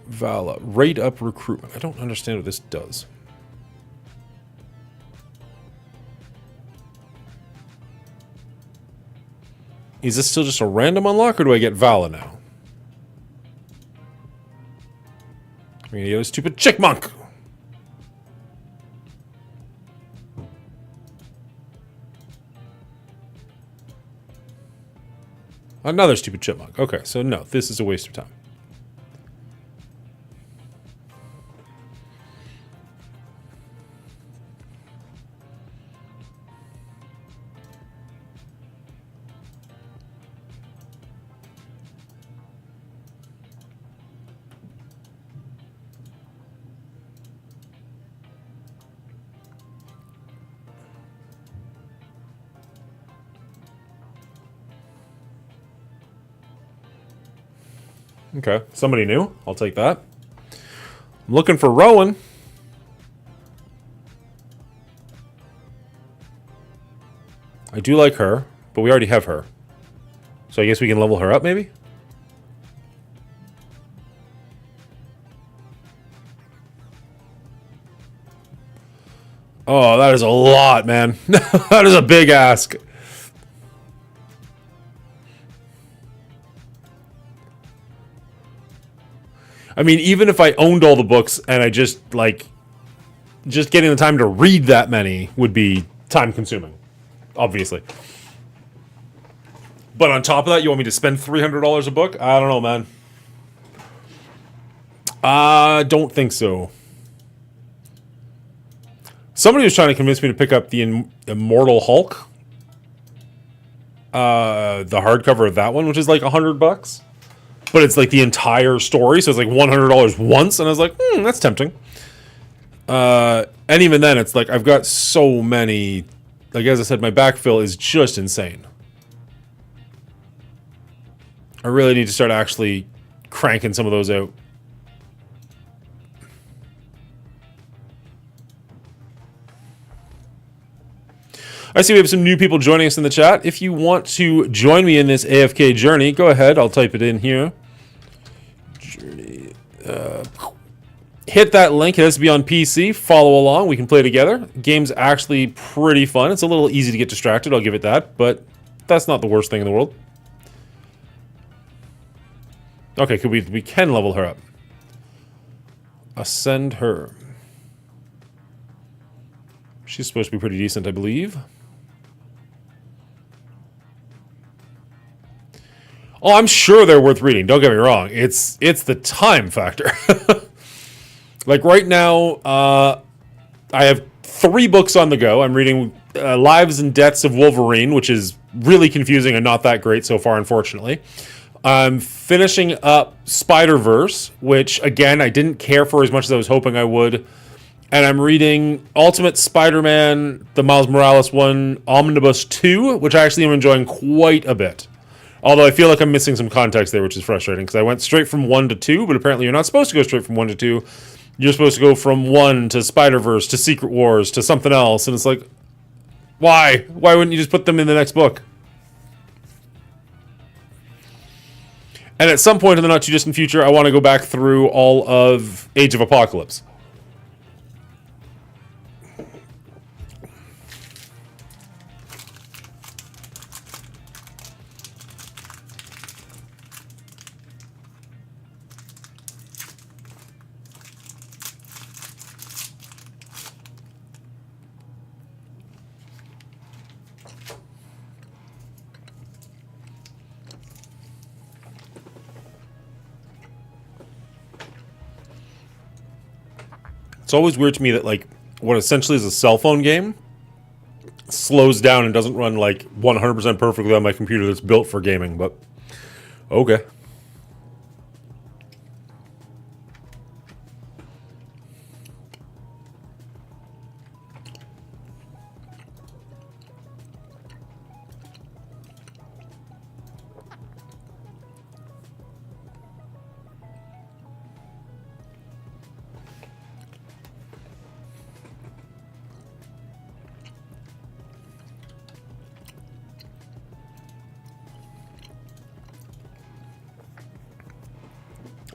Vala, rate up recruitment. I don't understand what this does. Is this still just a random unlock, or do I get Vala now? I'm gonna get a stupid chickmunk. Another stupid chipmunk. Okay, so no, this is a waste of time. Okay, somebody new. I'll take that. I'm looking for Rowan. I do like her, but we already have her. So I guess we can level her up, maybe? Oh, that is a lot, man. That is a big ask. I mean, even if I owned all the books and I just getting the time to read that many would be time consuming, obviously. But on top of that, you want me to spend $300 a book? I don't know, man. I don't think so. Somebody was trying to convince me to pick up the Immortal Hulk. The hardcover of that one, which is like $100. but it's like the entire story, so it's like $100 once, and I was like, that's tempting. And even then, it's like I've got so many. Like, as I said, my backfill is just insane. I really need to start actually cranking some of those out. I see we have some new people joining us in the chat. If you want to join me in this AFK journey, go ahead. I'll type it in here. Journey. Hit that link. It has to be on PC. Follow along. We can play together. Game's actually pretty fun. It's a little easy to get distracted. I'll give it that. But that's not the worst thing in the world. Okay, we can level her up. Ascend her. She's supposed to be pretty decent, I believe. Oh, I'm sure they're worth reading. Don't get me wrong. It's the time factor. Like right now, I have 3 books on the go. I'm reading Lives and Deaths of Wolverine, which is really confusing and not that great so far, unfortunately. I'm finishing up Spider-Verse, which, again, I didn't care for as much as I was hoping I would. And I'm reading Ultimate Spider-Man, the Miles Morales one, Omnibus 2, which I actually am enjoying quite a bit. Although I feel like I'm missing some context there, which is frustrating, because I went straight from 1 to 2, but apparently you're not supposed to go straight from 1 to 2. You're supposed to go from 1 to Spider-Verse to Secret Wars to something else, and it's like, why? Why wouldn't you just put them in the next book? And at some point in the not-too-distant future, I want to go back through all of Age of Apocalypse. It's always weird to me that, like, what essentially is a cell phone game slows down and doesn't run, like, 100% perfectly on my computer that's built for gaming, but okay.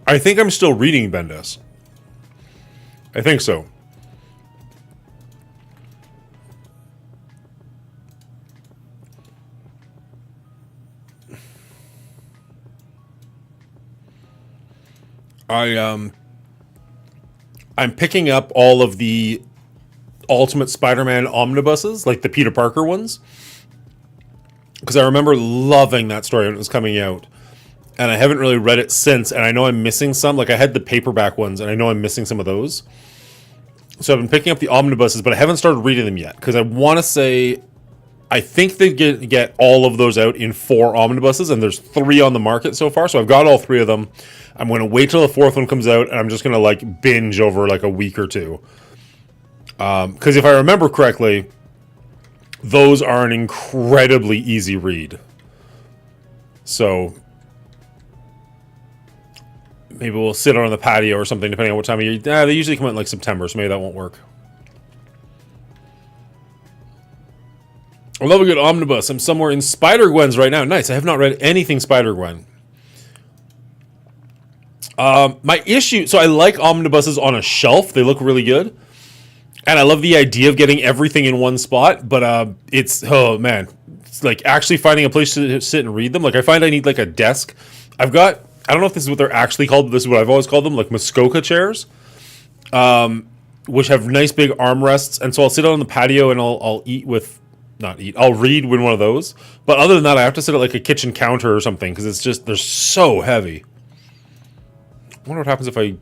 I think I'm still reading Bendis. I think so. I'm picking up all of the Ultimate Spider-Man omnibuses, like the Peter Parker ones, because I remember loving that story when it was coming out. And I haven't really read it since, and I know I'm missing some. Like, I had the paperback ones, and I know I'm missing some of those. So I've been picking up the omnibuses, but I haven't started reading them yet, because I want to say, I think they get all of those out in 4 omnibuses, and there's 3 on the market so far, so I've got all 3 of them. I'm going to wait till the 4th one comes out, and I'm just going to, like, binge over, like, a week or 2. Because if I remember correctly, those are an incredibly easy read. So maybe we'll sit on the patio or something, depending on what time of year. They usually come out in like September, so maybe that won't work. I love a good omnibus. I'm somewhere in Spider-Gwen's right now. Nice. I have not read anything Spider-Gwen. My issue... So I like omnibuses on a shelf. They look really good. And I love the idea of getting everything in one spot. But it's... Oh, man. It's like actually finding a place to sit and read them. Like, I find I need like a desk. I've got... I don't know if this is what they're actually called, but this is what I've always called them, like Muskoka chairs, which have nice big armrests. And so I'll sit out on the patio and I'll eat with, not eat, I'll read with one of those. But other than that, I have to sit at like a kitchen counter or something because it's just, they're so heavy. I wonder what happens if I,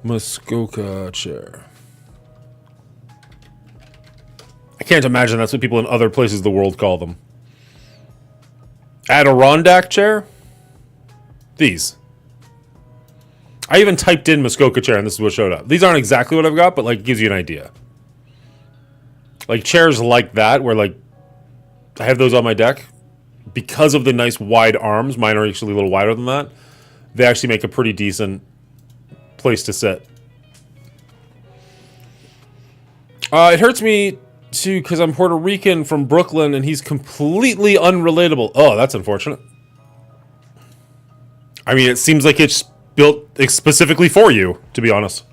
Muskoka chair. I can't imagine that's what people in other places of the world call them. Adirondack chair? These. I even typed in Muskoka chair and this is what showed up. These aren't exactly what I've got, but like it gives you an idea. Like chairs like that, where like I have those on my deck. Because of the nice wide arms, mine are actually a little wider than that. They actually make a pretty decent place to sit. It hurts me too because I'm Puerto Rican from Brooklyn and he's completely unrelatable. Oh, that's unfortunate. I mean, it seems like it's built specifically for you, to be honest.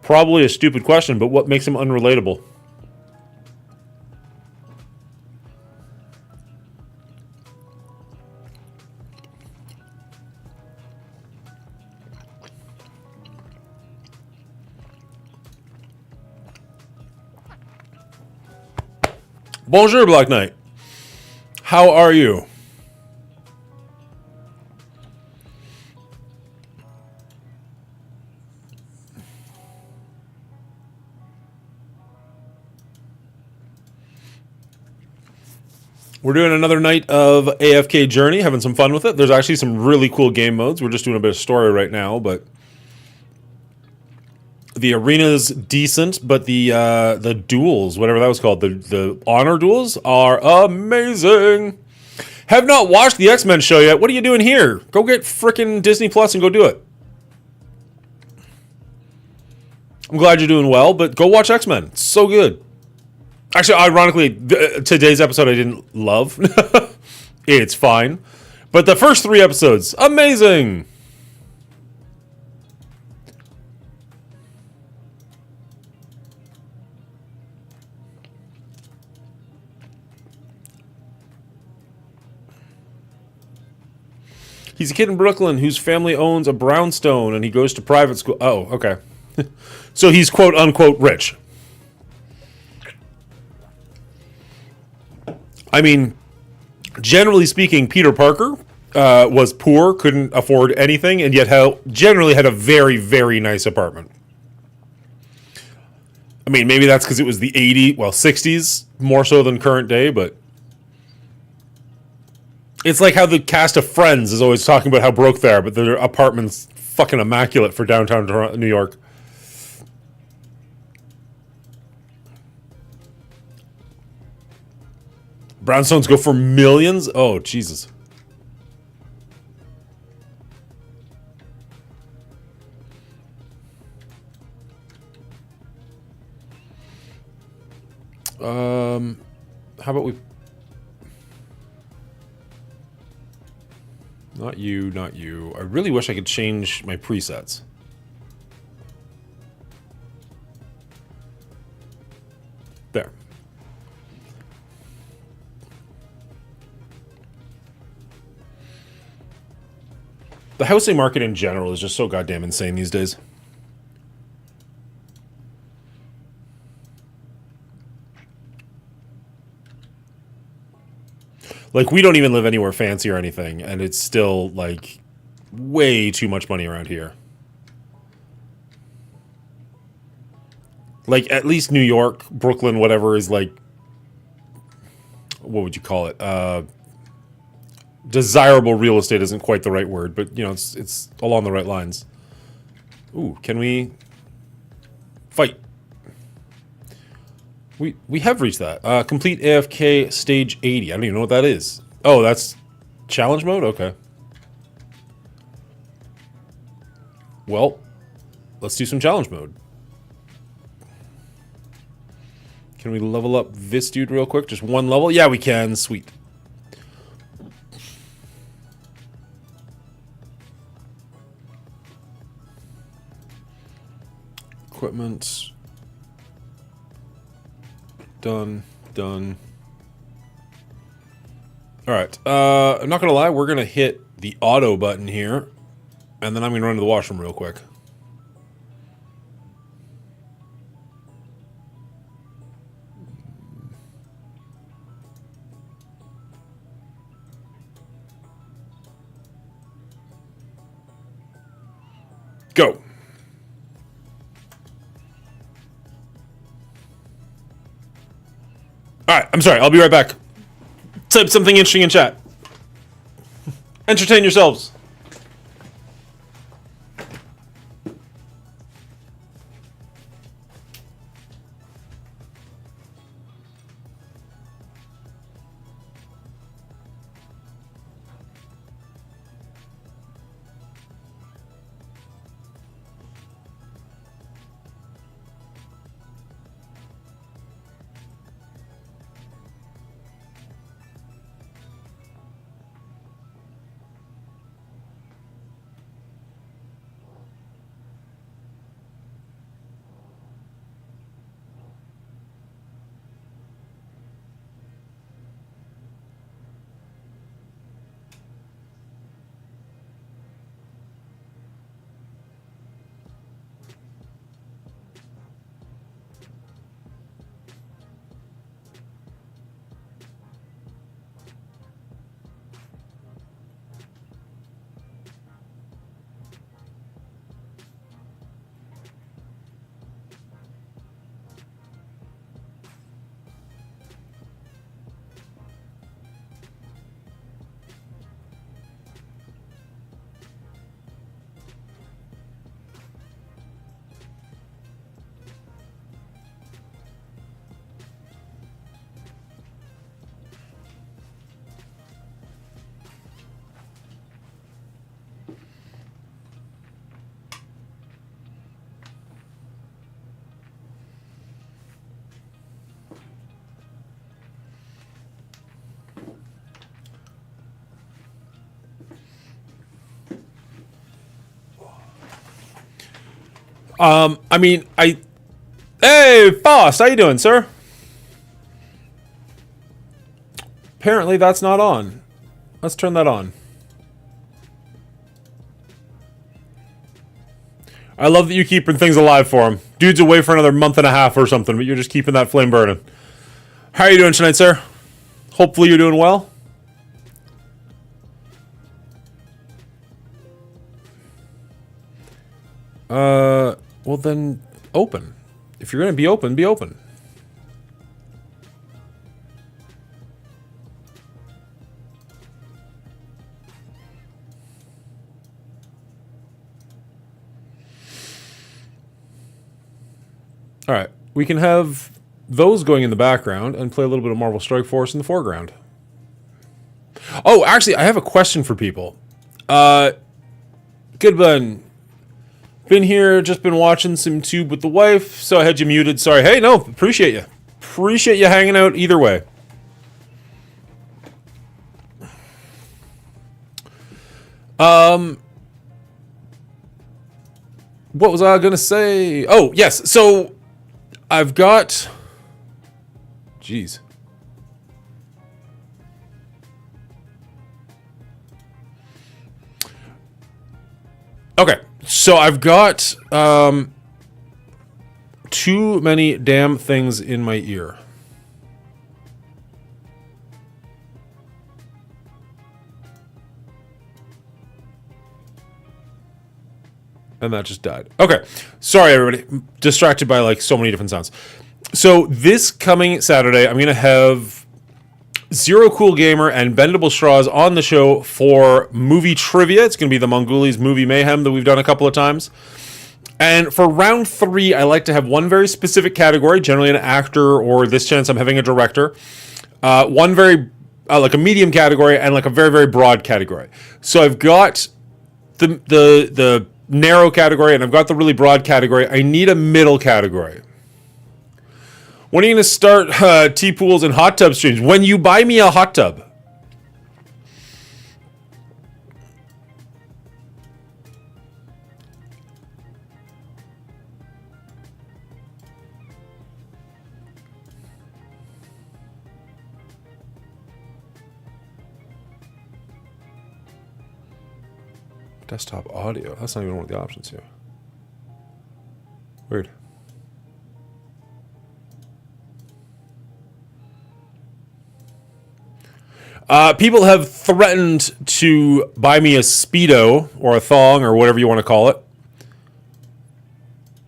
Probably a stupid question, but what makes him unrelatable? Bonjour, Black Knight. How are you? We're doing another night of AFK Journey, having some fun with it. There's actually some really cool game modes. We're just doing a bit of story right now, but the arena's decent, but the duels, whatever that was called, the honor duels are amazing. Have not watched the X-Men show yet. What are you doing here? Go get frickin' Disney Plus and go do it. I'm glad you're doing well, but go watch X-Men. It's so good. Actually, ironically, today's episode I didn't love. It's fine. But the first 3 episodes, amazing! He's a kid in Brooklyn whose family owns a brownstone and he goes to private school. Oh, okay. So he's quote-unquote rich. I mean, generally speaking, Peter Parker was poor, couldn't afford anything, and yet generally had a very, very nice apartment. I mean, maybe that's because it was the 60s, more so than current day, but it's like how the cast of Friends is always talking about how broke they are, but their apartment's fucking immaculate for downtown New York. Brownstones go for millions? Oh, Jesus. How about we... Not you, not you. I really wish I could change my presets. There. The housing market in general is just so goddamn insane these days. Like, we don't even live anywhere fancy or anything, and it's still, like, way too much money around here. Like, at least New York, Brooklyn, whatever, is, like... What would you call it? Desirable real estate isn't quite the right word, but, you know, it's along the right lines. Ooh, can we... Fight. We have reached that. Complete AFK stage 80. I don't even know what that is. Oh, that's challenge mode? Okay. Well, let's do some challenge mode. Can we level up this dude real quick? Just one level? Yeah, we can. Sweet. Equipment. Done. Alright, I'm not gonna lie, we're gonna hit the auto button here, and then I'm gonna run to the washroom real quick. Go. Alright, I'm sorry. I'll be right back. Type something interesting in chat. Entertain yourselves. Hey, Foss, how you doing, sir? Apparently that's not on. Let's turn that on. I love that you keeping things alive for him. Dude's away for another month and a half or something, but you're just keeping that flame burning. How are you doing tonight, sir? Hopefully you're doing well. Well then, open. If you're gonna be open, be open. Alright, we can have those going in the background and play a little bit of Marvel Strike Force in the foreground. Oh, actually, I have a question for people. Good one. Been here, just been watching some tube with the wife, so I had you muted. Sorry. Hey, no, appreciate you. Appreciate you hanging out either way. What was I gonna say? Oh, yes, so I've got... Jeez. Okay, so I've got too many damn things in my ear. And that just died. Okay, sorry everybody. Distracted by like so many different sounds. So this coming Saturday, I'm gonna have Zero Cool Gamer and Bendable Straws on the show for movie trivia. It's going to be the Mongoli's Movie Mayhem that we've done a couple of times. And for round 3, I like to have one very specific category, generally an actor, or this chance I'm having a director. One very, like a medium category, and like a very, very broad category. So I've got the narrow category, and I've got the really broad category. I need a middle category. When are you going to start T-pools and hot tub streams? When you buy me a hot tub. Desktop audio. That's not even one of the options here. Weird. People have threatened to buy me a Speedo or a thong or whatever you want to call it.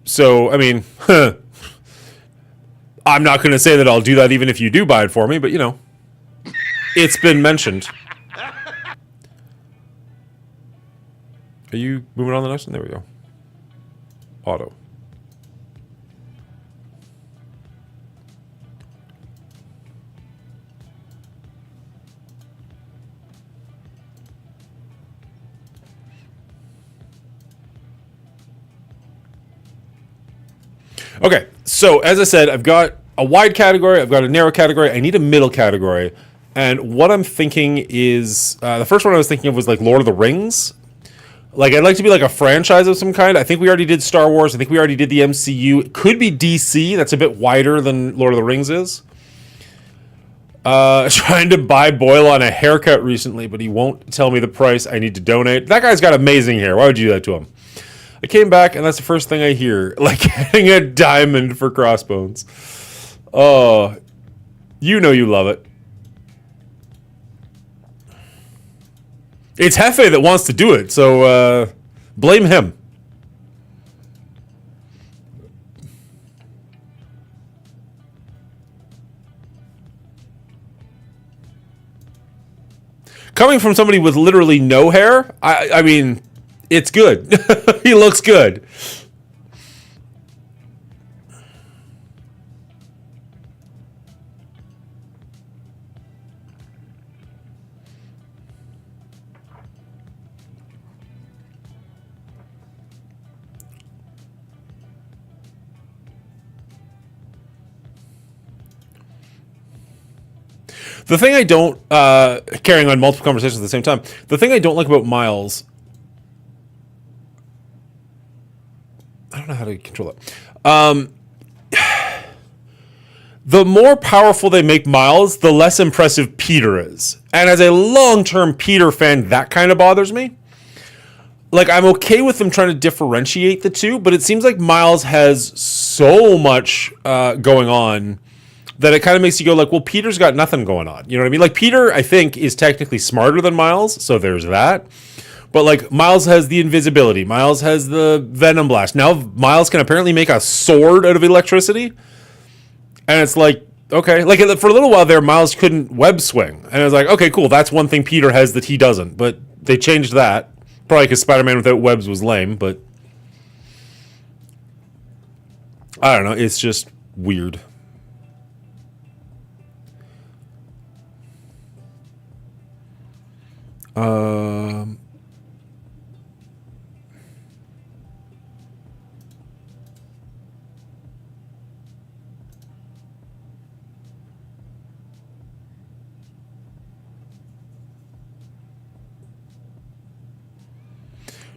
So, I mean, I'm not going to say that I'll do that even if you do buy it for me, but you know, it's been mentioned. Are you moving on to the next one? There we go. Auto. Okay, so as I said, I've got a wide category, I've got a narrow category, I need a middle category. And what I'm thinking is, the first one I was thinking of was like Lord of the Rings. Like, I'd like to be like a franchise of some kind. I think we already did Star Wars, I think we already did the MCU. It could be DC, that's a bit wider than Lord of the Rings is. Trying to buy Boyle on a haircut recently, but he won't tell me the price. I need to donate. That guy's got amazing hair, why would you do that to him? I came back, and that's the first thing I hear. Like, getting a diamond for Crossbones. Oh, you know you love it. It's Hefe that wants to do it, so, blame him. Coming from somebody with literally no hair, I mean... It's good. He looks good. The thing I don't, carrying on multiple conversations at the same time, the thing I don't like about Miles... I don't know how to control it. The more powerful they make Miles, the less impressive Peter is. And as a long-term Peter fan, that kind of bothers me. Like, I'm okay with them trying to differentiate the two, but it seems like Miles has so much going on that it kind of makes you go like, well, Peter's got nothing going on. You know what I mean? Like, Peter, I think, is technically smarter than Miles, so there's that. But, like, Miles has the invisibility. Miles has the Venom Blast. Now Miles can apparently make a sword out of electricity. And it's like, okay. Like, for a little while there, Miles couldn't web swing. And I was like, okay, cool. That's one thing Peter has that he doesn't. But they changed that. Probably because Spider-Man without webs was lame. But I don't know. It's just weird.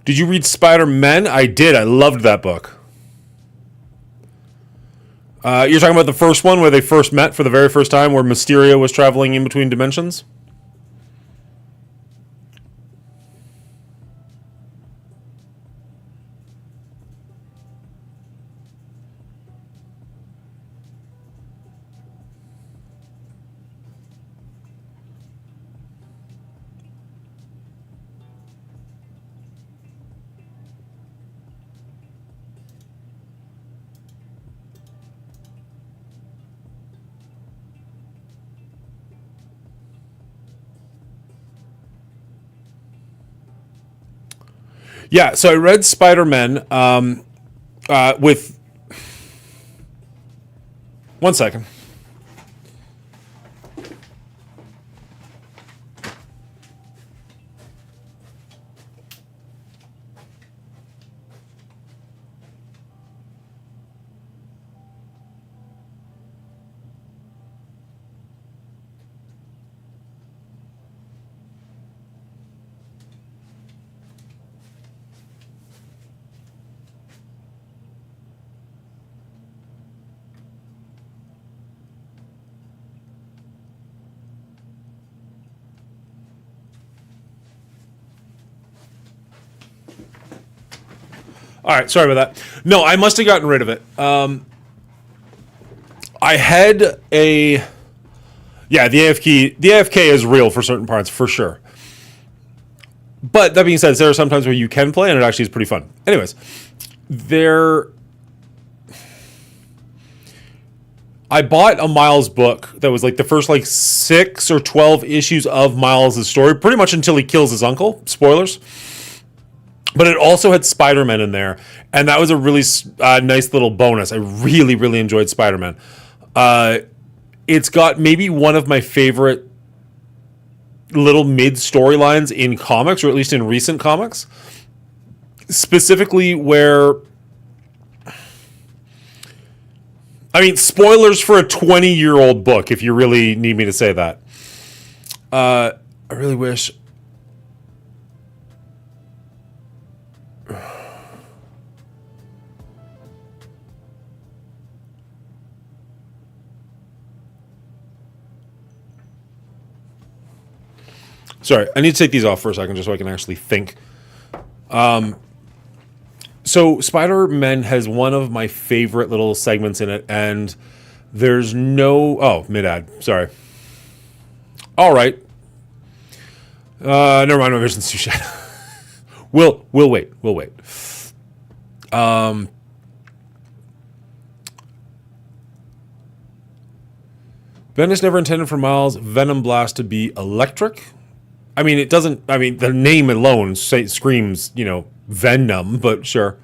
Did you read Spider-Man? I did. I loved that book. You're talking about the first one where they first met for the very first time, where Mysterio was traveling in between dimensions? Yeah, so I read Spider-Man with... One second. All right, sorry about that. No, I must have gotten rid of it. I had a... Yeah, the AFK is real for certain parts, for sure. But that being said, there are some times where you can play, and it actually is pretty fun. Anyways, I bought a Miles book that was like the first like 6 or 12 issues of Miles' story, pretty much until he kills his uncle. Spoilers. But it also had Spider-Man in there, and that was a really nice little bonus. I really, really enjoyed Spider-Man. It's got maybe one of my favorite little mid storylines in comics, or at least in recent comics. Specifically where... I mean, spoilers for a 20-year-old book, if you really need me to say that. I really wish... Sorry, I need to take these off for a second just so I can actually think. So Spider-Man has one of my favorite little segments in it, and there's no... Oh, mid-ad. Sorry. All right. Never mind, my vision's too shit. We'll wait. We'll wait. Bendis never intended for Miles' Venom Blast to be electric. I mean, it doesn't... I mean, the name alone screams, Venom, but sure.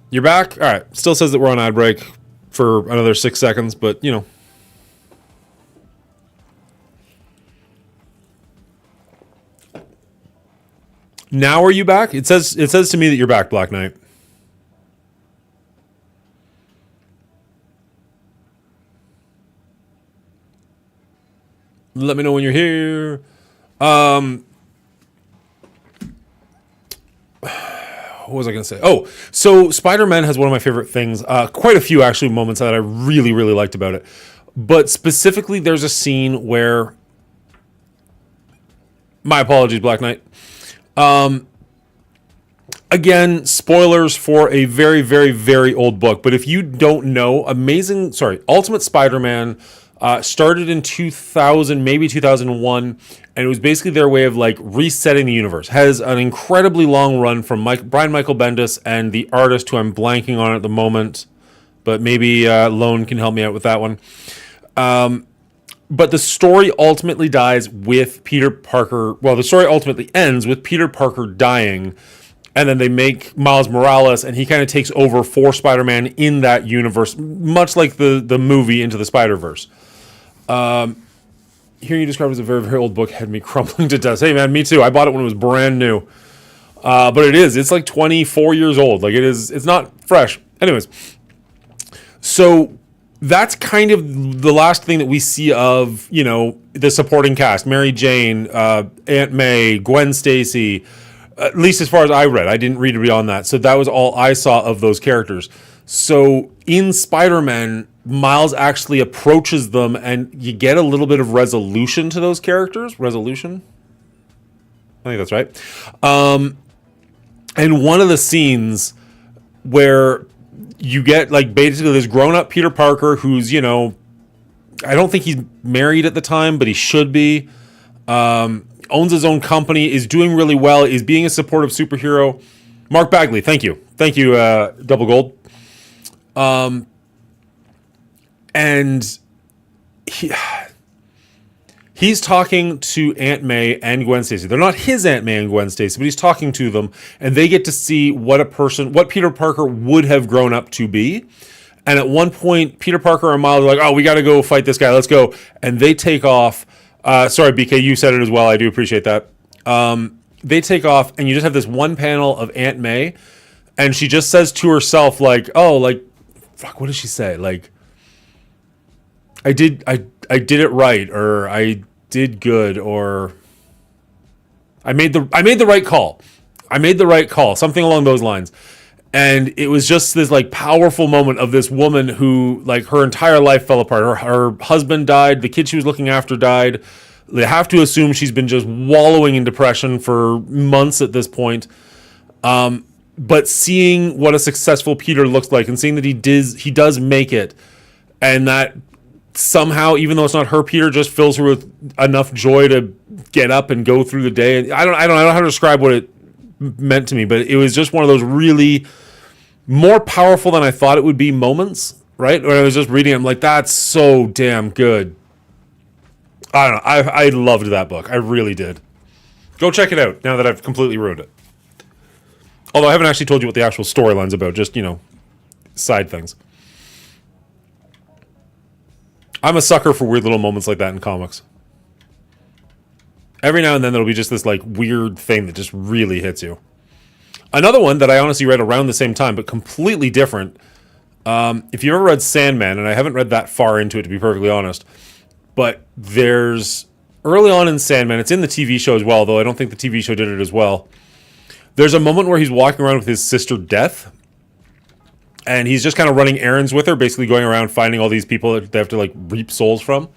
You're back? All right. Still says that we're on ad break for another 6 seconds, but, Now are you back? It says to me that you're back, Black Knight. Let me know when you're here. What was I going to say? Oh, so Spider-Man has one of my favorite things. Quite a few, actually, moments that I really, really liked about it. But specifically, there's a scene where... My apologies, Black Knight. Again, spoilers for a very, very, very old book. But if you don't know, Ultimate Spider-Man... started in 2000, maybe 2001, and it was basically their way of like resetting the universe. Has an incredibly long run from Brian Michael Bendis and the artist who I'm blanking on at the moment, but maybe Lone can help me out with that one. But the story ultimately dies with Peter Parker. Well, the story ultimately ends with Peter Parker dying, and then they make Miles Morales, and he kind of takes over for Spider-Man in that universe, much like the movie Into the Spider-Verse. Hearing you described as a very, very old book had me crumbling to dust. Hey, man, me too. I bought it when it was brand new. But it's like 24 years old. Like it's not fresh. Anyways, so that's kind of the last thing that we see of, the supporting cast. Mary Jane, Aunt May, Gwen Stacy, at least as far as I read. I didn't read beyond that. So that was all I saw of those characters. So in Spider-Man, Miles actually approaches them, and you get a little bit of resolution to those characters. Resolution? I think that's right. And one of the scenes where you get, like, basically this grown-up Peter Parker who's, I don't think he's married at the time, but he should be. Owns his own company, is doing really well, is being a supportive superhero. Mark Bagley, thank you. Thank you, Double Gold. And he's talking to Aunt May and Gwen Stacy. They're not his Aunt May and Gwen Stacy, but he's talking to them, and they get to see what Peter Parker would have grown up to be. And at one point, Peter Parker and Miles are like, "Oh, we got to go fight this guy. Let's go!" And they take off. Sorry, BK, you said it as well. I do appreciate that. They take off, and you just have this one panel of Aunt May, and she just says to herself, like, "Oh, like, fuck, what does she say? Like, I did it right, or I did good, or I made the right call. I made the right call," something along those lines. And it was just this like powerful moment of this woman who, like, her entire life fell apart. Her husband died, the kid she was looking after died. They have to assume she's been just wallowing in depression for months at this point. But seeing what a successful Peter looks like, and seeing that he does make it, and that somehow, even though it's not her Peter, just fills her with enough joy to get up and go through the day. And I don't know how to describe what it meant to me, but it was just one of those really more powerful than I thought it would be moments, right? When I was just reading it, I'm like, that's so damn good. I don't know. I loved that book. I really did. Go check it out now that I've completely ruined it. Although I haven't actually told you what the actual storyline's about, just, side things. I'm a sucker for weird little moments like that in comics. Every now and then there'll be just this like weird thing that just really hits you. Another one that I honestly read around the same time, but completely different. If you've ever read Sandman, and I haven't read that far into it to be perfectly honest, but there's early on in Sandman, it's in the TV show as well, though I don't think the TV show did it as well. There's a moment where he's walking around with his sister Death, and he's just kind of running errands with her, basically going around finding all these people that they have to like reap souls from.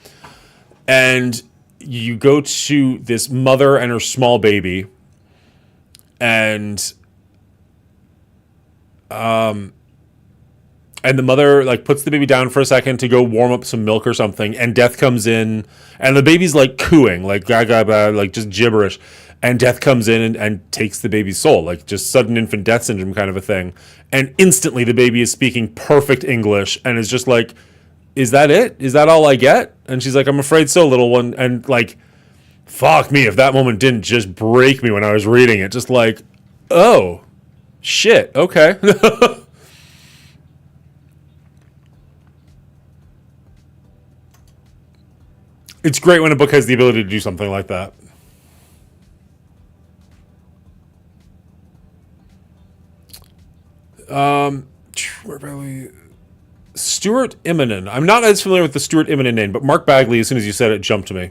And you go to this mother and her small baby, and the mother like puts the baby down for a second to go warm up some milk or something, and Death comes in, and the baby's like cooing, like gaga, like just gibberish, and Death comes in and takes the baby's soul, like just sudden infant death syndrome kind of a thing, and instantly the baby is speaking perfect English and is just like, is that it? Is that all I get? And she's like, I'm afraid so, little one. And like, fuck me if that moment didn't just break me when I was reading it, just like, oh shit, okay. It's great when a book has the ability to do something like that. Where Bagley? Stuart Immonen. I'm not as familiar with the Stuart Immonen name, but Mark Bagley, as soon as you said it, jumped to me.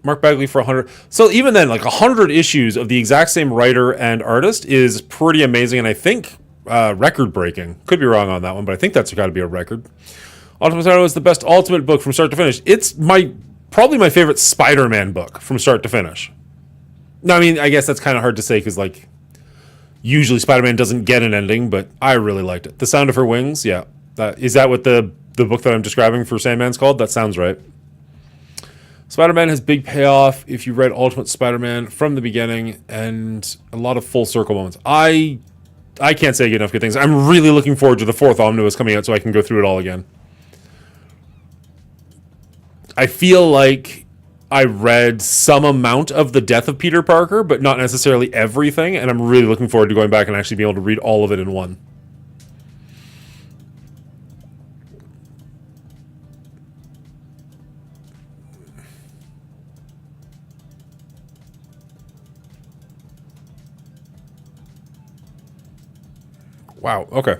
Mark Bagley for 100. So even then, like 100 issues of the exact same writer and artist is pretty amazing, and I think record-breaking. Could be wrong on that one, but I think that's got to be a record. Ultimate Spider-Man is the best Ultimate book from start to finish. It's probably my favorite Spider-Man book from start to finish. No, I mean, I guess that's kind of hard to say because, like, usually Spider-Man doesn't get an ending, but I really liked it. The Sound of Her Wings, yeah. Is that what the book that I'm describing for Sandman's called? That sounds right. Spider-Man has big payoff if you read Ultimate Spider-Man from the beginning, and a lot of full circle moments. I can't say enough good things. I'm really looking forward to the 4th omnibus coming out so I can go through it all again. I feel like I read some amount of the death of Peter Parker, but not necessarily everything, and I'm really looking forward to going back and actually being able to read all of it in one. Wow, okay.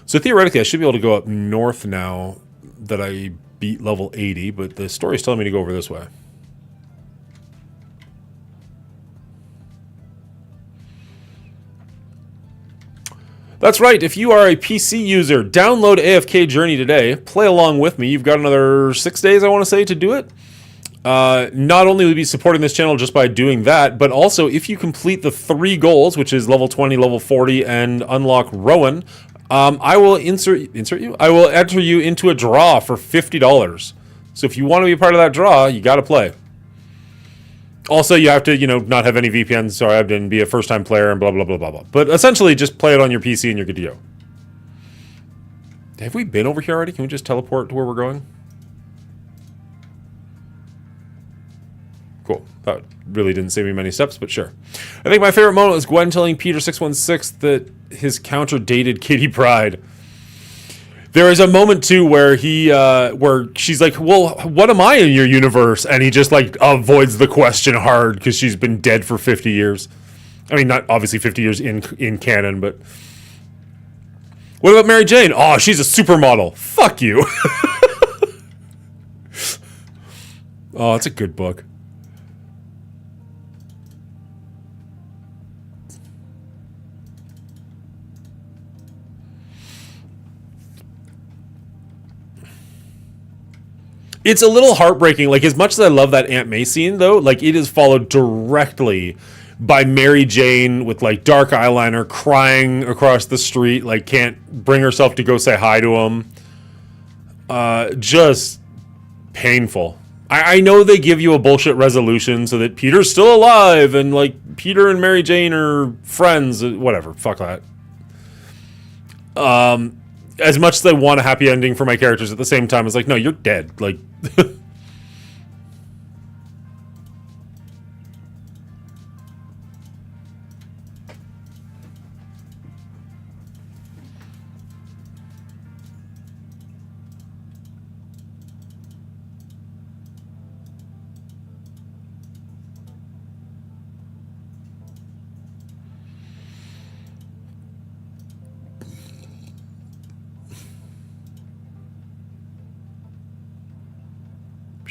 So theoretically, I should be able to go up north now that I beat level 80, but the story's telling me to go over this way. That's right, if you are a PC user, download AFK Journey today, play along with me. You've got another 6 days, I want to say, to do it. Not only will you be supporting this channel just by doing that, but also if you complete the 3 goals, which is level 20, level 40, and unlock Rowan, I will I will enter you into a draw for $50. So if you want to be a part of that draw, you got to play. Also, you have to, not have any VPNs, so I have to be a first-time player and blah, blah, blah, blah, blah. But essentially, just play it on your PC and you're good to go. Have we been over here already? Can we just teleport to where we're going? Cool. That really didn't save me many steps, but sure. I think my favorite moment was Gwen telling Peter 616 that his counter dated Kitty Pryde. There is a moment too where where she's like, "Well, what am I in your universe?" And he just like avoids the question hard because she's been dead for 50 years. I mean, not obviously 50 years in canon, but what about Mary Jane? Oh, she's a supermodel. Fuck you. Oh, it's a good book. It's a little heartbreaking. Like, as much as I love that Aunt May scene, though, like, it is followed directly by Mary Jane with, like, dark eyeliner, crying across the street, like, can't bring herself to go say hi to him. Just painful. I know they give you a bullshit resolution so that Peter's still alive and like Peter and Mary Jane are friends. Whatever. Fuck that. As much as I want a happy ending for my characters, at the same time, it's like, no, you're dead. Like,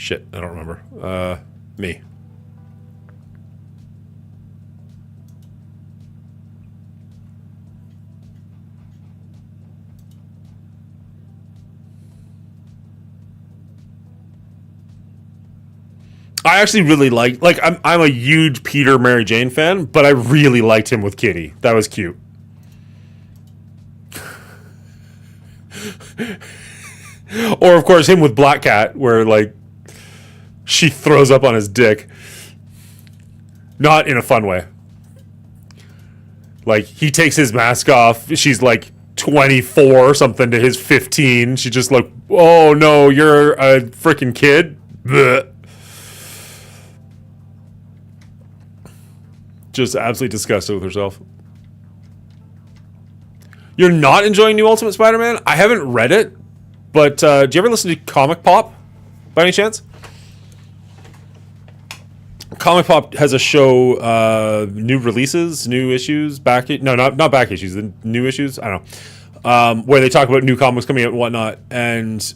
shit, I don't remember. Me. I actually really like I'm a huge Peter Mary Jane fan, but I really liked him with Kitty. That was cute. Or of course him with Black Cat, where like she throws up on his dick. Not in a fun way. Like he takes his mask off, she's like 24 or something to his 15. She just like, oh no, you're a freaking kid. Blech. Just absolutely disgusted with herself. You're not enjoying New Ultimate Spider-Man? I haven't read it, but do you ever listen to Comic Pop by any chance? Comic Pop has a show, new releases, new issues, not back issues, the new issues, I don't know, where they talk about new comics coming out and whatnot, and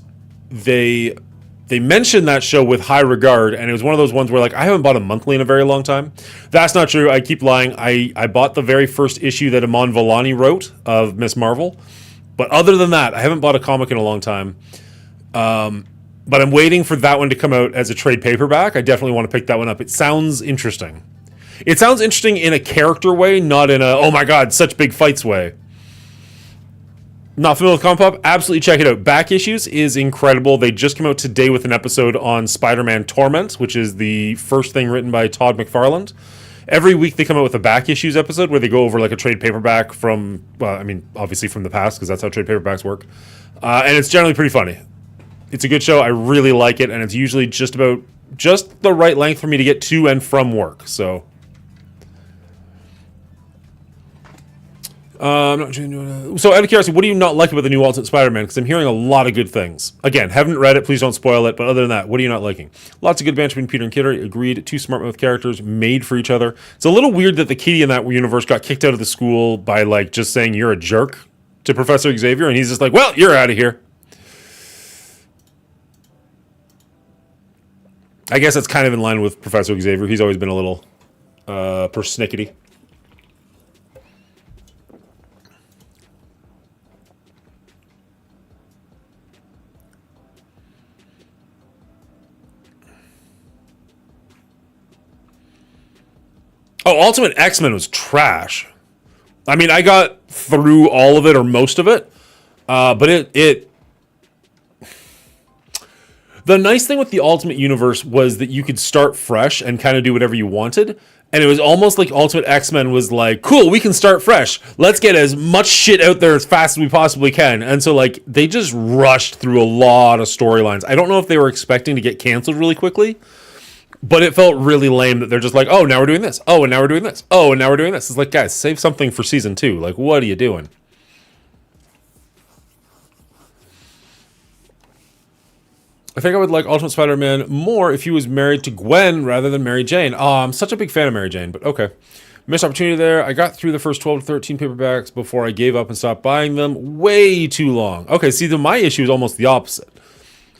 they mentioned that show with high regard, and it was one of those ones where like I haven't bought a monthly in a very long time. That's not true. I keep lying. I bought the very first issue that Iman Vellani wrote of Miss Marvel, but other than that, I haven't bought a comic in a long time. But I'm waiting for that one to come out as a trade paperback. I definitely want to pick that one up. It sounds interesting. It sounds interesting in a character way, not in a oh my god, such big fights way. Not familiar with Comic Pop? Absolutely check it out. Back Issues is incredible. They just came out today with an episode on Spider-Man Torment, which is the first thing written by Todd McFarlane. Every week they come out with a Back Issues episode where they go over like a trade paperback from, well, I mean, obviously from the past, because that's how trade paperbacks work. And it's generally pretty funny. It's a good show. I really like it, and it's usually just the right length for me to get to and from work. So out of curiosity, what do you not like about the new Ultimate Spider-Man? Because I'm hearing a lot of good things. Again, haven't read it, please don't spoil it, but other than that, what are you not liking? Lots of good banter between Peter and Kidder. Agreed, two smart mouth characters made for each other. It's a little weird that the kitty in that universe got kicked out of the school by like just saying you're a jerk to Professor Xavier, and he's just like, well, you're out of here. I guess that's kind of in line with Professor Xavier. He's always been a little persnickety. Oh, Ultimate X-Men was trash. I mean, I got through all of it or most of it, but it. The nice thing with the Ultimate Universe was that you could start fresh and kind of do whatever you wanted, and it was almost like Ultimate X-Men was like, cool, we can start fresh. Let's get as much shit out there as fast as we possibly can. And so, like, they just rushed through a lot of storylines. I don't know if they were expecting to get canceled really quickly, but it felt really lame that they're just like, oh, now we're doing this. Oh, and now we're doing this. Oh, and now we're doing this. It's like, guys, save something for season 2. Like, what are you doing? I think I would like Ultimate Spider-Man more if he was married to Gwen rather than Mary Jane. Oh, I'm such a big fan of Mary Jane, but okay. Missed opportunity there. I got through the first 12 to 13 paperbacks before I gave up and stopped buying them. Way too long. Okay, see, my issue is almost the opposite.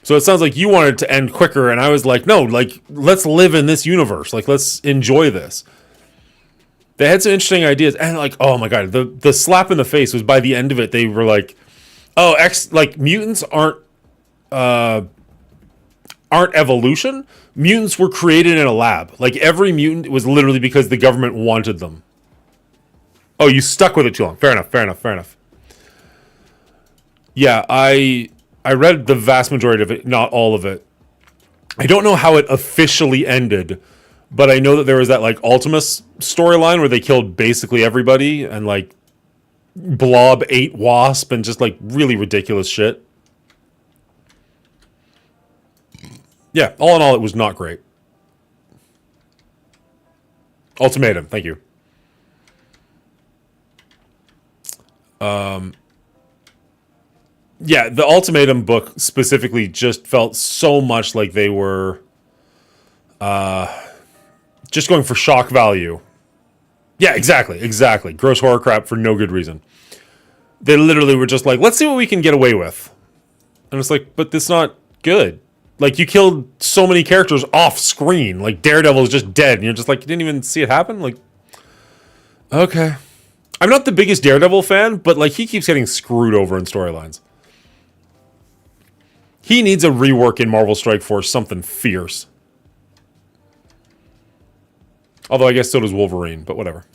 So it sounds like you wanted to end quicker, and I was like, no, like, let's live in this universe. Like, let's enjoy this. They had some interesting ideas, and like, oh my god, the slap in the face was by the end of it, they were like, oh, mutants aren't evolution. Mutants were created in a lab. Like, every mutant was literally because the government wanted them. Oh, you stuck with it too long. Fair enough. Yeah, I read the vast majority of it, not all of it. I don't know how it officially ended, but I know that there was that like Ultimus storyline where they killed basically everybody and like Blob ate Wasp and just like really ridiculous shit. Yeah, all in all, it was not great. Ultimatum, thank you. Yeah, the Ultimatum book specifically just felt so much like they were just going for shock value. Yeah, exactly. Gross horror crap for no good reason. They literally were just like, let's see what we can get away with. And it's like, but that's not good. Like, you killed so many characters off screen. Like, Daredevil is just dead. And you're just like, you didn't even see it happen? Like, okay. I'm not the biggest Daredevil fan, but, like, he keeps getting screwed over in storylines. He needs a rework in Marvel Strike Force, something fierce. Although I guess so does Wolverine, but whatever.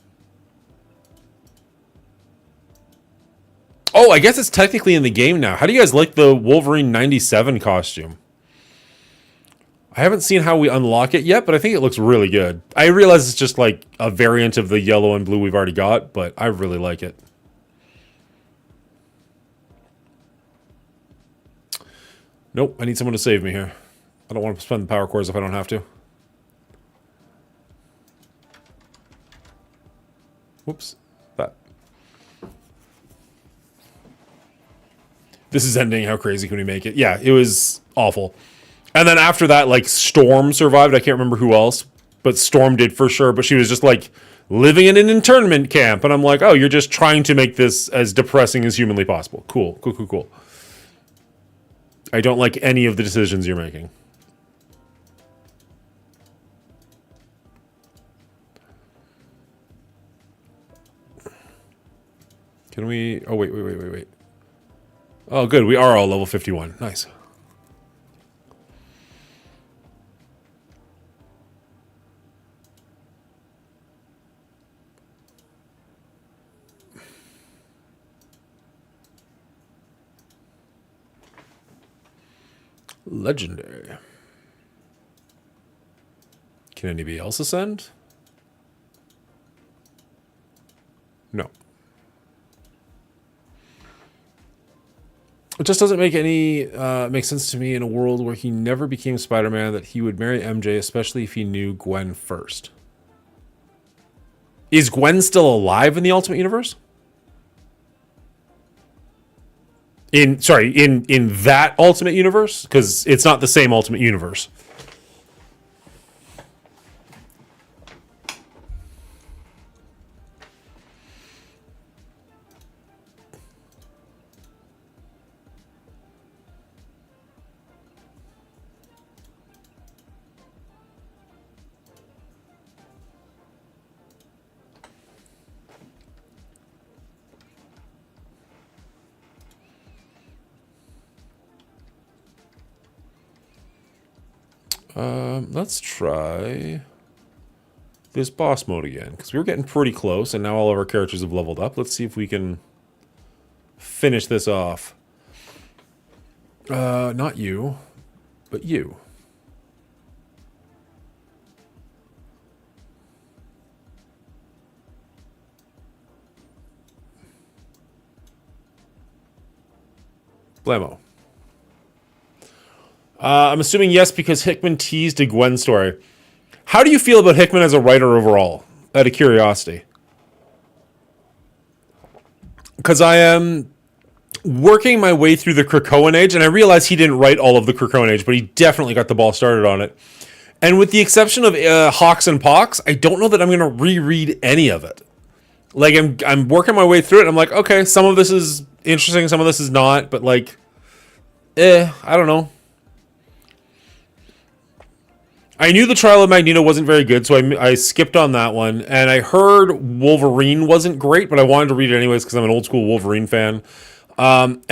Oh, I guess it's technically in the game now. How do you guys like the Wolverine 97 costume? I haven't seen how we unlock it yet, but I think it looks really good. I realize it's just like a variant of the yellow and blue we've already got, but I really like it. Nope, I need someone to save me here. I don't want to spend the power cores if I don't have to. Whoops. That. This is ending. How crazy can we make it? Yeah, it was awful. And then after that, like, Storm survived. I can't remember who else, but Storm did for sure. But she was just, like, living in an internment camp. And I'm like, oh, you're just trying to make this as depressing as humanly possible. Cool. I don't like any of the decisions you're making. Can we... Oh, wait. Oh, good. We are all level 51. Nice. Legendary. Can anybody else ascend? No. It just doesn't make sense to me in a world where he never became Spider-Man that he would marry MJ, especially if he knew Gwen first. Is Gwen still alive in the Ultimate Universe? In that Ultimate Universe? Because it's not the same Ultimate Universe. Let's try this boss mode again, because we were getting pretty close, and now all of our characters have leveled up. Let's see if we can finish this off. Not you, but you. Blammo. I'm assuming yes, because Hickman teased a Gwen story. How do you feel about Hickman as a writer overall? Out of curiosity. Because I am working my way through the Krakoan Age, and I realize he didn't write all of the Krakoan Age, but he definitely got the ball started on it. And with the exception of Hawks and Pox, I don't know that I'm going to reread any of it. Like, I'm working my way through it, and I'm like, okay, some of this is interesting, some of this is not, but like, I don't know. I knew the Trial of Magneto wasn't very good, so I skipped on that one. And I heard Wolverine wasn't great, but I wanted to read it anyways because I'm an old school Wolverine fan. And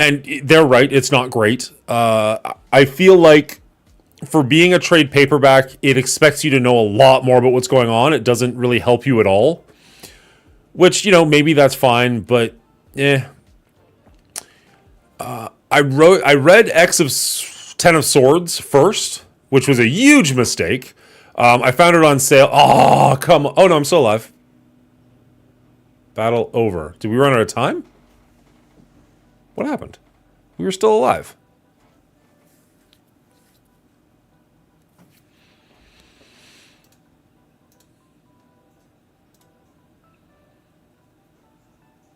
they're right, it's not great. I feel like for being a trade paperback, it expects you to know a lot more about what's going on. It doesn't really help you at all. Which, you know, maybe that's fine, but I read X of Ten of Swords first, which was a huge mistake. I found it on sale. Oh, come on. Oh, no, I'm still alive. Battle over. Did we run out of time? What happened? We were still alive.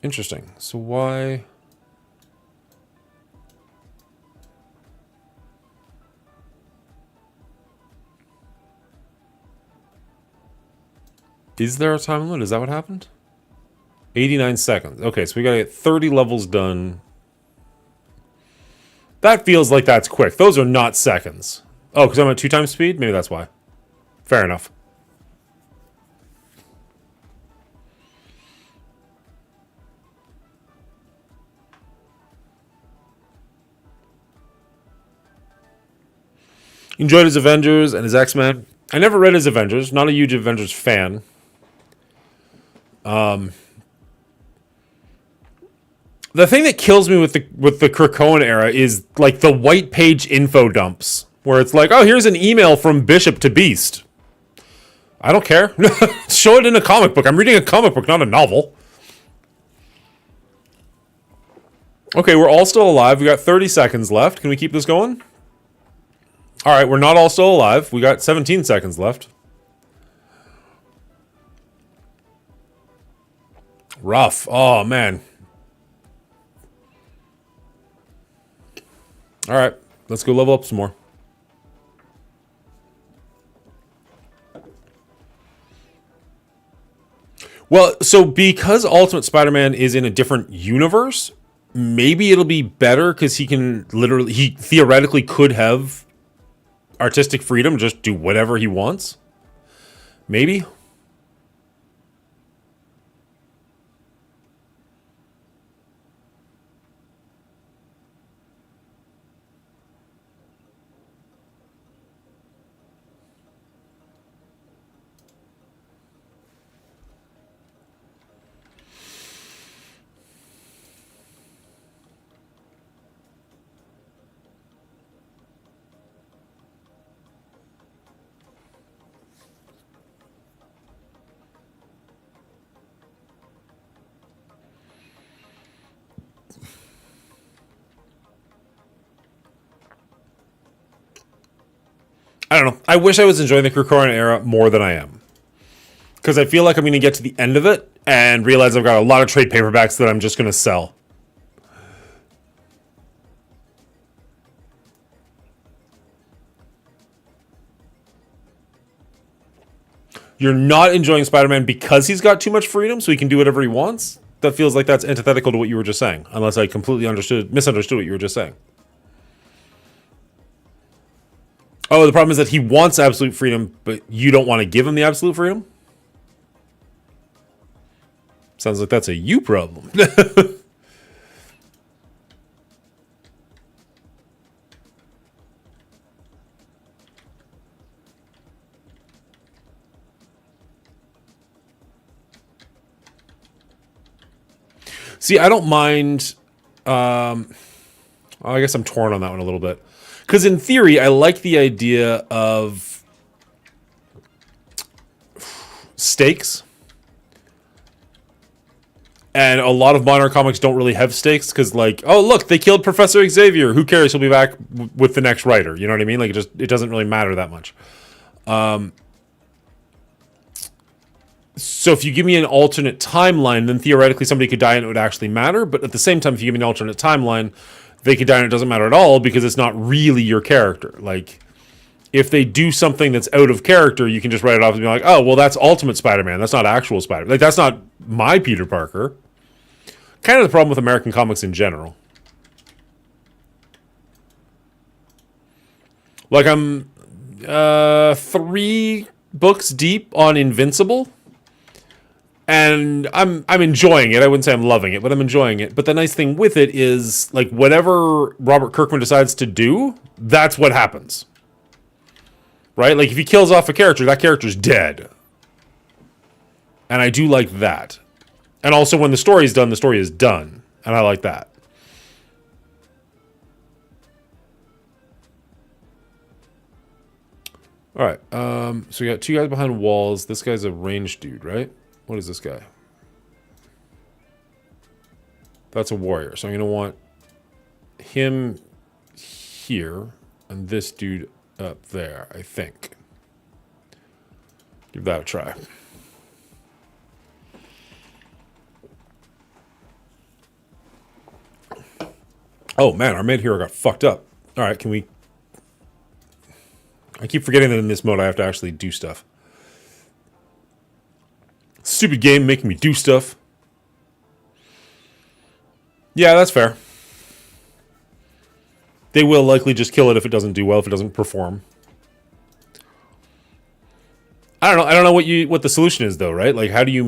Interesting. So why... Is there a time limit? Is that what happened? 89 seconds. Okay, so we gotta get 30 levels done. That feels like that's quick. Those are not seconds. Oh, because I'm at 2 times speed? Maybe that's why. Fair enough. Enjoyed his Avengers and his X-Men. I never read his Avengers. Not a huge Avengers fan. The thing that kills me with the Krakoan era is like the white page info dumps, where it's like, oh, here's an email from Bishop to Beast. I don't care. Show it in a comic book. I'm reading a comic book, not a novel. Okay, we're all still alive. We got 30 seconds left. Can we keep this going? All right, we're not all still alive. We got 17 seconds left. Rough. Oh, man. All right, let's go level up some more. Well, so because Ultimate Spider-Man is in a different universe, maybe it'll be better because he theoretically could have artistic freedom, just do whatever he wants. Maybe. I don't know. I wish I was enjoying the Krakoan era more than I am. Because I feel like I'm going to get to the end of it and realize I've got a lot of trade paperbacks that I'm just going to sell. You're not enjoying Spider-Man because he's got too much freedom, so he can do whatever he wants? That feels like that's antithetical to what you were just saying. Unless I completely misunderstood what you were just saying. Oh, the problem is that he wants absolute freedom, but you don't want to give him the absolute freedom? Sounds like that's a you problem. See, I don't mind... I guess I'm torn on that one a little bit. Because in theory, I like the idea of stakes. And a lot of modern comics don't really have stakes because, like, oh, look, they killed Professor Xavier. Who cares? He'll be back with the next writer. You know what I mean? Like, it doesn't really matter that much. So if you give me an alternate timeline, then theoretically somebody could die and it would actually matter. But at the same time, if you give me an alternate timeline, they could die and it doesn't matter at all because it's not really your character. Like, if they do something that's out of character, you can just write it off and be like, oh, well, that's Ultimate Spider-Man. That's not actual Spider-Man. Like, that's not my Peter Parker. Kind of the problem with American comics in general. Like, I'm 3 books deep on Invincible. And I'm enjoying it. I wouldn't say I'm loving it, but I'm enjoying it. But the nice thing with it is, like, whatever Robert Kirkman decides to do, that's what happens. Right? Like, if he kills off a character, that character's dead. And I do like that. And also, when the story is done, the story is done. And I like that. All right. So we got two guys behind walls. This guy's a ranged dude, right? What is this guy? That's a warrior. So I'm going to want him here and this dude up there, I think. Give that a try. Oh, man, our mid hero got fucked up. All right, can we... I keep forgetting that in this mode I have to actually do stuff. Stupid game making me do stuff. Yeah, that's fair. They will likely just kill it if it doesn't do well, if it doesn't perform. I don't know what the solution is though, right? Like how do you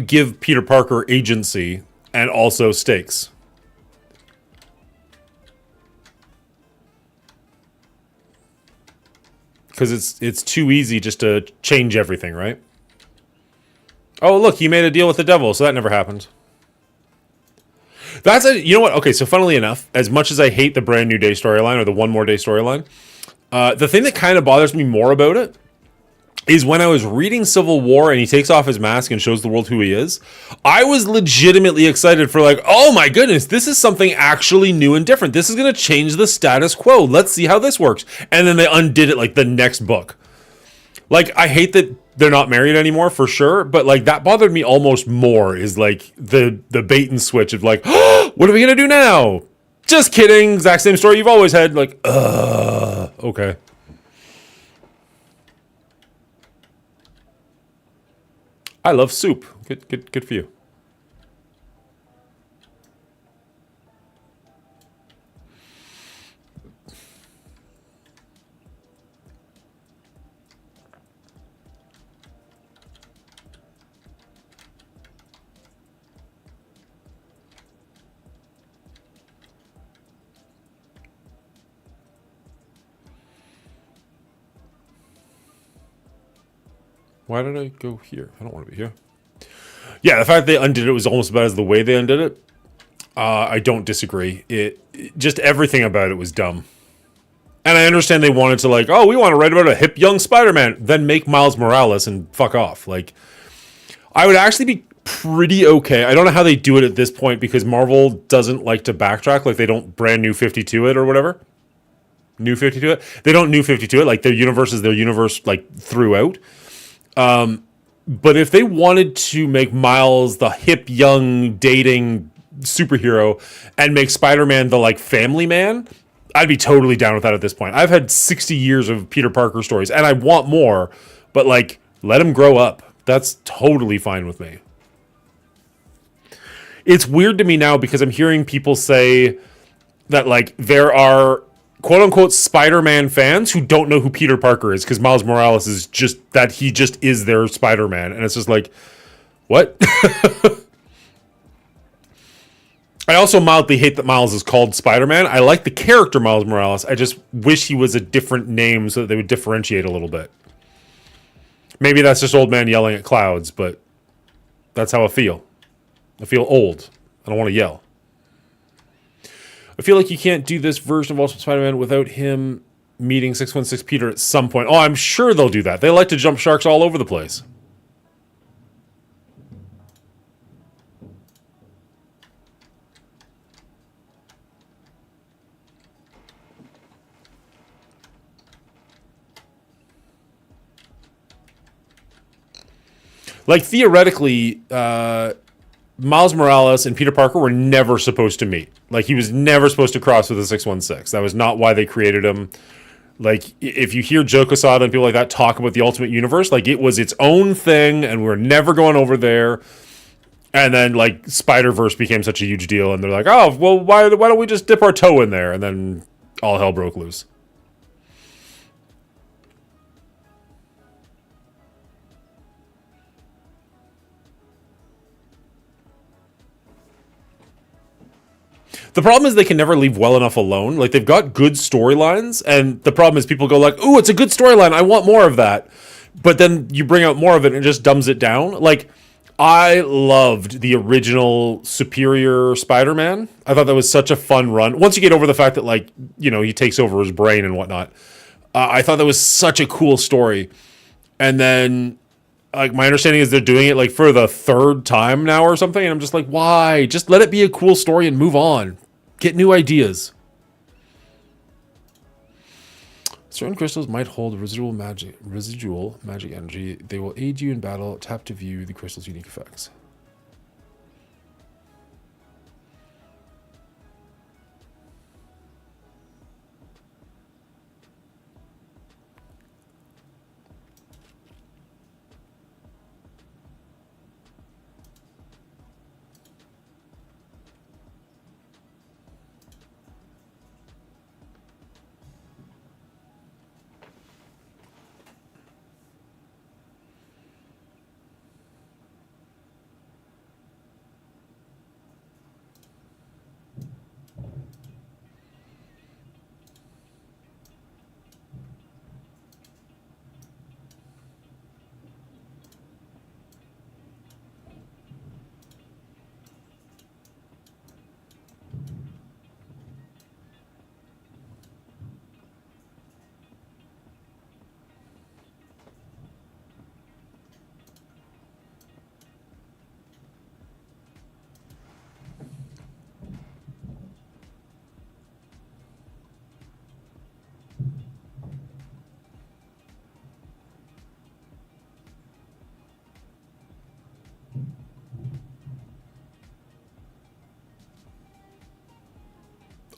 give Peter Parker agency and also stakes? Because it's too easy just to change everything, right? Oh, look, he made a deal with the devil, so that never happened. You know what? Okay, so funnily enough, as much as I hate the brand new day storyline or the one more day storyline, the thing that kind of bothers me more about it is when I was reading Civil War and he takes off his mask and shows the world who he is, I was legitimately excited for like, oh my goodness, this is something actually new and different. This is going to change the status quo. Let's see how this works. And then they undid it like the next book. Like, I hate that they're not married anymore for sure, but like that bothered me almost more is like the bait and switch of like, oh, what are we going to do now? Just kidding. Exact same story you've always had. Like, okay. I love soup. Good for you. Why did I go here? I don't want to be here. Yeah, the fact they undid it was almost about as the way they undid it. I don't disagree. Just everything about it was dumb. And I understand they wanted to like, oh, we want to write about a hip young Spider-Man. Then make Miles Morales and fuck off. Like, I would actually be pretty okay. I don't know how they do it at this point because Marvel doesn't like to backtrack. Like, they don't brand new 52 it or whatever. New 52 it. They don't new 52 it. Like, their universe is their universe, like, throughout. But if they wanted to make Miles the hip, young, dating superhero and make Spider-Man the, like, family man, I'd be totally down with that at this point. I've had 60 years of Peter Parker stories, and I want more, but, like, let him grow up. That's totally fine with me. It's weird to me now because I'm hearing people say that, like, there are quote-unquote Spider-Man fans who don't know who Peter Parker is because Miles Morales is just that he just is their Spider-Man. And it's just like, what? I also mildly hate that Miles is called Spider-Man. I like the character Miles Morales. I just wish he was a different name so that they would differentiate a little bit. Maybe that's just old man yelling at clouds, but that's how I feel. I feel old. I don't want to yell. I feel like you can't do this version of Ultimate Spider-Man without him meeting 616 Peter at some point. Oh, I'm sure they'll do that. They like to jump sharks all over the place. Like, theoretically, Miles Morales and Peter Parker were never supposed to meet. Like, he was never supposed to cross with the 616. That was not why they created him. Like, if you hear Joe Quesada and people like that talk about the Ultimate Universe, like, it was its own thing, and we're never going over there. And then, like, Spider-Verse became such a huge deal, and they're like, oh, well, why don't we just dip our toe in there? And then all hell broke loose. The problem is they can never leave well enough alone. Like, they've got good storylines, and the problem is people go like, ooh, it's a good storyline, I want more of that. But then you bring out more of it and it just dumbs it down. Like, I loved the original Superior Spider-Man. I thought that was such a fun run. Once you get over the fact that, like, you know, he takes over his brain and whatnot, I thought that was such a cool story. And then, like, my understanding is they're doing it, like, for the third time now or something. And I'm just like, why? Just let it be a cool story and move on. Get new ideas. Certain crystals might hold residual magic energy. They will aid you in battle. Tap to view the crystal's unique effects.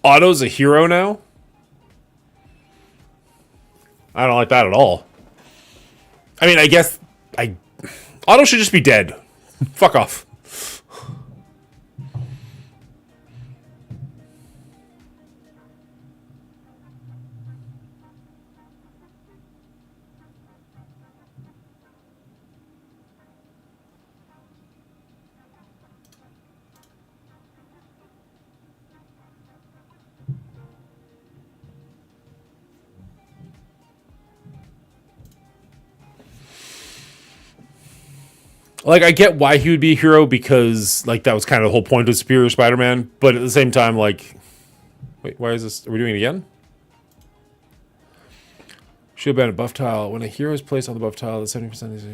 Otto's a hero now? I don't like that at all. I mean, I guess Otto should just be dead. Fuck off. Like, I get why he would be a hero because, like, that was kind of the whole point of Superior Spider-Man. But at the same time, like... Wait, why is this... Are we doing it again? Should have been a buff tile. When a hero is placed on the buff tile, the 70% is...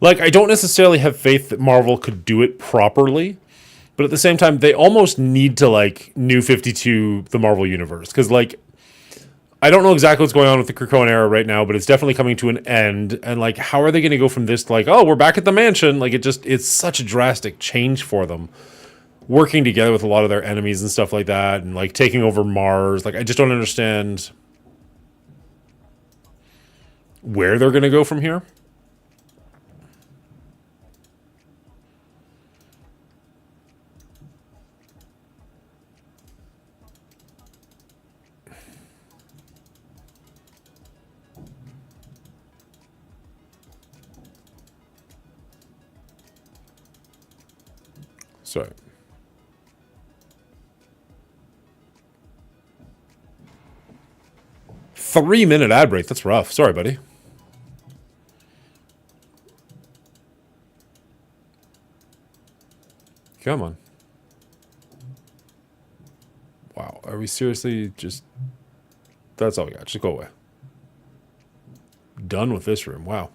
Like, I don't necessarily have faith that Marvel could do it properly, but at the same time, they almost need to, like, New 52 the Marvel Universe. Because, like, I don't know exactly what's going on with the Krakoan era right now, but it's definitely coming to an end. And, like, how are they going to go from this to, like, oh, we're back at the mansion? Like, it's such a drastic change for them. Working together with a lot of their enemies and stuff like that, and, like, taking over Mars. Like, I just don't understand where they're going to go from here. Sorry. Three-minute ad break. That's rough. Sorry, buddy. Come on. Wow. Are we seriously just... That's all we got. Just go away. Done with this room. Wow.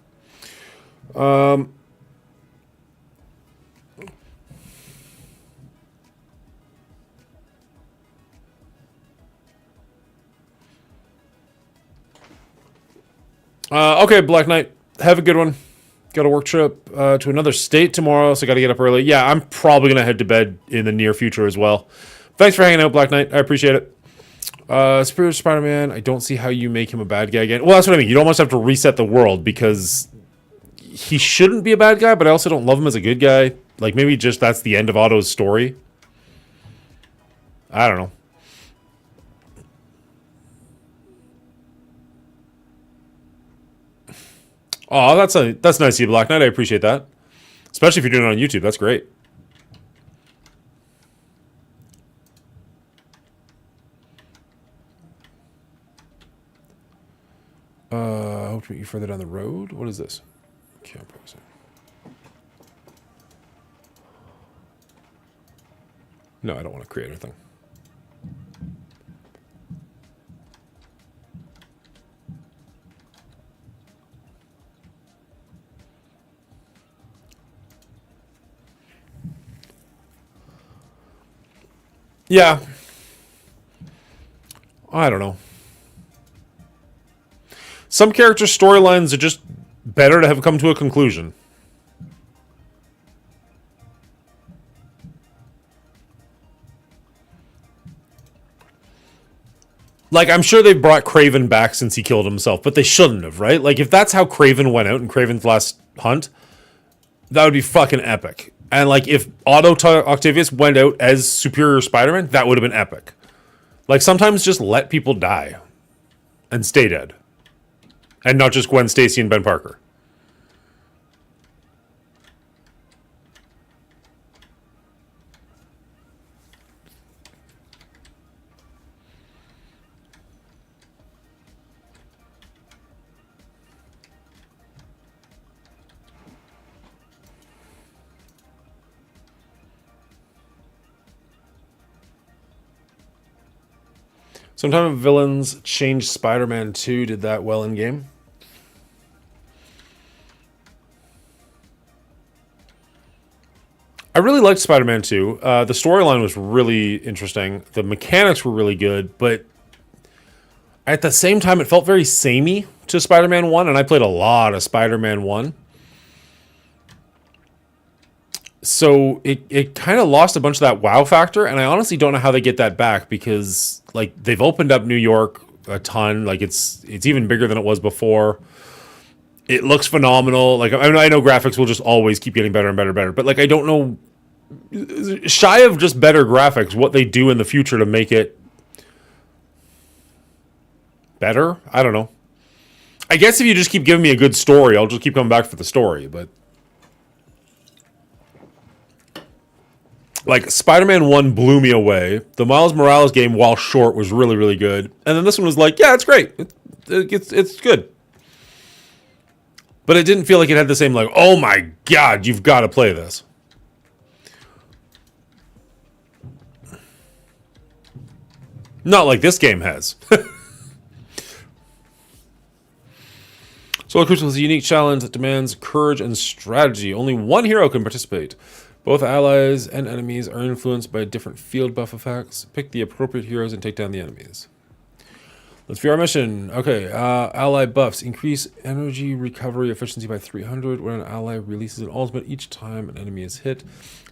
Okay, Black Knight. Have a good one. Got a work trip to another state tomorrow, so got to get up early. Yeah, I'm probably going to head to bed in the near future as well. Thanks for hanging out, Black Knight. I appreciate it. Superior Spider-Man, I don't see how you make him a bad guy again. Well, that's what I mean. You'd almost have to reset the world because he shouldn't be a bad guy, but I also don't love him as a good guy. Like, maybe just that's the end of Otto's story. I don't know. Oh, that's nice of you, Black Knight. I appreciate that. Especially if you're doing it on YouTube. That's great. I hope to meet you further down the road. What is this? Camp posting. No, I don't want to create anything. Yeah. I don't know. Some character storylines are just better to have come to a conclusion. Like, I'm sure they've brought Craven back since he killed himself, but they shouldn't have, right? Like, if that's how Craven went out in Craven's last hunt, that would be fucking epic. And, like, if Otto Octavius went out as Superior Spider-Man, that would have been epic. Like, sometimes just let people die and stay dead. And not just Gwen Stacy and Ben Parker. Sometimes villains changed Spider-Man 2, did that well in game. I really liked Spider-Man 2. The storyline was really interesting. The mechanics were really good, but at the same time, it felt very samey to Spider-Man 1, and I played a lot of Spider-Man 1. So it kind of lost a bunch of that wow factor, and I honestly don't know how they get that back because, like, they've opened up New York a ton. Like, it's even bigger than it was before. It looks phenomenal. Like, I know graphics will just always keep getting better and better and better, but, like, I don't know, shy of just better graphics, what they do in the future to make it better. I don't know. I guess if you just keep giving me a good story, I'll just keep coming back for the story, but like, Spider-Man 1 blew me away. The Miles Morales game, while short, was really, really good. And then this one was like, yeah, it's great. It's good. But it didn't feel like it had the same, like, oh my god, you've got to play this. Not like this game has. Solar Crucible is a unique challenge that demands courage and strategy. Only one hero can participate. Both allies and enemies are influenced by different field buff effects. Pick the appropriate heroes and take down the enemies. Let's view our mission. Okay, ally buffs. Increase energy recovery efficiency by 300 when an ally releases an ultimate each time an enemy is hit.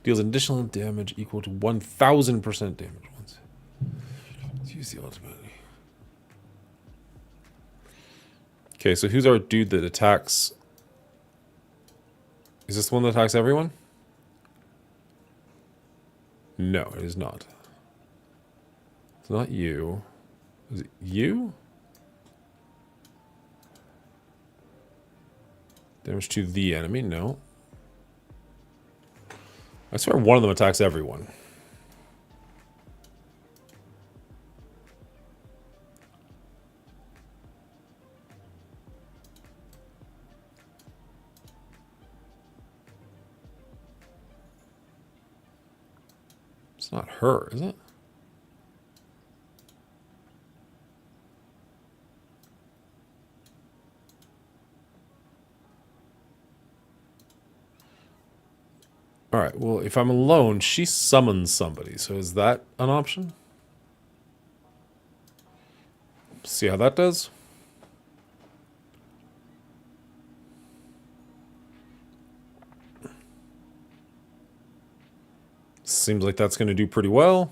Deals additional damage equal to 1000% damage once. Let's use the ultimate. Okay, so who's our dude that attacks? Is this the one that attacks everyone? No, it is not. It's not you. Is it you? Damage to the enemy? No. I swear one of them attacks everyone. It's not her, is it? Alright, well, if I'm alone, she summons somebody. So is that an option? See how that does? Seems like that's going to do pretty well.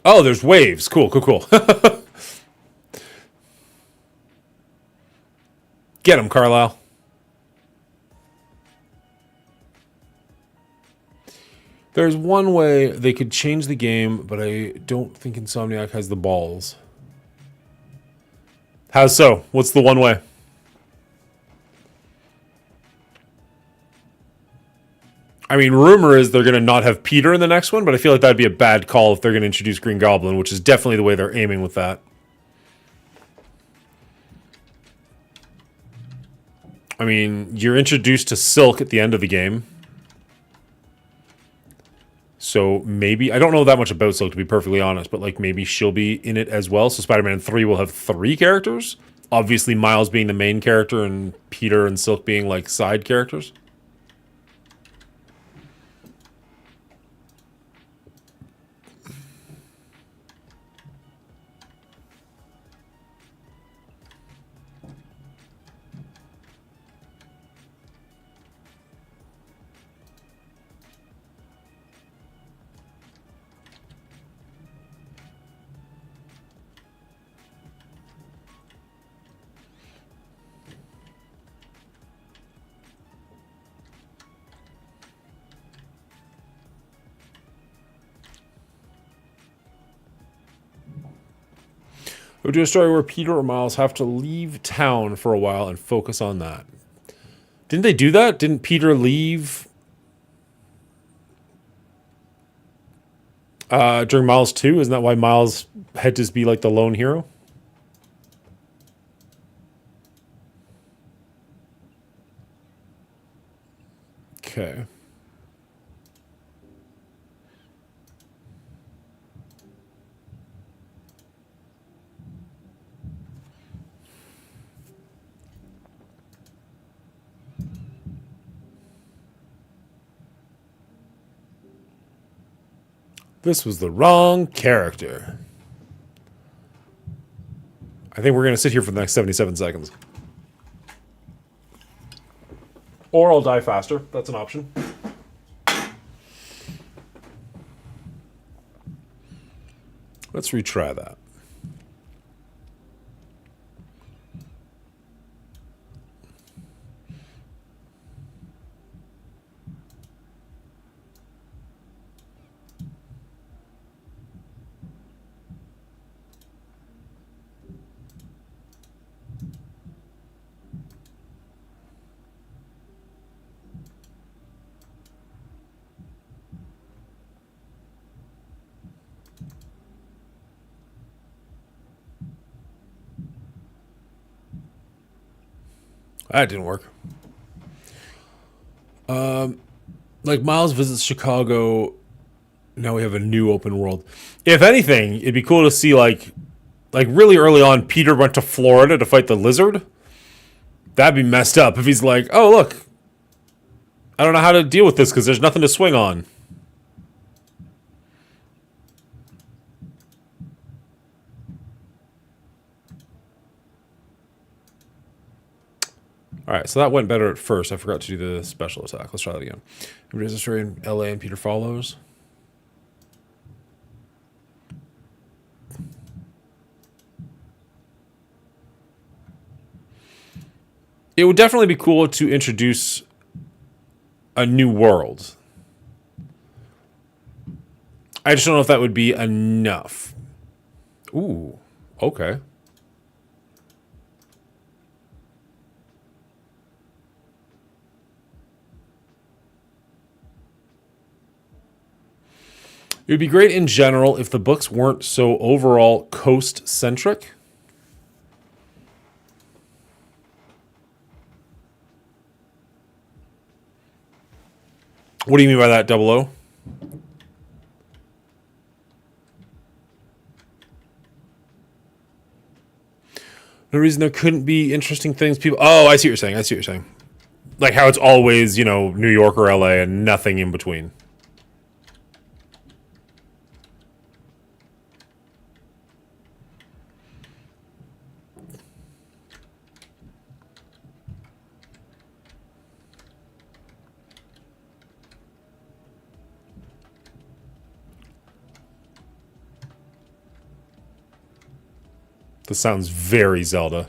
Oh, there's waves. Cool, cool, cool. Get him, Carlisle. There's one way they could change the game, but I don't think Insomniac has the balls. How so? What's the one way? I mean, rumor is they're going to not have Peter in the next one, but I feel like that'd be a bad call if they're going to introduce Green Goblin, which is definitely the way they're aiming with that. I mean, you're introduced to Silk at the end of the game. So maybe, I don't know that much about Silk to be perfectly honest, but like maybe she'll be in it as well. So Spider-Man 3 will have 3 characters. Obviously Miles being the main character and Peter and Silk being like side characters. We'll do a story where Peter or Miles have to leave town for a while and focus on that. Didn't they do that? Didn't Peter leave during Miles 2? Isn't that why Miles had to be like the lone hero? Okay. This was the wrong character. I think we're going to sit here for the next 77 seconds. Or I'll die faster. That's an option. Let's retry that. That didn't work. Like Miles visits Chicago. Now we have a new open world. If anything, it'd be cool to see like really early on, Peter went to Florida to fight the lizard. That'd be messed up if he's like, oh look, I don't know how to deal with this because there's nothing to swing on. Alright, so that went better at first. I forgot to do the special attack. Let's try that again. Everybody's a story in LA and Peter follows. It would definitely be cool to introduce a new world. I just don't know if that would be enough. Ooh, okay. It would be great in general if the books weren't so overall coast-centric. What do you mean by that, 00? No reason there couldn't be interesting things people... Oh, I see what you're saying. Like how it's always, you know, New York or LA and nothing in between. This sounds very Zelda.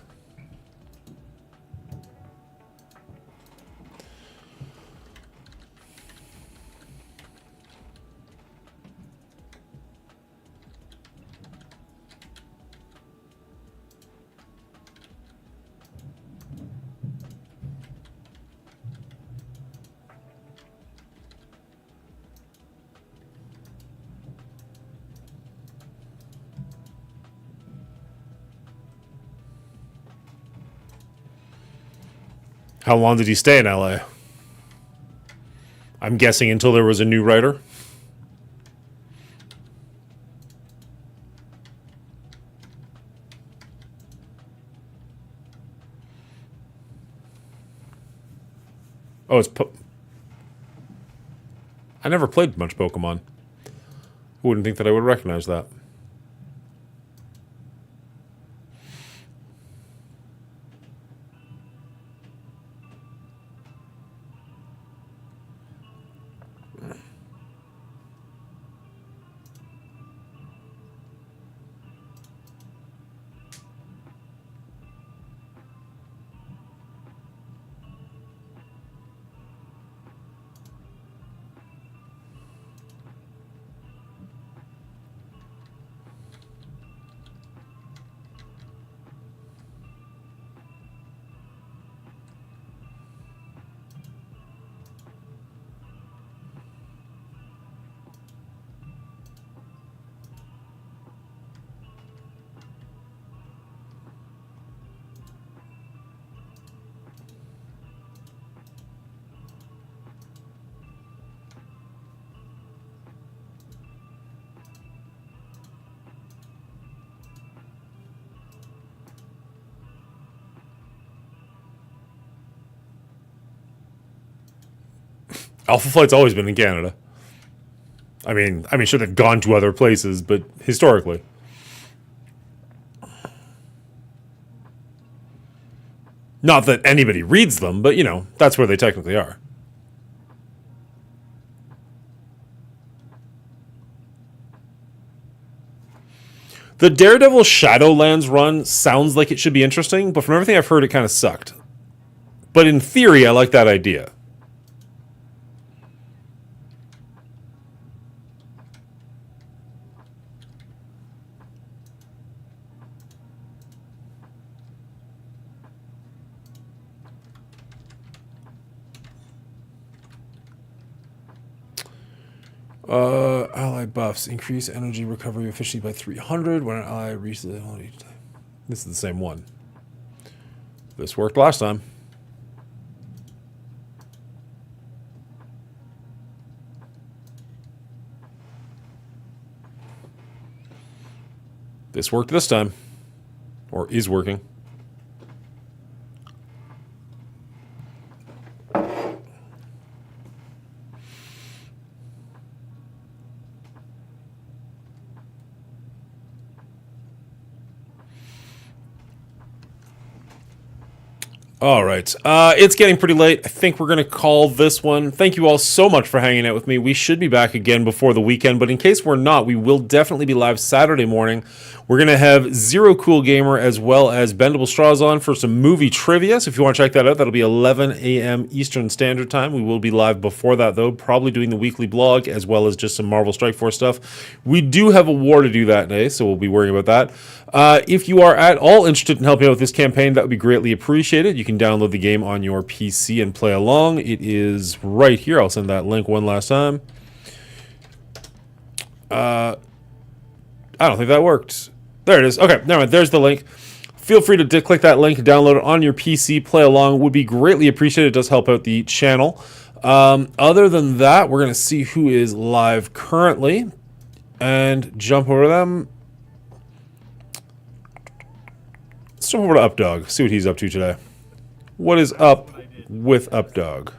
How long did he stay in LA? I'm guessing until there was a new writer. Oh, it's I never played much Pokemon. I wouldn't think that I would recognize that. Alpha Flight's always been in Canada. I mean, sure they've gone to other places, but historically. Not that anybody reads them, but you know, that's where they technically are. The Daredevil Shadowlands run sounds like it should be interesting, but from everything I've heard, it kind of sucked. But in theory, I like that idea. Ally buffs. Increase energy recovery efficiency by 300 when an ally reaches the... This is the same one. This worked last time. This worked this time. Or is working. All right. It's getting pretty late. I think we're going to call this one. Thank you all so much for hanging out with me. We should be back again before the weekend, but in case we're not, we will definitely be live Saturday morning. We're going to have Zero Cool Gamer as well as Bendable Straws on for some movie trivia. So if you want to check that out, that'll be 11 a.m. Eastern Standard Time. We will be live before that, though, probably doing the weekly blog as well as just some Marvel Strike Force stuff. We do have a war to do that day, so we'll be worrying about that. If you are at all interested in helping out with this campaign, that would be greatly appreciated. You can download the game on your PC and play along. It is right here. I'll send that link one last time. I don't think that worked. There it is. Okay, never mind. There's the link. Feel free to click that link, download it on your PC, play along. Would be greatly appreciated. It does help out the channel. Other than that, we're going to see who is live currently and jump over to them. Let's jump over to Updog, see what he's up to today. What is up with Updog?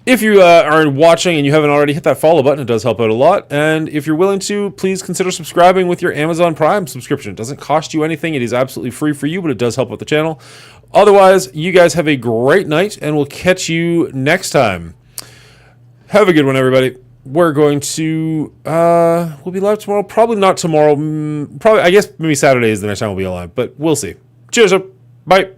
If you are watching and you haven't already, hit that follow button. It does help out a lot. And if you're willing to, please consider subscribing with your Amazon Prime subscription. It doesn't cost you anything. It is absolutely free for you, but it does help with the channel. Otherwise, you guys have a great night, and we'll catch you next time. Have a good one, everybody. We're going to, we'll be live tomorrow. Probably not tomorrow. Probably, I guess maybe Saturday is the next time we'll be alive, but we'll see. Cheers up. Bye.